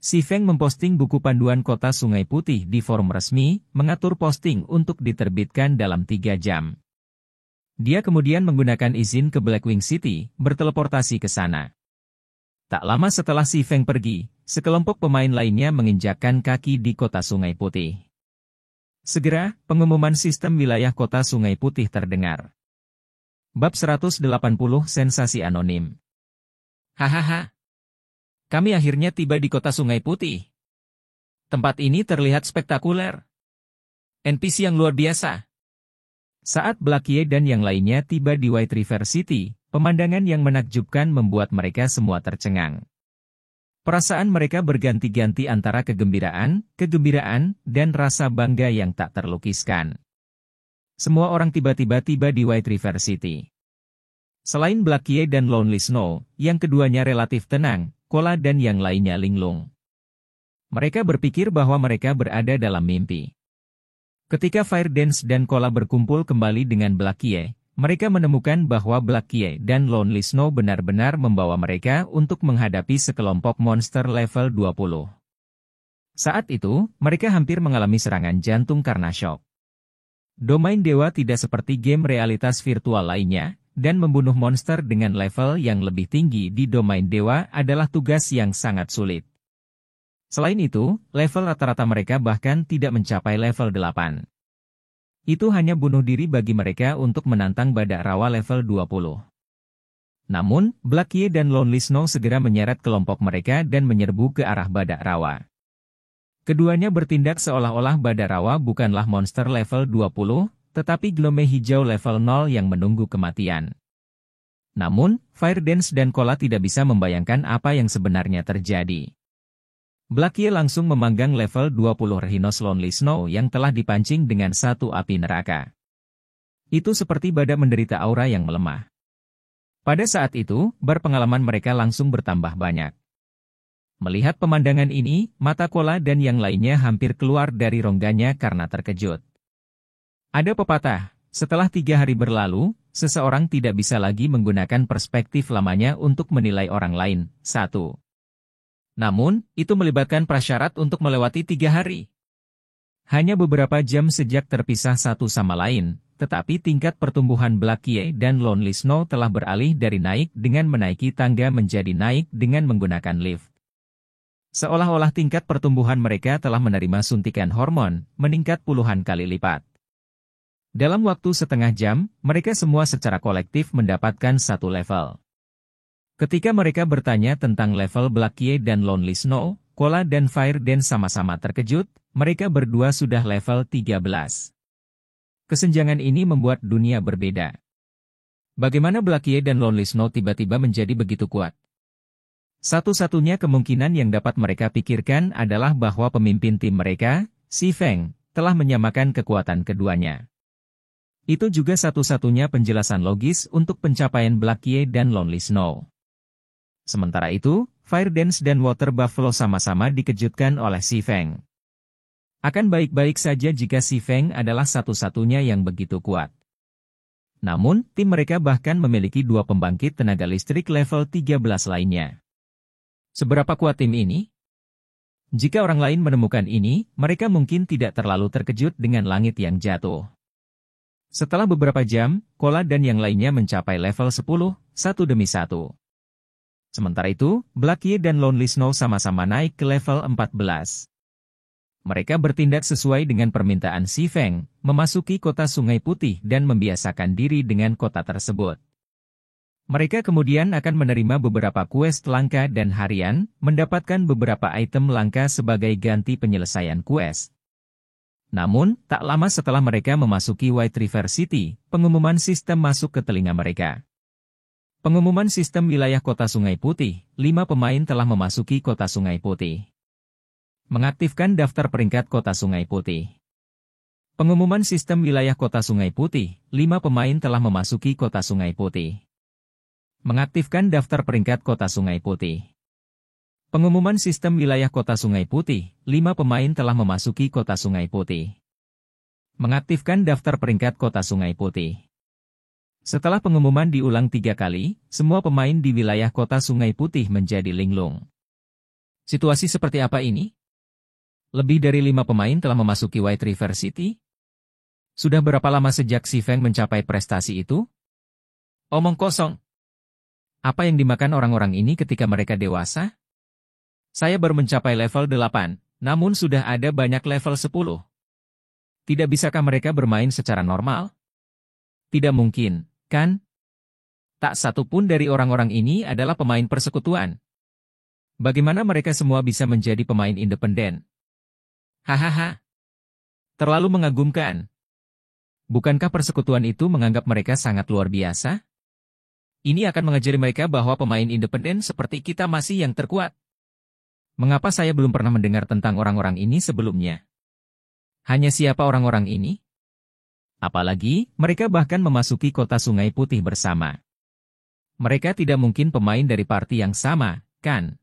Si Feng memposting buku panduan Kota Sungai Putih di forum resmi, mengatur posting untuk diterbitkan dalam 3 jam. Dia kemudian menggunakan izin ke Blackwing City, berteleportasi ke sana. Tak lama setelah Si Feng pergi, sekelompok pemain lainnya menginjakkan kaki di Kota Sungai Putih. Segera, pengumuman sistem wilayah Kota Sungai Putih terdengar. Bab 180 Sensasi Anonim. Hahaha. Kami akhirnya tiba di kota Sungai Putih. Tempat ini terlihat spektakuler. NPC yang luar biasa. Saat Blackie dan yang lainnya tiba di White River City, pemandangan yang menakjubkan membuat mereka semua tercengang. Perasaan mereka berganti-ganti antara kegembiraan, dan rasa bangga yang tak terlukiskan. Semua orang tiba-tiba tiba di White River City. Selain Blackie dan Lonely Snow, yang keduanya relatif tenang, Cola dan yang lainnya linglung. Mereka berpikir bahwa mereka berada dalam mimpi. Ketika Firedance dan Cola berkumpul kembali dengan Blackie, mereka menemukan bahwa Blackie dan Lonely Snow benar-benar membawa mereka untuk menghadapi sekelompok monster level 20. Saat itu, mereka hampir mengalami serangan jantung karena syok. Domain dewa tidak seperti game realitas virtual lainnya, dan membunuh monster dengan level yang lebih tinggi di domain dewa adalah tugas yang sangat sulit. Selain itu, level rata-rata mereka bahkan tidak mencapai level 8. Itu hanya bunuh diri bagi mereka untuk menantang badak rawa level 20. Namun, Blackie dan Lonely Snow segera menyeret kelompok mereka dan menyerbu ke arah badak rawa. Keduanya bertindak seolah-olah badak rawa bukanlah monster level 20, tetapi glome hijau level 0 yang menunggu kematian. Namun, Firedance dan Cola tidak bisa membayangkan apa yang sebenarnya terjadi. Blackie langsung memanggang level 20 Rhinos Lonely Snow yang telah dipancing dengan satu api neraka. Itu seperti badak menderita aura yang melemah. Pada saat itu, bar pengalaman mereka langsung bertambah banyak. Melihat pemandangan ini, mata Cola dan yang lainnya hampir keluar dari rongganya karena terkejut. Ada pepatah, setelah 3 hari berlalu, seseorang tidak bisa lagi menggunakan perspektif lamanya untuk menilai orang lain. 1. Namun, itu melibatkan prasyarat untuk melewati 3 hari. Hanya beberapa jam sejak terpisah satu sama lain, tetapi tingkat pertumbuhan Blackie dan Lonely Snow telah beralih dari naik dengan menaiki tangga menjadi naik dengan menggunakan lift. Seolah-olah tingkat pertumbuhan mereka telah menerima suntikan hormon, meningkat puluhan kali lipat. Dalam waktu setengah jam, mereka semua secara kolektif mendapatkan satu level. Ketika mereka bertanya tentang level Blackie dan Lonely Snow, Cola dan Firedance sama-sama terkejut, mereka berdua sudah level 13. Kesenjangan ini membuat dunia berbeda. Bagaimana Blackie dan Lonely Snow tiba-tiba menjadi begitu kuat? Satu-satunya kemungkinan yang dapat mereka pikirkan adalah bahwa pemimpin tim mereka, Si Feng, telah menyamakan kekuatan keduanya. Itu juga satu-satunya penjelasan logis untuk pencapaian Blackie dan Lonely Snow. Sementara itu, Firedance dan Water Buffalo sama-sama dikejutkan oleh Si Feng. Akan baik-baik saja jika Si Feng adalah satu-satunya yang begitu kuat. Namun, tim mereka bahkan memiliki 2 pembangkit tenaga listrik level 13 lainnya. Seberapa kuat tim ini? Jika orang lain menemukan ini, mereka mungkin tidak terlalu terkejut dengan langit yang jatuh. Setelah beberapa jam, Cola dan yang lainnya mencapai level 10, satu demi satu. Sementara itu, Blackie dan Lonely Snow sama-sama naik ke level 14. Mereka bertindak sesuai dengan permintaan Si Feng, memasuki kota Sungai Putih dan membiasakan diri dengan kota tersebut. Mereka kemudian akan menerima beberapa quest langka dan harian, mendapatkan beberapa item langka sebagai ganti penyelesaian quest. Namun, tak lama setelah mereka memasuki White River City, pengumuman sistem masuk ke telinga mereka. Pengumuman sistem wilayah kota Sungai Putih, 5 pemain telah memasuki kota Sungai Putih. Mengaktifkan daftar peringkat kota Sungai Putih. Pengumuman sistem wilayah kota Sungai Putih, 5 pemain telah memasuki kota Sungai Putih. Mengaktifkan daftar peringkat kota Sungai Putih. Pengumuman sistem wilayah kota Sungai Putih, 5 pemain telah memasuki kota Sungai Putih. Mengaktifkan daftar peringkat kota Sungai Putih. Setelah pengumuman diulang 3 kali, semua pemain di wilayah kota Sungai Putih menjadi linglung. Situasi seperti apa ini? Lebih dari 5 pemain telah memasuki White River City? Sudah berapa lama sejak Si Feng mencapai prestasi itu? Omong kosong. Apa yang dimakan orang-orang ini ketika mereka dewasa? Saya baru mencapai level 8, namun sudah ada banyak level 10. Tidak bisakah mereka bermain secara normal? Tidak mungkin, kan? Tak satu pun dari orang-orang ini adalah pemain persekutuan. Bagaimana mereka semua bisa menjadi pemain independen? Hahaha, terlalu mengagumkan. Bukankah persekutuan itu menganggap mereka sangat luar biasa? Ini akan mengajari mereka bahwa pemain independen seperti kita masih yang terkuat. Mengapa saya belum pernah mendengar tentang orang-orang ini sebelumnya? Hanya siapa orang-orang ini? Apalagi, mereka bahkan memasuki kota Sungai Putih bersama. Mereka tidak mungkin pemain dari parti yang sama, kan?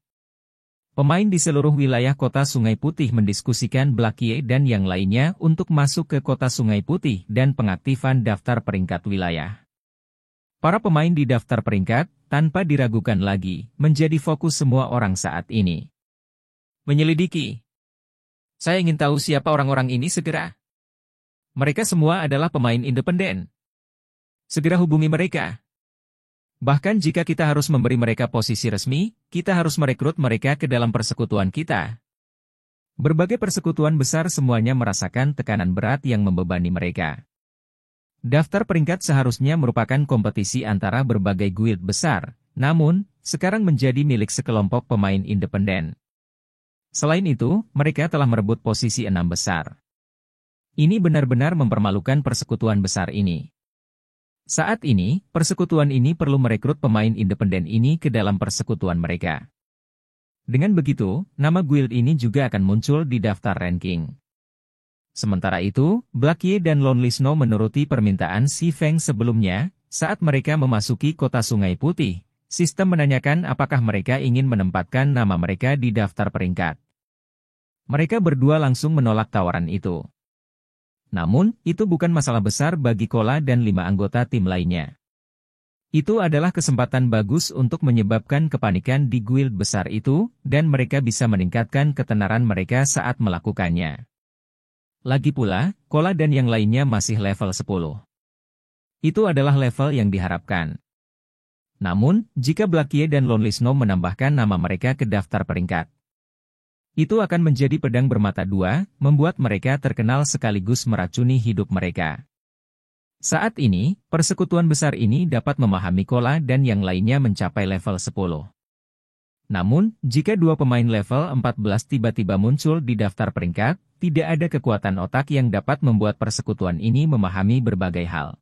Pemain di seluruh wilayah kota Sungai Putih mendiskusikan Blackie dan yang lainnya untuk masuk ke kota Sungai Putih dan pengaktifan daftar peringkat wilayah. Para pemain di daftar peringkat, tanpa diragukan lagi, menjadi fokus semua orang saat ini. Menyelidiki. Saya ingin tahu siapa orang-orang ini segera. Mereka semua adalah pemain independen. Segera hubungi mereka. Bahkan jika kita harus memberi mereka posisi resmi, kita harus merekrut mereka ke dalam persekutuan kita. Berbagai persekutuan besar semuanya merasakan tekanan berat yang membebani mereka. Daftar peringkat seharusnya merupakan kompetisi antara berbagai guild besar, namun, sekarang menjadi milik sekelompok pemain independen. Selain itu, mereka telah merebut posisi 6 besar. Ini benar-benar mempermalukan persekutuan besar ini. Saat ini, persekutuan ini perlu merekrut pemain independen ini ke dalam persekutuan mereka. Dengan begitu, nama guild ini juga akan muncul di daftar ranking. Sementara itu, Blackie dan Lonely Snow menuruti permintaan Si Feng sebelumnya, saat mereka memasuki kota Sungai Putih, sistem menanyakan apakah mereka ingin menempatkan nama mereka di daftar peringkat. Mereka berdua langsung menolak tawaran itu. Namun, itu bukan masalah besar bagi Kola dan 5 anggota tim lainnya. Itu adalah kesempatan bagus untuk menyebabkan kepanikan di guild besar itu, dan mereka bisa meningkatkan ketenaran mereka saat melakukannya. Lagi pula, Kola dan yang lainnya masih level 10. Itu adalah level yang diharapkan. Namun, jika Blackie dan Lonely Snow menambahkan nama mereka ke daftar peringkat, itu akan menjadi pedang bermata dua, membuat mereka terkenal sekaligus meracuni hidup mereka. Saat ini, persekutuan besar ini dapat memahami Kola dan yang lainnya mencapai level 10. Namun, jika 2 pemain level 14 tiba-tiba muncul di daftar peringkat, tidak ada kekuatan otak yang dapat membuat persekutuan ini memahami berbagai hal.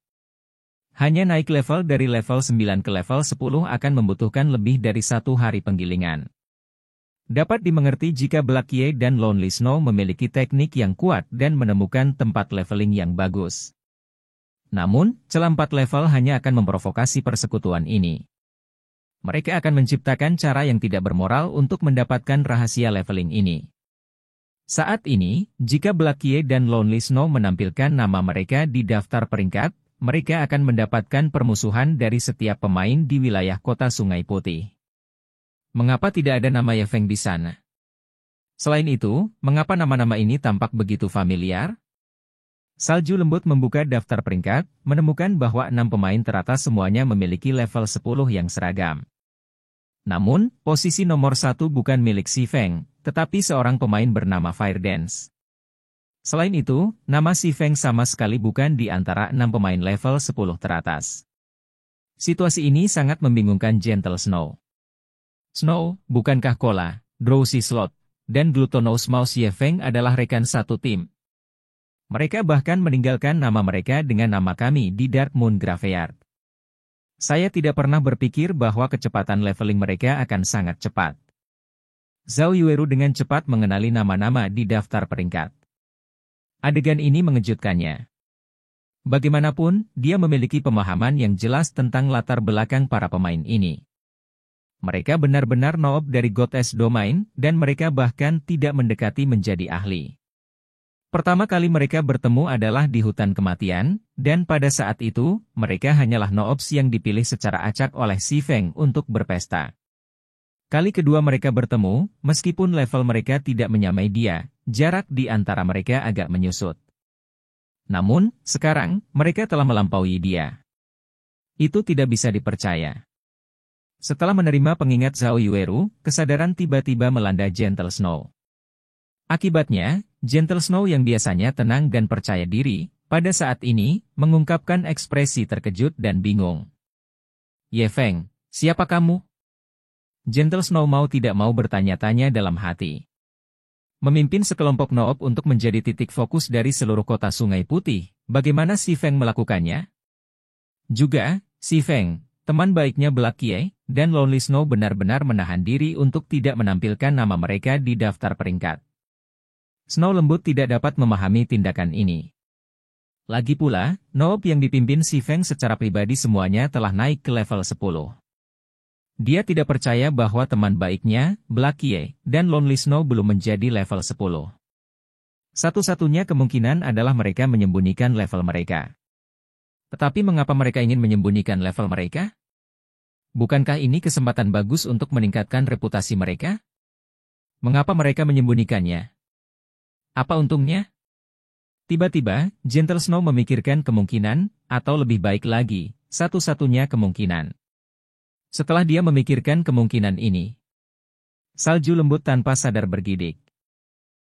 Hanya naik level dari level 9 ke level 10 akan membutuhkan lebih dari 1 hari penggilingan. Dapat dimengerti jika Blackie dan Lonely Snow memiliki teknik yang kuat dan menemukan tempat leveling yang bagus. Namun, celah 4 level hanya akan memprovokasi persekutuan ini. Mereka akan menciptakan cara yang tidak bermoral untuk mendapatkan rahasia leveling ini. Saat ini, jika Blackie dan Lonely Snow menampilkan nama mereka di daftar peringkat, mereka akan mendapatkan permusuhan dari setiap pemain di wilayah kota Sungai Putih. Mengapa tidak ada nama Ye Feng di sana? Selain itu, mengapa nama-nama ini tampak begitu familiar? Salju lembut membuka daftar peringkat, menemukan bahwa 6 pemain teratas semuanya memiliki level 10 yang seragam. Namun, posisi nomor 1 bukan milik Si Feng, tetapi seorang pemain bernama Fire Dance. Selain itu, nama Si Feng sama sekali bukan di antara 6 pemain level 10 teratas. Situasi ini sangat membingungkan Gentle Snow. Snow, bukankah Kola, Drowsy Slot, dan Gluttonous Mouse Ye Feng adalah rekan satu tim? Mereka bahkan meninggalkan nama mereka dengan nama kami di Dark Moon Graveyard. Saya tidak pernah berpikir bahwa kecepatan leveling mereka akan sangat cepat. Zhao Yueru dengan cepat mengenali nama-nama di daftar peringkat. Adegan ini mengejutkannya. Bagaimanapun, dia memiliki pemahaman yang jelas tentang latar belakang para pemain ini. Mereka benar-benar noob dari Goddess Domain, dan mereka bahkan tidak mendekati menjadi ahli. Pertama kali mereka bertemu adalah di hutan kematian, dan pada saat itu, mereka hanyalah noobs yang dipilih secara acak oleh Si Feng untuk berpesta. Kali kedua mereka bertemu, meskipun level mereka tidak menyamai dia, jarak di antara mereka agak menyusut. Namun, sekarang, mereka telah melampaui dia. Itu tidak bisa dipercaya. Setelah menerima pengingat Zhao Yueru, kesadaran tiba-tiba melanda Gentle Snow. Akibatnya, Gentle Snow yang biasanya tenang dan percaya diri, pada saat ini, mengungkapkan ekspresi terkejut dan bingung. Ye Feng, siapa kamu? Gentle Snow mau tidak mau bertanya-tanya dalam hati. Memimpin sekelompok Noob untuk menjadi titik fokus dari seluruh kota Sungai Putih, bagaimana si Feng melakukannya? Juga, si Feng, teman baiknya Black Kie, dan Lonely Snow benar-benar menahan diri untuk tidak menampilkan nama mereka di daftar peringkat. Snow lembut tidak dapat memahami tindakan ini. Lagi pula, Noob yang dipimpin si Feng secara pribadi semuanya telah naik ke level 10. Dia tidak percaya bahwa teman baiknya, Black Kie, dan Lonely Snow belum menjadi level 10. Satu-satunya kemungkinan adalah mereka menyembunyikan level mereka. Tetapi mengapa mereka ingin menyembunyikan level mereka? Bukankah ini kesempatan bagus untuk meningkatkan reputasi mereka? Mengapa mereka menyembunyikannya? Apa untungnya? Tiba-tiba, Gentle Snow memikirkan kemungkinan, atau lebih baik lagi, satu-satunya kemungkinan. Setelah dia memikirkan kemungkinan ini, salju lembut tanpa sadar bergidik.